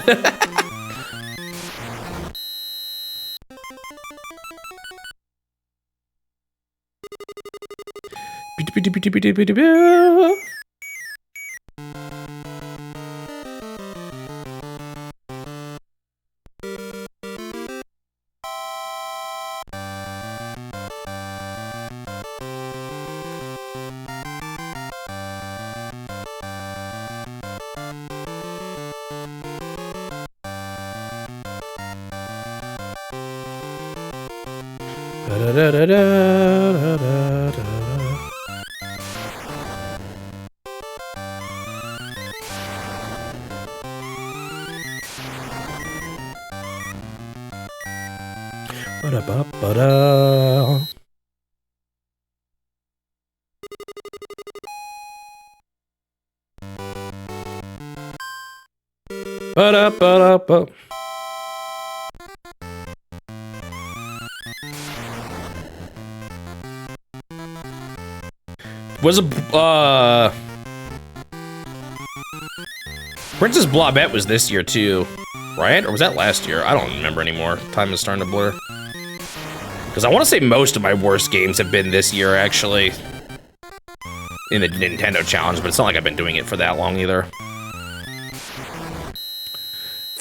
Was Princess Blobette was this year too, right? Or was that last year? I don't remember anymore. Time is starting to blur. Because I want to say most of my worst games have been this year, actually. In the Nintendo Challenge, but it's not like I've been doing it for that long either.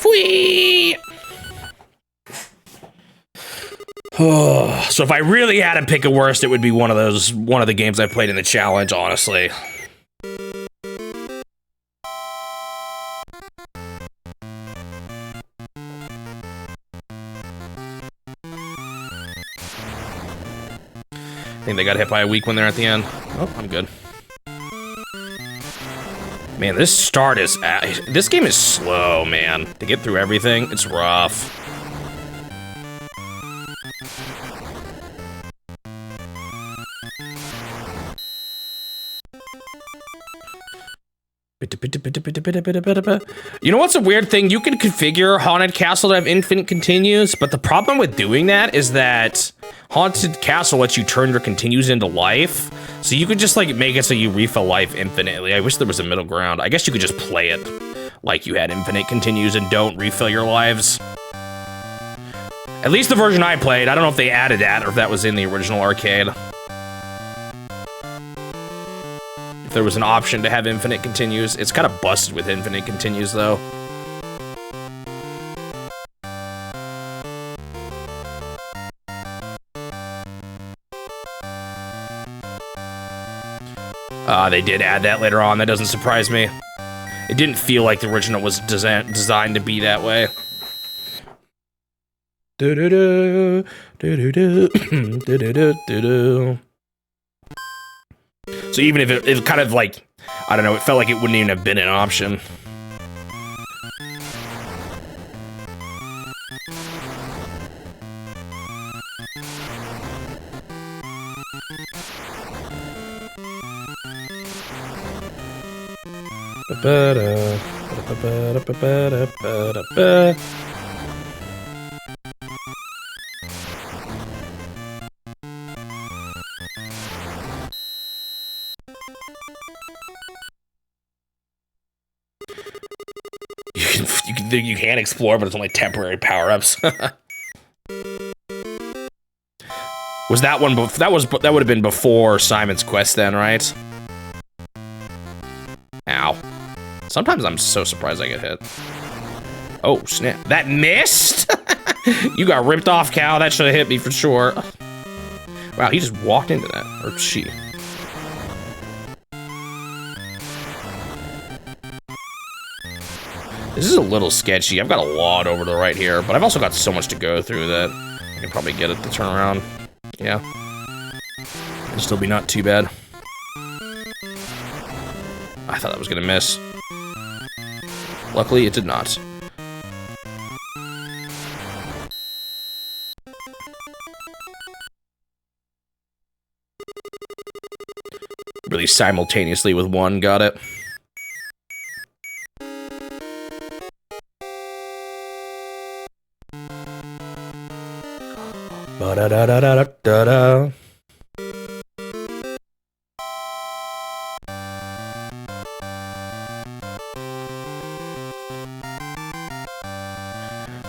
Whee! So if I really had to pick a worst, it would be one of the games I played in the challenge, honestly. I think they got hit by a weak one there at the end. Oh, I'm good. Man, this game is slow, man. To get through everything, it's rough. You know what's a weird thing? You can configure Haunted Castle to have infinite continues, but the problem with doing that is that Haunted Castle lets you turn your continues into life. So you could just like make it so you refill life infinitely. I wish there was a middle ground. I guess you could just play it like you had infinite continues and don't refill your lives. At least the version I played. I don't know if they added that or if that was in the original arcade. If there was an option to have infinite continues. It's kind of busted with infinite continues, though. They did add that later on. That doesn't surprise me. It didn't feel like the original was designed to be that way. So even if it kind of like, I don't know, it felt like it wouldn't even have been an option. You can explore, but it's only temporary power-ups. Was that one? That would have been before Simon's Quest, then, right? Ow! Sometimes I'm so surprised I get hit. Oh snap! That missed! You got ripped off, Cal. That should have hit me for sure. Wow, he just walked into that, or she. This is a little sketchy. I've got a lot over to the right here, but I've also got so much to go through that I can probably get it to turn around. Yeah. It'll still be not too bad. I thought that was gonna miss. Luckily, it did not. Really simultaneously with one, got it. da da da da da da.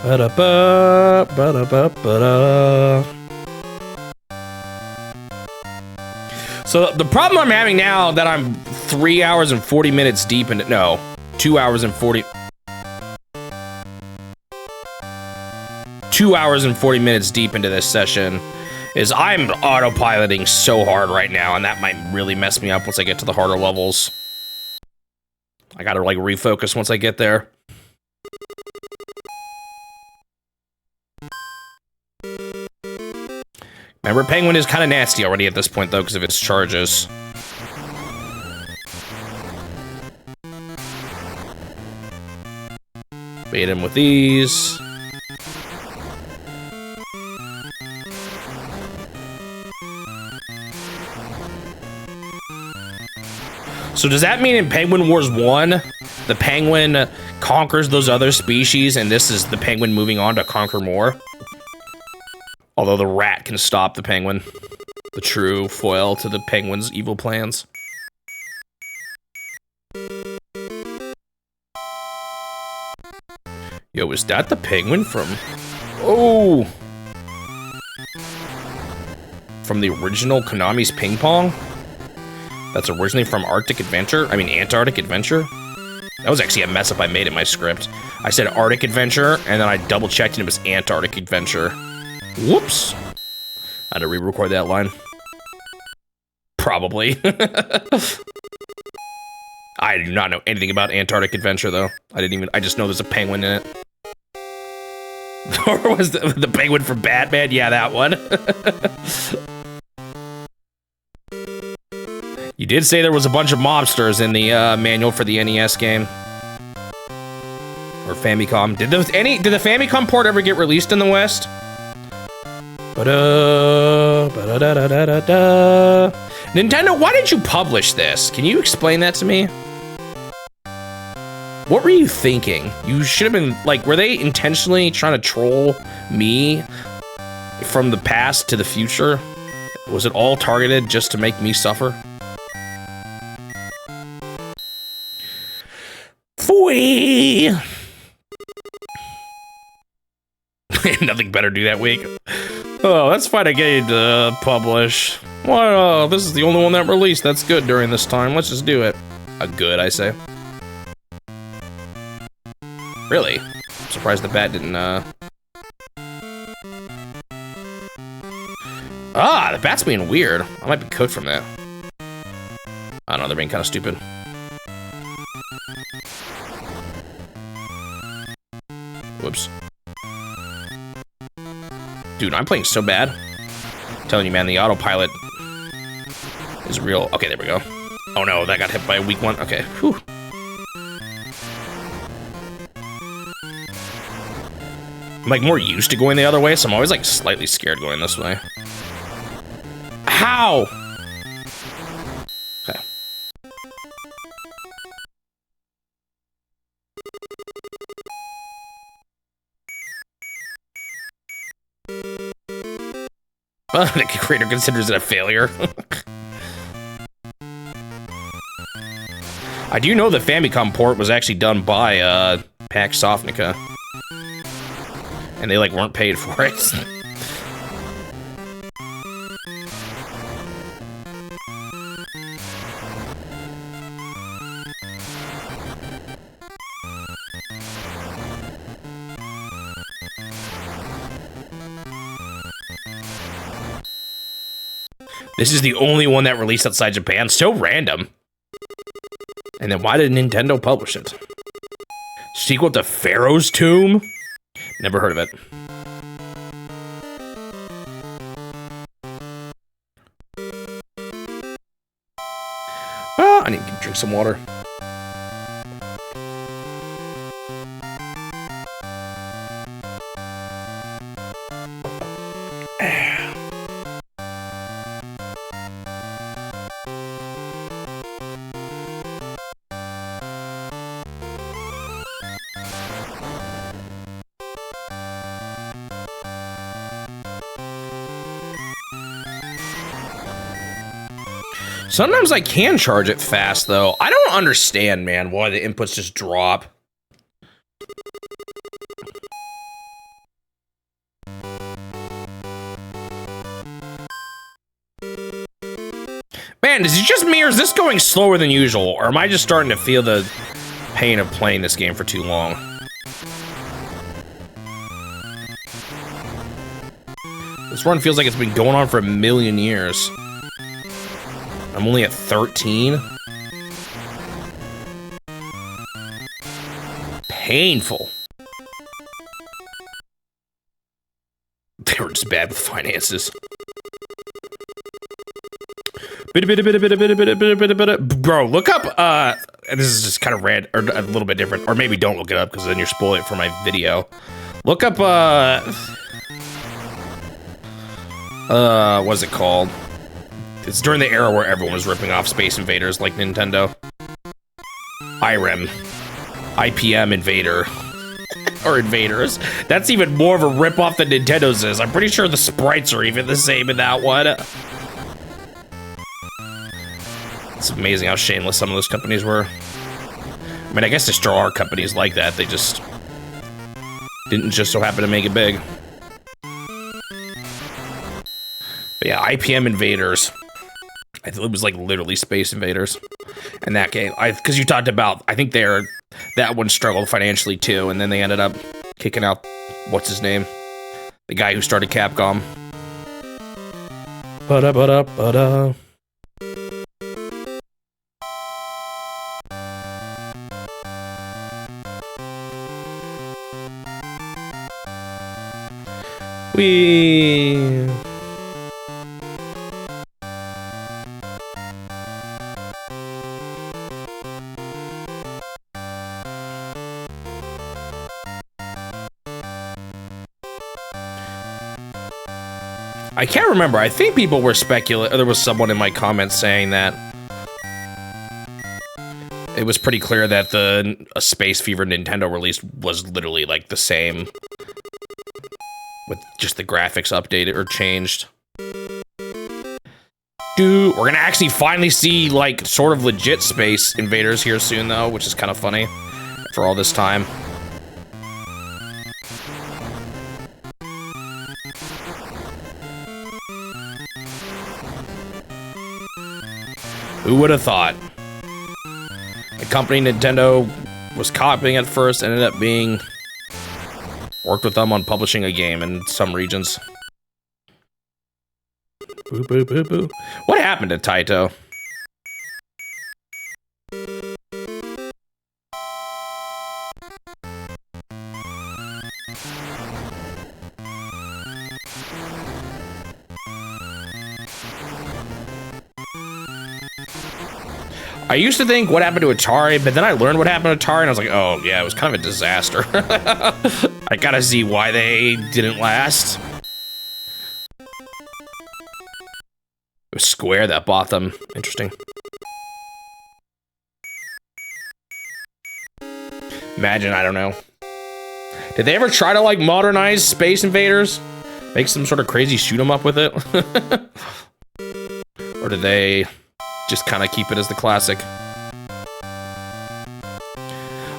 Ba-da-ba, ba-da-ba-ba-da. So the problem I'm having now that I'm 3 hours and 40 minutes deep into, no, 2 hours and 40. 2 hours and 40 minutes deep into this session is I'm autopiloting so hard right now, and that might really mess me up once I get to the harder levels. I gotta like refocus once I get there. Remember, Penguin is kind of nasty already at this point, though, because of its charges. Bait him with these. So does that mean in Penguin Wars 1, the penguin conquers those other species, and this is the penguin moving on to conquer more? Although the rat can stop the penguin. The true foil to the penguin's evil plans. Yo, is that the penguin from... Oh! From the original Konami's Ping Pong? That's originally from Antarctic Adventure? That was actually a mess up I made in my script. I said Arctic Adventure, and then I double checked and it was Antarctic Adventure. Whoops. I had to re-record that line. Probably. I do not know anything about Antarctic Adventure, though. I just know there's a penguin in it. Or was the penguin from Batman? Yeah, that one. You did say there was a bunch of mobsters in the manual for the NES game. Or Famicom. Did the Famicom port ever get released in the West? Ba-da, ba-da-da-da-da-da. Nintendo, why did you publish this? Can you explain that to me? What were you thinking? You should have been, like, were they intentionally trying to troll me from the past to the future? Was it all targeted just to make me suffer? Fwee! Nothing better to do that week. Oh, that's fine. I get to publish. Well, this is the only one that released. That's good during this time. Let's just do it. Good, I say. Really? I'm surprised the bat didn't, Ah, the bat's being weird. I might be cooked from that. I don't know, they're being kind of stupid. Whoops. Dude, I'm playing so bad. I'm telling you, man, the autopilot is real. Okay, there we go. Oh no, that got hit by a weak one. Okay, whew. I'm like more used to going the other way, so I'm always like slightly scared going this way. How? Okay. The creator considers it a failure. I do know the Famicom port was actually done by Pax Softnica. And they like weren't paid for it. This is the only one that released outside Japan. So random. And then why did Nintendo publish it? Sequel to Pharaoh's Tomb? Never heard of it. I need to drink some water. Sometimes I can charge it fast, though. I don't understand, man, why the inputs just drop. Man, is it just me, or is this going slower than usual? Or am I just starting to feel the pain of playing this game for too long? This run feels like it's been going on for a million years. I'm only at 13. Painful. They were just bad with finances. Bro, look up, and this is just kind of random, or a little bit different, or maybe don't look it up, because then you're spoiling it for my video. Look up, what's it called? It's during the era where everyone was ripping off Space Invaders like Nintendo. IPM Invader. Or Invaders. That's even more of a rip-off than Nintendo's is. I'm pretty sure the sprites are even the same in that one. It's amazing how shameless some of those companies were. I mean, I guess there still are companies like that. They just didn't just so happen to make it big. But yeah, IPM Invaders. I think it was like literally Space Invaders. And that game, because you talked about, I think that one struggled financially too, and then they ended up kicking out, what's his name? The guy who started Capcom. Ba-da-ba-da-ba-da. Wee. I can't remember. I think people were speculating. There was someone in my comments saying that it was pretty clear that a Space Fever Nintendo release was literally like the same, with just the graphics updated or changed. Dude, we're gonna actually finally see like sort of legit Space Invaders here soon, though, which is kind of funny for all this time. Who would have thought? The company Nintendo was copying at first, ended up being worked with them on publishing a game in some regions. Boo, boo, boo, boo. What happened to Taito? I used to think what happened to Atari, but then I learned what happened to Atari, and I was like, oh, yeah, it was kind of a disaster. I gotta see why they didn't last. It was Square that bought them. Interesting. Imagine, I don't know. Did they ever try to, like, modernize Space Invaders? Make some sort of crazy shoot 'em up with it? Or did they just kind of keep it as the classic?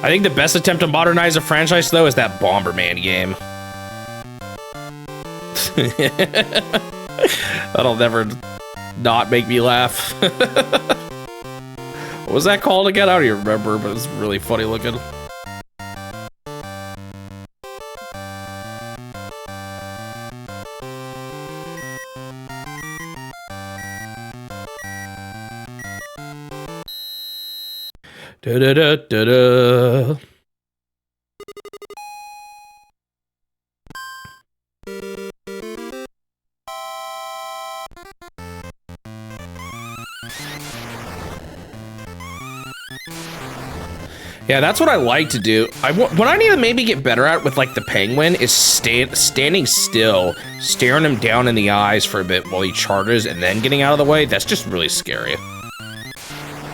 I think the best attempt to modernize a franchise, though, is that Bomberman game. That'll never not make me laugh. What was that called again? I don't even remember, but it's really funny looking. Da-da-da-da-da. Yeah, that's what I like to do. What I need to maybe get better at with like the penguin is standing still, staring him down in the eyes for a bit while he charges and then getting out of the way. That's just really scary.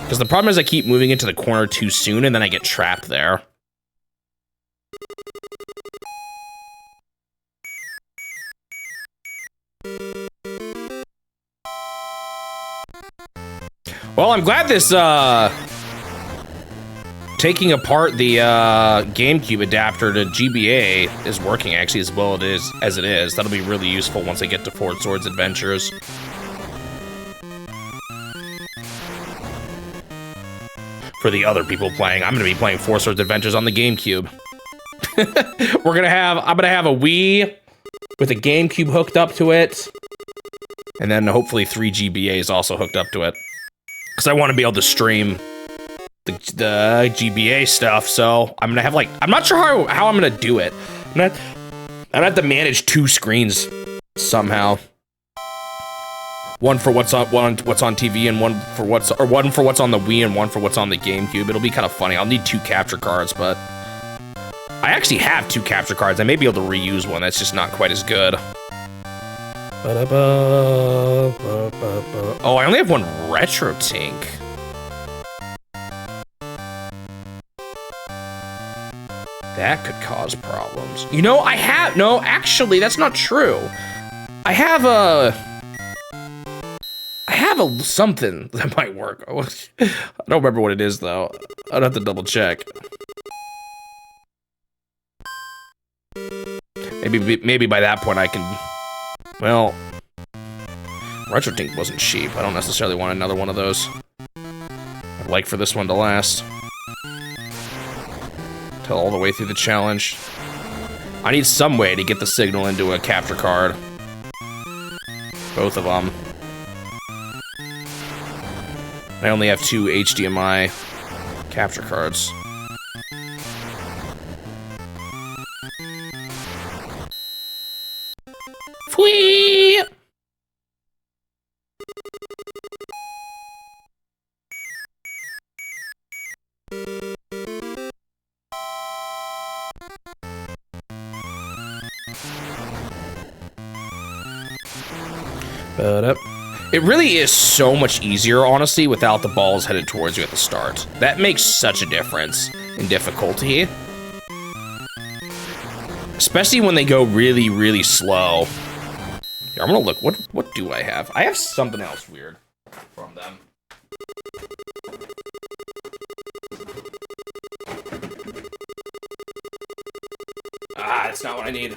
Because the problem is I keep moving into the corner too soon and then I get trapped there. Well, I'm glad this, taking apart the, GameCube adapter to GBA is working actually as well as it is. That'll be really useful once I get to Four Swords Adventures. For the other people playing, I'm gonna be playing Four Swords Adventures on the GameCube. I'm gonna have a Wii with a GameCube hooked up to it. And then hopefully 3 GBAs also hooked up to it. Because I want to be able to stream the GBA stuff, so I'm gonna have like, I'm not sure how I'm gonna do it. I'm gonna have to manage 2 screens somehow. One for what's on TV and one for what's on the Wii and one for what's on the GameCube. It'll be kind of funny. I'll need 2 capture cards, but I actually have 2 capture cards. I may be able to reuse one that's just not quite as good. Oh, I only have 1 retro tink. That could cause problems. You know, no, actually, that's not true. I have something that might work. I don't remember what it is, though. I'd have to double check. Maybe by that point I can... Well... RetroTink wasn't cheap. I don't necessarily want another one of those. I'd like for this one to last. Till all the way through the challenge. I need some way to get the signal into a capture card. Both of them. I only have 2 HDMI capture cards. Whee! It really is so much easier, honestly, without the balls headed towards you at the start. That makes such a difference in difficulty. Especially when they go really, really slow. Here, I'm gonna look, what do I have? I have something else weird from them. Ah, it's not what I need.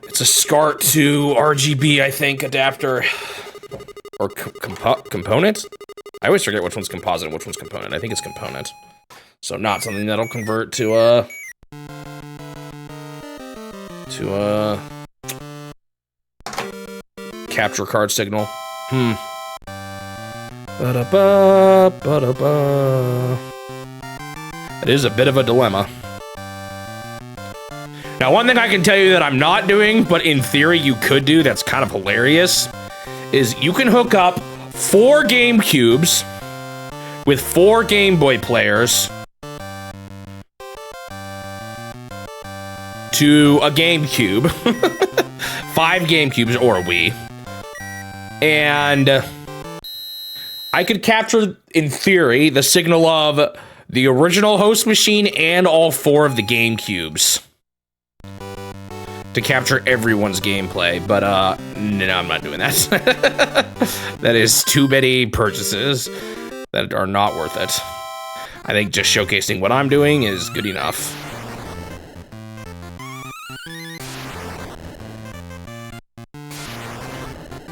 It's a SCART to RGB, I think, adapter. Or component? I always forget which one's composite and which one's component. I think it's component. So not something that'll convert to a capture card signal. It is a bit of a dilemma. Now, one thing I can tell you that I'm not doing, but in theory you could do that's kind of hilarious, is you can hook up 4 GameCubes with 4 Game Boy players to a GameCube, 5 GameCubes or a Wii, and I could capture, in theory, the signal of the original host machine and all 4 of the GameCubes to capture everyone's gameplay, but no, I'm not doing that. That is too many purchases that are not worth it. I think just showcasing what I'm doing is good enough.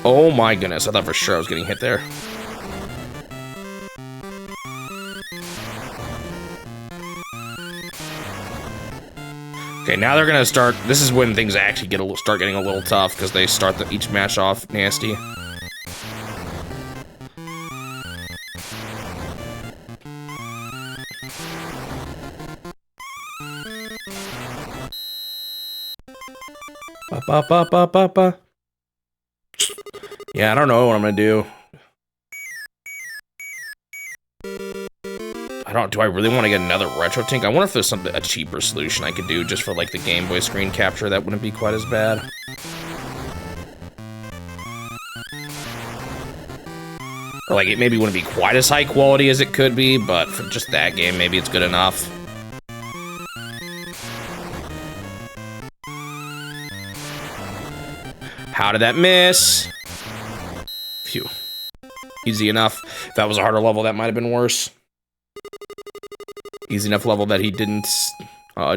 Oh my goodness, I thought for sure I was getting hit there. Okay, now they're gonna start. This is when things actually start getting a little tough because they start each match off nasty. Yeah, I don't know what I'm gonna do. Do I really want to get another retro tink? I wonder if there's a cheaper solution I could do just for like the Game Boy screen capture that wouldn't be quite as bad. Or like it maybe wouldn't be quite as high quality as it could be, but for just that game, maybe it's good enough. How did that miss? Phew. Easy enough. If that was a harder level, that might have been worse. Easy enough level that he didn't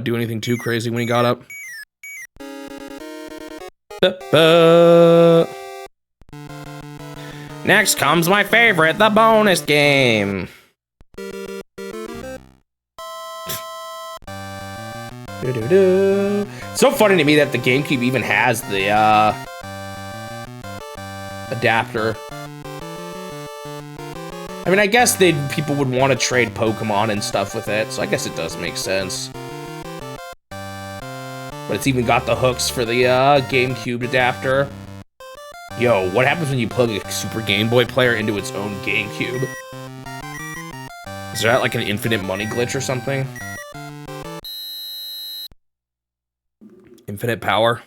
do anything too crazy when he got up. Next comes my favorite, the bonus game. So funny to me that the GameCube even has the adapter. I mean, I guess people would want to trade Pokemon and stuff with it, so I guess it does make sense. But it's even got the hooks for the GameCube adapter. Yo, what happens when you plug a Super Game Boy player into its own GameCube? Is that like an infinite money glitch or something? Infinite power?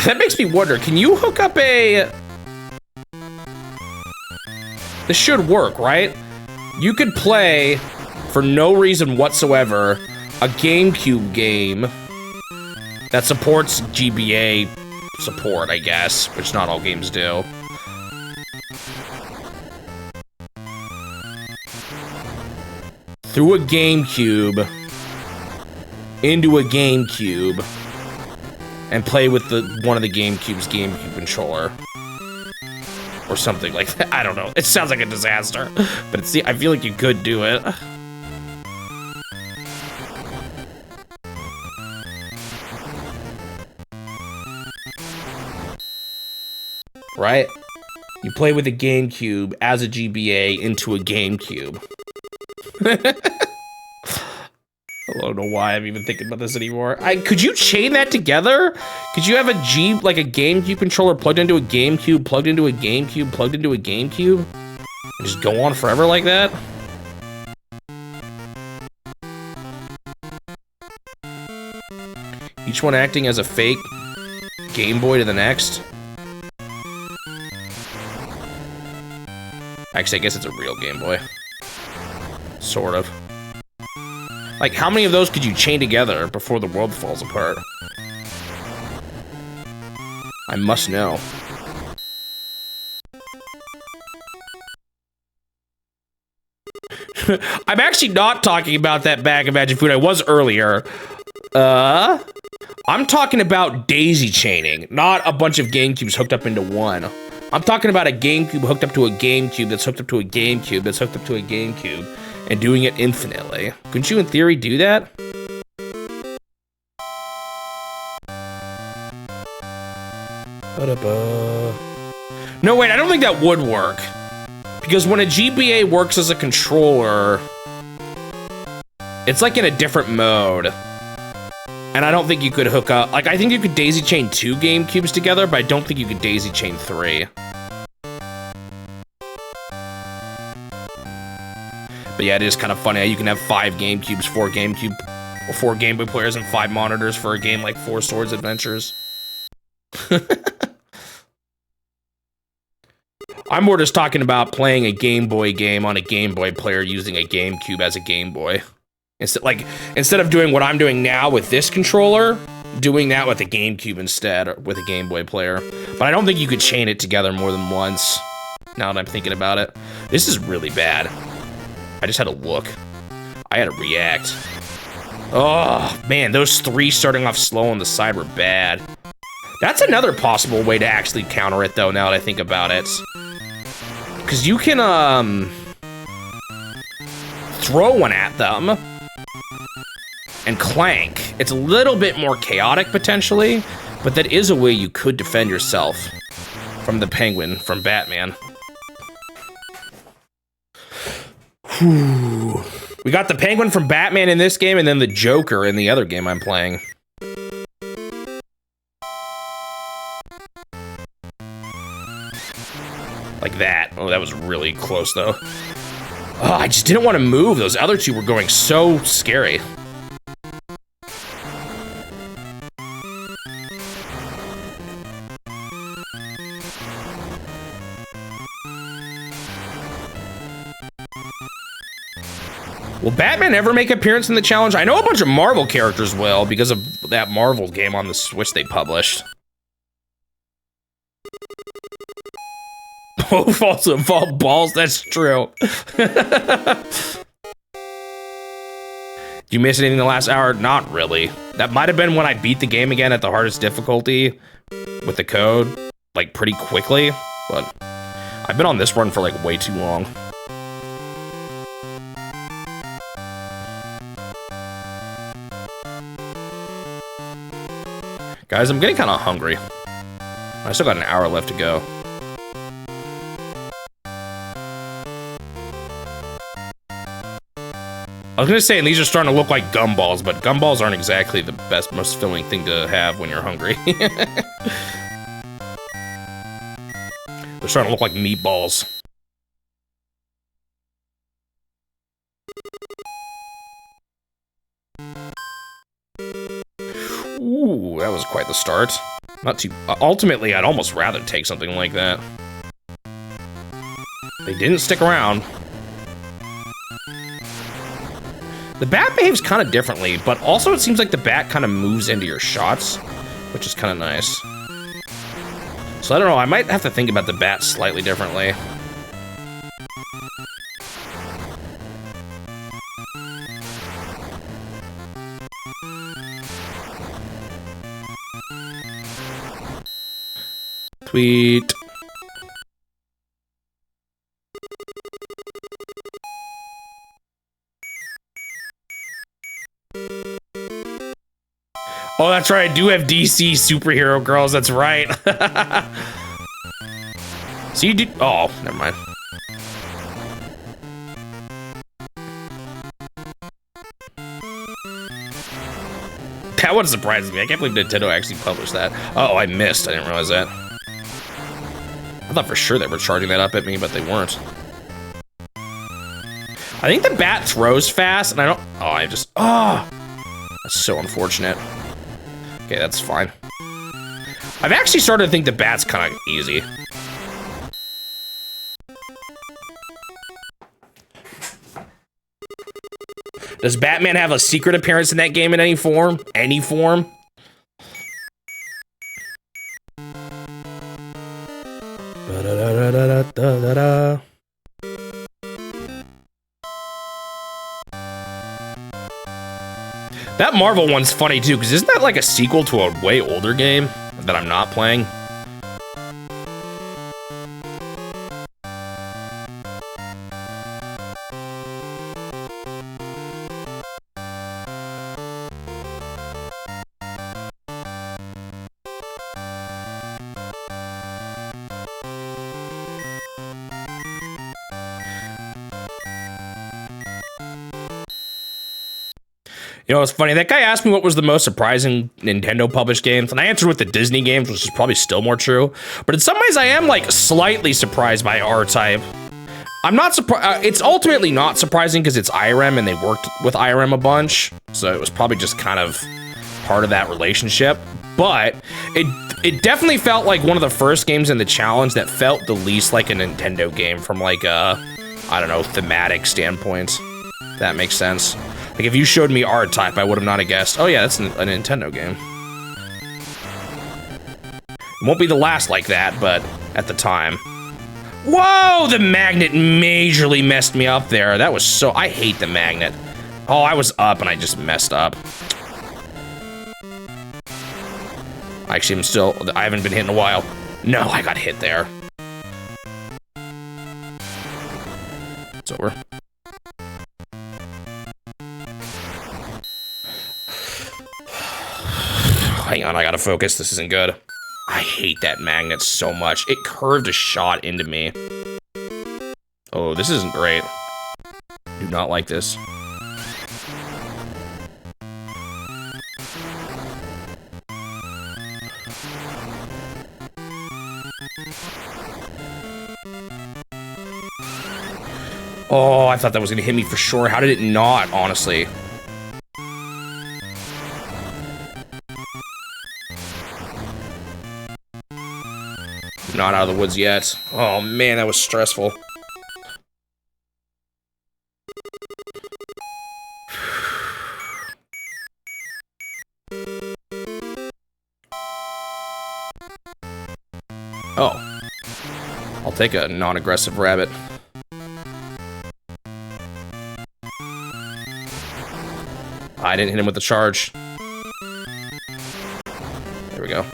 That makes me wonder, can you hook up a... This should work, right? You could play, for no reason whatsoever, a GameCube game that supports GBA support, I guess, which not all games do. Through a GameCube, into a GameCube, and play with one of the GameCube's GameCube controller. Or something like that. I don't know. It sounds like a disaster. But I feel like you could do it. Right? You play with a GameCube as a GBA into a GameCube. I don't know why I'm even thinking about this anymore. Could you chain that together? Could you have like a GameCube controller plugged into a GameCube, plugged into a GameCube, plugged into a GameCube? And just go on forever like that? Each one acting as a fake Game Boy to the next? Actually, I guess it's a real Game Boy. Sort of. Like, how many of those could you chain together before the world falls apart? I must know. I'm actually not talking about that bag of magic food I was earlier. I'm talking about daisy chaining, not a bunch of GameCubes hooked up into one. I'm talking about a GameCube hooked up to a GameCube that's hooked up to a GameCube that's hooked up to a GameCube. And doing it infinitely. Couldn't you, in theory, do that? No, wait, I don't think that would work. Because when a GBA works as a controller, it's like in a different mode. And I don't think you could hook up... Like, I think you could daisy chain 2 GameCubes together, but I don't think you could daisy chain 3. But yeah, it is kind of funny how you can have 5 GameCubes, 4 Game Boy players, and 5 monitors for a game like 4 Swords Adventures. I'm more just talking about playing a Game Boy game on a Game Boy player using a GameCube as a Game Boy. Instead of doing what I'm doing now with this controller, doing that with a GameCube instead, with a Game Boy player. But I don't think you could chain it together more than once, now that I'm thinking about it. This is really bad. I just had to look. I had to react. Oh, man, those 3 starting off slow on the side were bad. That's another possible way to actually counter it, though, now that I think about it. Because you can, throw one at them and clank. It's a little bit more chaotic, potentially, but that is a way you could defend yourself from the Penguin from Batman. Whew. We got the Penguin from Batman in this game, and then the Joker in the other game I'm playing. Like that. Oh, that was really close, though. Oh, I just didn't want to move. Those other 2 were going so scary. Will Batman ever make an appearance in the challenge? I know a bunch of Marvel characters will because of that Marvel game on the Switch they published. Oh, false involved balls. That's true. Do you miss anything in the last hour? Not really. That might have been when I beat the game again at the hardest difficulty with the code, like pretty quickly. But I've been on this run for like way too long. Guys, I'm getting kind of hungry. I still got an hour left to go. I was gonna say, and these are starting to look like gumballs, but gumballs aren't exactly the best, most filling thing to have when you're hungry. They're starting to look like meatballs. Ooh, that was quite the start. Not too... ultimately, I'd almost rather take something like that. They didn't stick around. The bat behaves kind of differently, but also it seems like the bat kind of moves into your shots, which is kind of nice. So I don't know, I might have to think about the bat slightly differently. Tweet. Oh, that's right. I do have DC superhero girls. That's right. So you do. Oh, never mind. That one surprises me. I can't believe Nintendo actually published that. Oh, I missed. I didn't realize that. I thought for sure they were charging that up at me, but they weren't. I think the bat throws fast, and I don't. Oh, I just. Oh, that's so unfortunate. Okay, that's fine. I've actually started to think the bat's kind of easy. Does Batman have a secret appearance in that game in any form? Any form? Ba-da-da-da-da-da-da-da. That Marvel one's funny too, because isn't that like a sequel to a way older game that I'm not playing? You know, it's funny, that guy asked me what was the most surprising Nintendo published games, and I answered with the Disney games, which is probably still more true. But in some ways, I am like slightly surprised by R-Type. I'm not surprised. It's ultimately not surprising because it's IREM and they worked with IREM a bunch. So it was probably just kind of part of that relationship. But it definitely felt like one of the first games in the challenge that felt the least like a Nintendo game from like a, I don't know, thematic standpoint. If that makes sense. Like, if you showed me R-Type, I would have not have guessed, oh yeah, that's a Nintendo game. It won't be the last like that, but at the time. Whoa, the magnet majorly messed me up there. That was so, I hate the magnet. Oh, I was up and I just messed up. Actually, I haven't been hit in a while. No, I got hit there. It's over. Hang on, I gotta focus. This isn't good. I hate that magnet so much. It curved a shot into me. Oh, this isn't great. Do not like this. Oh, I thought that was gonna hit me for sure. How did it not, honestly? Not out of the woods yet. Oh man, that was stressful. Oh. I'll take a non-aggressive rabbit. I didn't hit him with the charge. There we go.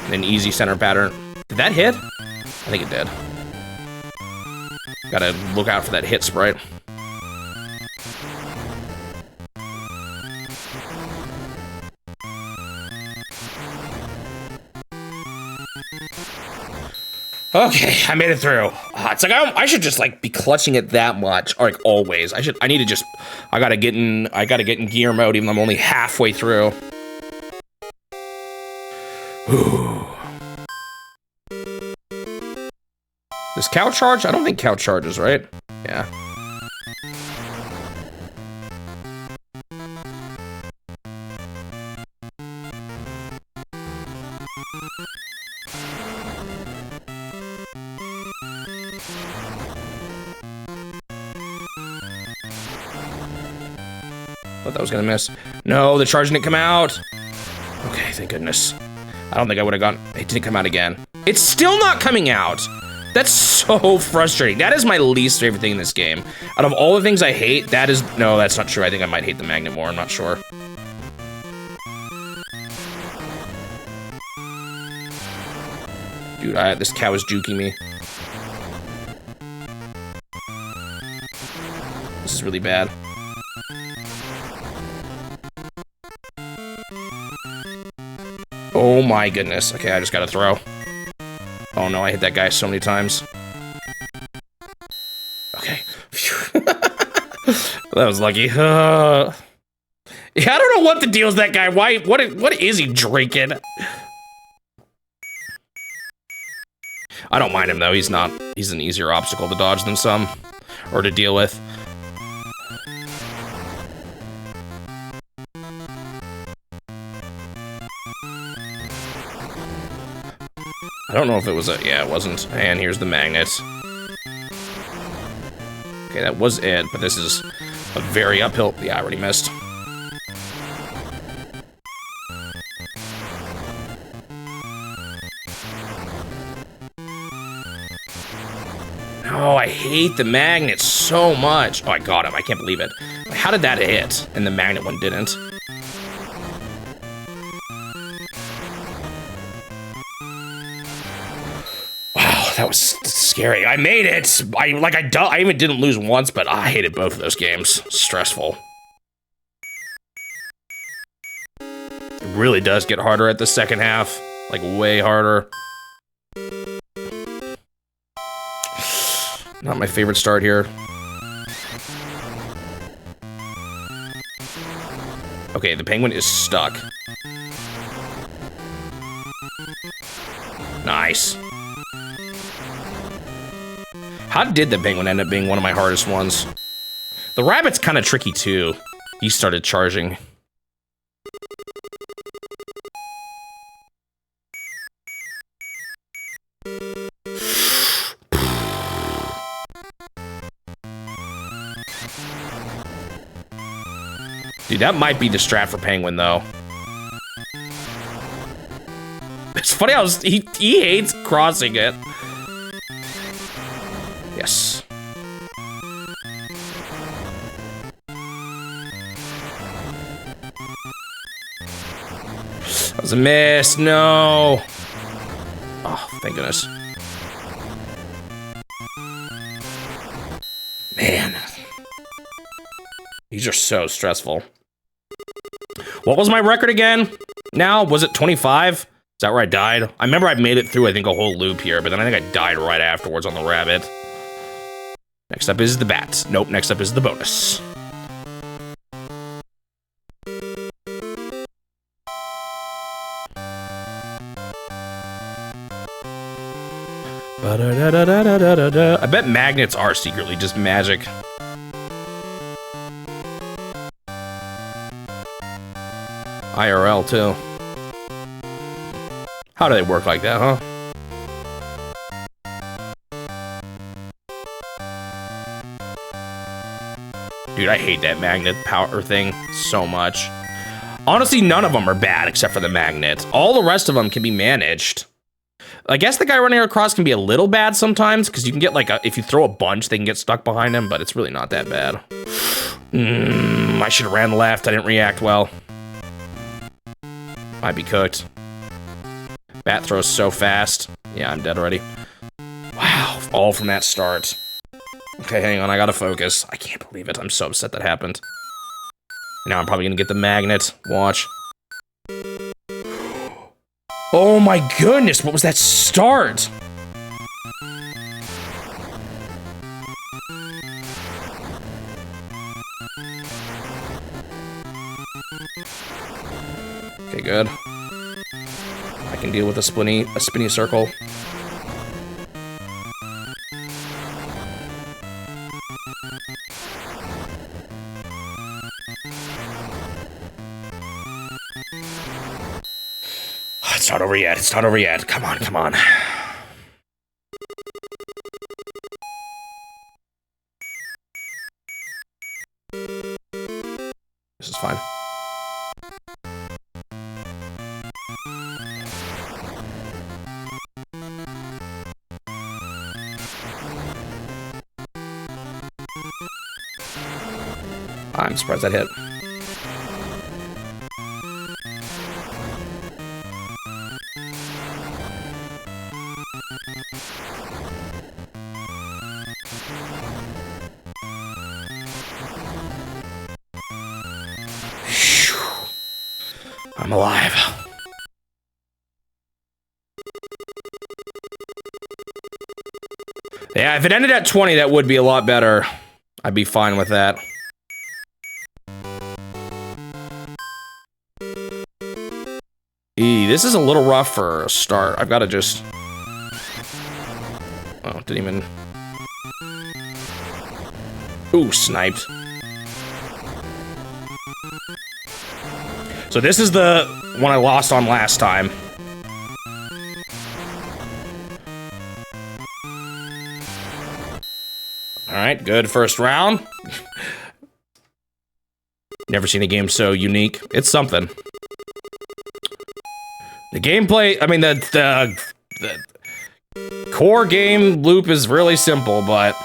And an easy center pattern. Did that hit? I think it did. Gotta look out for that hit sprite. Okay, I made it through. It's like I should just like be clutching it that much, or like always. I need to just. I gotta get in gear mode, even though I'm only halfway through. Does cow charge? I don't think cow charges, right? Yeah. Thought that was gonna miss. No, the charge didn't come out. Okay, thank goodness. I don't think I would have gone. It didn't come out again. It's still not coming out. That's so frustrating. That is my least favorite thing in this game. Out of all the things I hate, that is... No, that's not true. I think I might hate the magnet more. I'm not sure. Dude, this cow is juking me. This is really bad. Oh my goodness. Okay, I just gotta throw. Oh no, I hit that guy so many times. Okay. That was lucky. Yeah, I don't know what the deal is that guy. What is he drinking? I don't mind him though. He's an easier obstacle to dodge than some, or to deal with. I don't know if it was yeah, it wasn't. And here's the magnet. Okay, that was it, but this is a very uphill. Yeah, I already missed. No, I hate the magnet so much. Oh, I got him. I can't believe it. How did that hit? And the magnet one didn't. That was scary. I made it. I even didn't lose once, but I hated both of those games. Stressful. It really does get harder at the second half. Like, way harder. Not my favorite start here. Okay, the penguin is stuck. Nice. How did the penguin end up being one of my hardest ones? The rabbit's kind of tricky too. He started charging. Dude, that might be the strat for penguin though. It's funny how he hates crossing it. Yes. That was a miss. No. Oh, thank goodness. Man. These are so stressful. What was my record again? Now, was it 25? Is that where I died? I remember I made it through, I think, a whole loop here, but then I think I died right afterwards on the rabbit. Next up is the bat. Nope, next up is the bonus. I bet magnets are secretly just magic. IRL too. How do they work like that, huh? Dude, I hate that magnet power thing so much. Honestly, none of them are bad except for the magnet. All the rest of them can be managed. I guess the guy running across can be a little bad sometimes, because you can get like if you throw a bunch, they can get stuck behind him, but it's really not that bad. I should have ran left. I didn't react well. Might be cooked. Bat throws so fast. Yeah, I'm dead already. Wow, all from that start. Okay, hang on, I gotta focus. I can't believe it. I'm so upset that happened. Now I'm probably gonna get the magnet. Watch. Oh my goodness, what was that start? Okay, good. I can deal with a spinny circle. It's not over yet. It's not over yet. Come on, come on. This is fine. I'm surprised that hit. I'm alive. Yeah, if it ended at 20, that would be a lot better. I'd be fine with that. This is a little rough for a start. I've got to just... Oh, didn't even... Ooh, sniped. So this is the one I lost on last time. Alright, good first round. Never seen a game so unique. It's something. The gameplay, I mean, the core game loop is really simple, but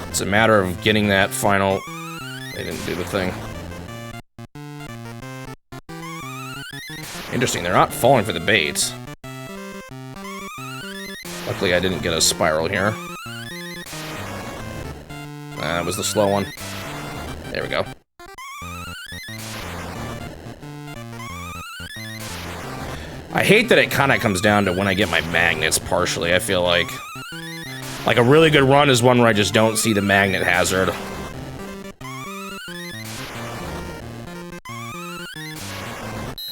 it's a matter of getting that final... They didn't do the thing. Interesting, they're not falling for the baits. Luckily, I didn't get a spiral here. That was the slow one. There we go. I hate that it kind of comes down to when I get my magnets partially. I feel like a really good run is one where I just don't see the magnet hazard.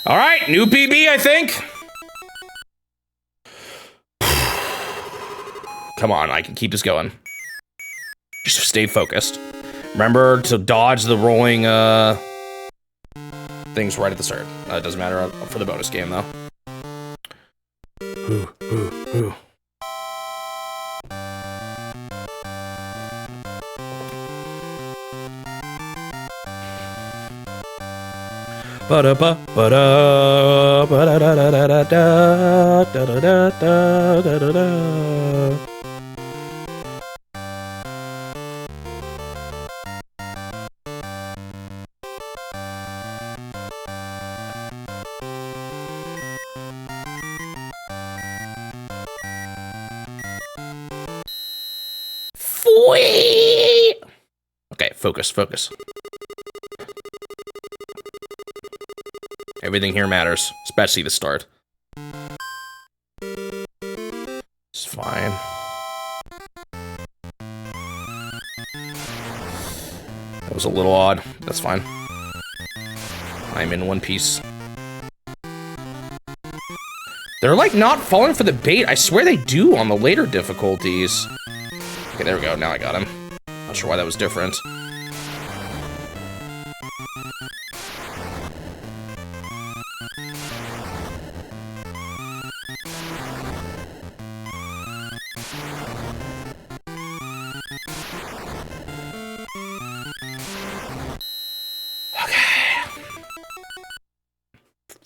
All right, new PB, I think. Come on, I can keep this going. Just stay focused. Remember to dodge the rolling things right at the start. It doesn't matter for the bonus game, though. Ooh, ooh, ooh. Ba-da-ba, ba-da, ba-da-da-da-da-da, da-da-da-da-da-da-da. Okay, focus, focus. Everything here matters, especially the start. It's fine. That was a little odd. That's fine. I'm in one piece. They're like not falling for the bait. I swear they do on the later difficulties. Okay, there we go. Now I got him. Not sure why that was different.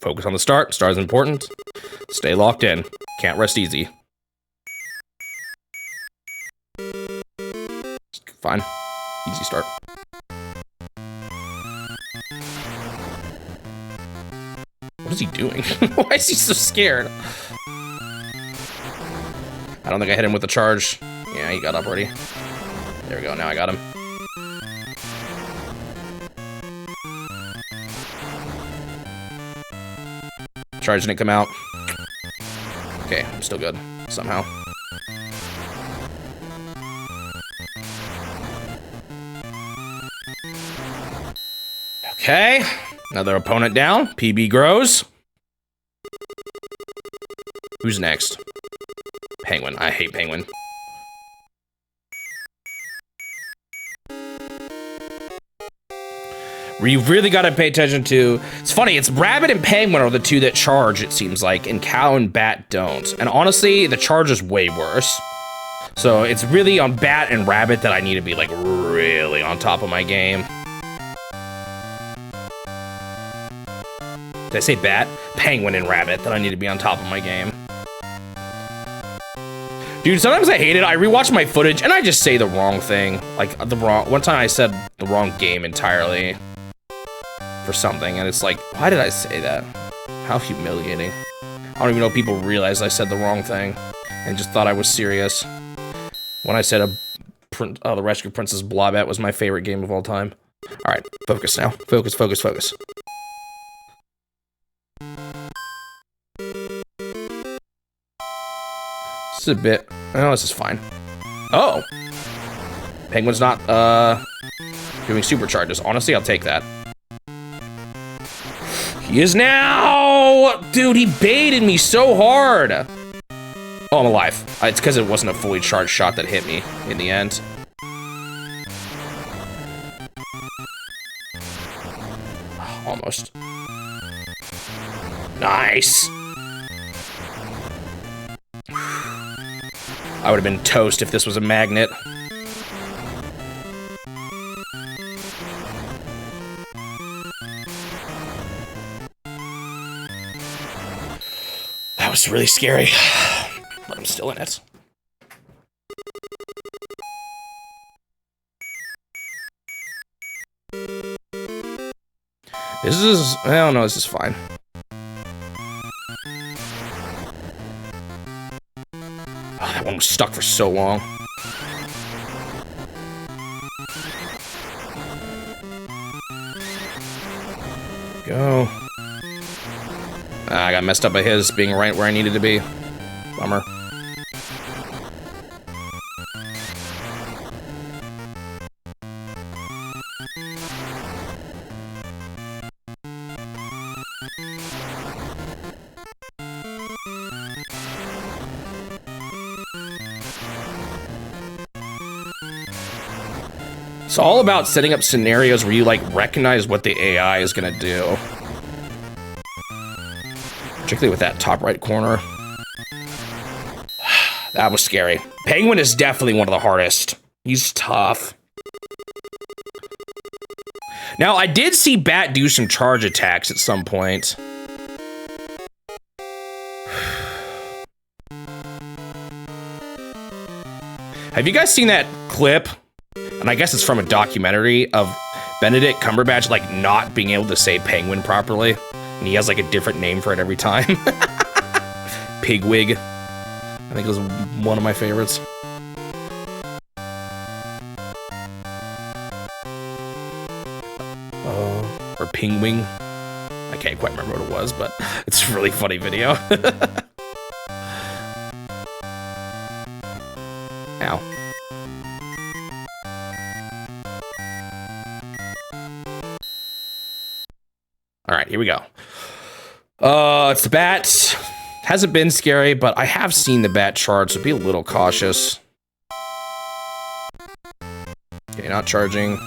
Focus on the start. Start is important. Stay locked in. Can't rest easy. Fine. Easy start. What is he doing? Why is he so scared? I don't think I hit him with the charge. Yeah, he got up already. There we go. Now I got him. Charge didn't come out. Okay, I'm still good. Somehow. Okay. Another opponent down. PB grows. Who's next? Penguin. I hate Penguin. You've really got to pay attention to... It's funny, it's Rabbit and Penguin are the two that charge, it seems like, and Cow and Bat don't. And honestly, the charge is way worse. So it's really on Bat and Rabbit that I need to be, like, really on top of my game. Did I say Bat? Penguin and Rabbit that I need to be on top of my game. Dude, sometimes I hate it. I rewatch my footage and I just say the wrong thing. Like, one time I said the wrong game entirely. For something, and it's like, why did I say that? How humiliating. I don't even know if people realized I said the wrong thing and just thought I was serious. When I said the Rescue Princess Blobette was my favorite game of all time. Alright, focus now. Focus, focus, focus. This is a bit... Oh, this is fine. Oh! Penguin's not, doing supercharges. Honestly, I'll take that. He is now! Dude, he baited me so hard! Oh, I'm alive. It's because it wasn't a fully charged shot that hit me in the end. Almost. Nice! I would have been toast if this was a magnet. That was really scary, but I'm still in it. This is, I don't know, this is fine. Oh, that one was stuck for so long. Go. I got messed up by his being right where I needed to be. Bummer. It's all about setting up scenarios where you, like, recognize what the AI is gonna do. Particularly with that top right corner. That was scary. Penguin is definitely one of the hardest. He's tough. Now, I did see Bat do some charge attacks at some point. Have you guys seen that clip? And I guess it's from a documentary of Benedict Cumberbatch, like, not being able to say penguin properly. And he has, like, a different name for it every time. Pigwig. I think it was one of my favorites. Or Pingwing. I can't quite remember what it was, but it's a really funny video. Ow. All right, here we go. It's the Bat. Hasn't been scary, but I have seen the Bat charge, so be a little cautious. Okay, not charging.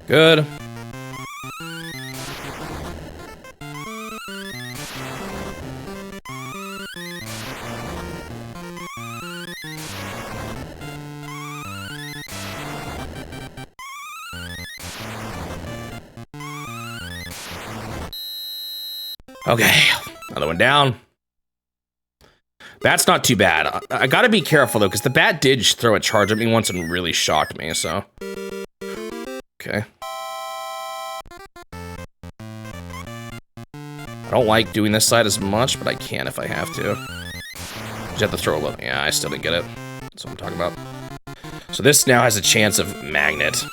Good. Okay, another one down. That's not too bad. I gotta be careful though, because the bat did throw a charge at me once and really shocked me, so. Okay. I don't like doing this side as much, but I can if I have to. Just have to throw a little. Yeah, I still didn't get it. That's what I'm talking about. So this now has a chance of magnet.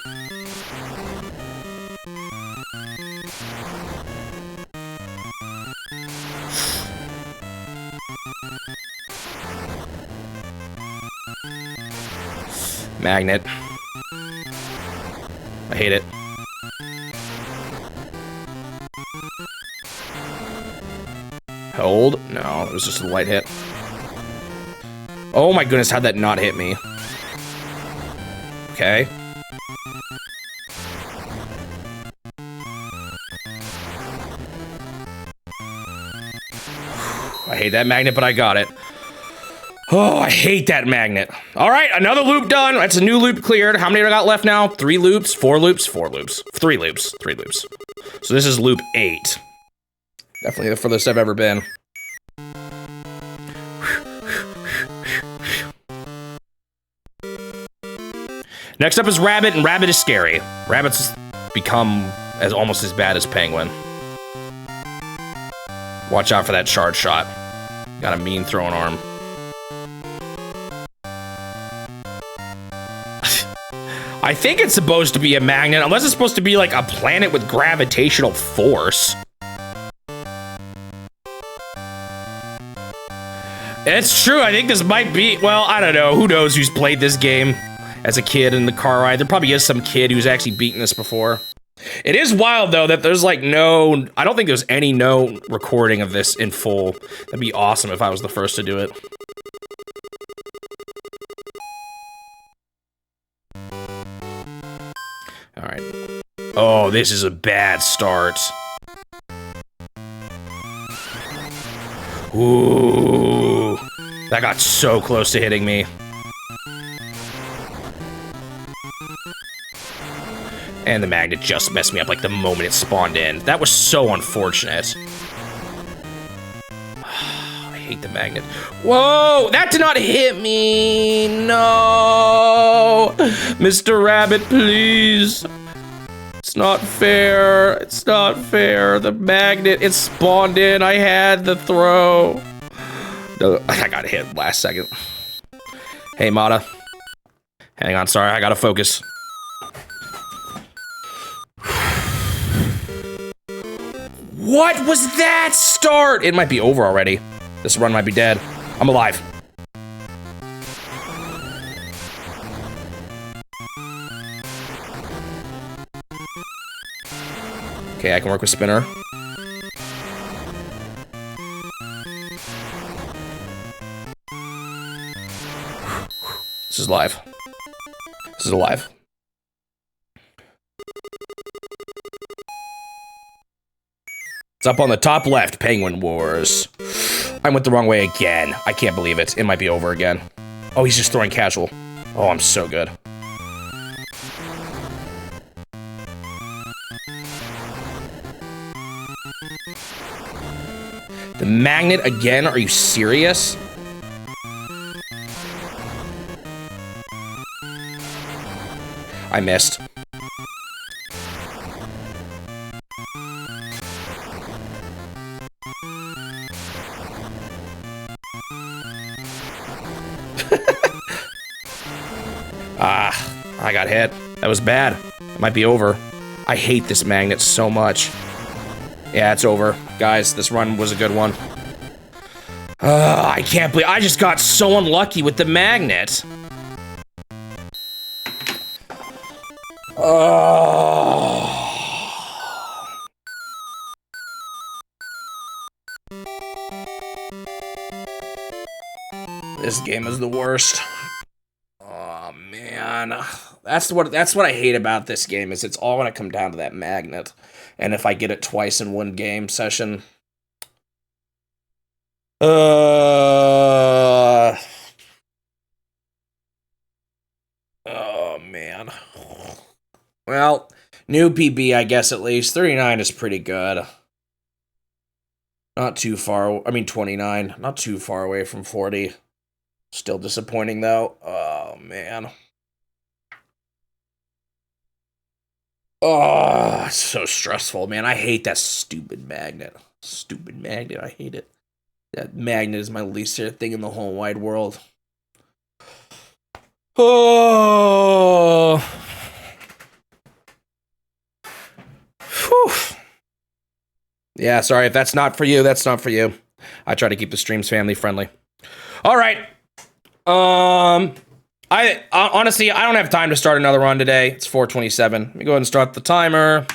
Magnet. I hate it. Hold? No, it was just a light hit. Oh my goodness, how'd that not hit me? Okay. I hate that magnet, but I got it. Oh, I hate that magnet. All right, another loop done. That's a new loop cleared. How many do I got left now? 3 loops, 4 loops, 4 loops. 3 loops, 3 loops. So this is loop 8. Definitely the furthest I've ever been. Next up is Rabbit, and Rabbit is scary. Rabbit's become almost as bad as Penguin. Watch out for that charge shot. Got a mean throwing arm. I think it's supposed to be a magnet, unless it's supposed to be like a planet with gravitational force. It's true, I think this might be, well, I don't know. Who knows who's played this game as a kid in the car ride. There probably is some kid who's actually beaten this before. It is wild, though, that there's like no, I don't think there's any recording of this in full. That'd be awesome if I was the first to do it. All right. Oh, this is a bad start. Ooh. That got so close to hitting me. And the magnet just messed me up like the moment it spawned in. That was so unfortunate. I hate the magnet. Whoa, that did not hit me. No. Mr. Rabbit, please. It's not fair. It's not fair. The magnet, it spawned in. I had the throw. No, I got hit last second. Hey, Mata. Hang on, sorry, I gotta focus. What was that start? It might be over already. This run might be dead. I'm alive. Okay, I can work with spinner. This is live. This is alive. It's up on the top left, Penguin Wars. I went the wrong way again. I can't believe it. It might be over again. Oh, he's just throwing casual. Oh, I'm so good. The magnet again? Are you serious? I missed. I got hit. That was bad. It might be over. I hate this magnet so much. Yeah, it's over. Guys, this run was a good one. I can't believe I just got so unlucky with the magnet. This game is the worst. Oh man. That's what I hate about this game is it's all gonna come down to that magnet. And if I get it twice in one game session. Oh man. Well, new PB, I guess at least. 39 is pretty good. Not too far. I mean, 29. Not too far away from 40. Still disappointing, though. Oh, man. Oh, it's so stressful, man. I hate that stupid magnet. Stupid magnet. I hate it. That magnet is my least favorite thing in the whole wide world. Oh. Whew. Yeah, sorry. If that's not for you, that's not for you. I try to keep the streams family friendly. All right. I honestly, I don't have time to start another run today. It's 4:27. Let me go ahead and start the timer.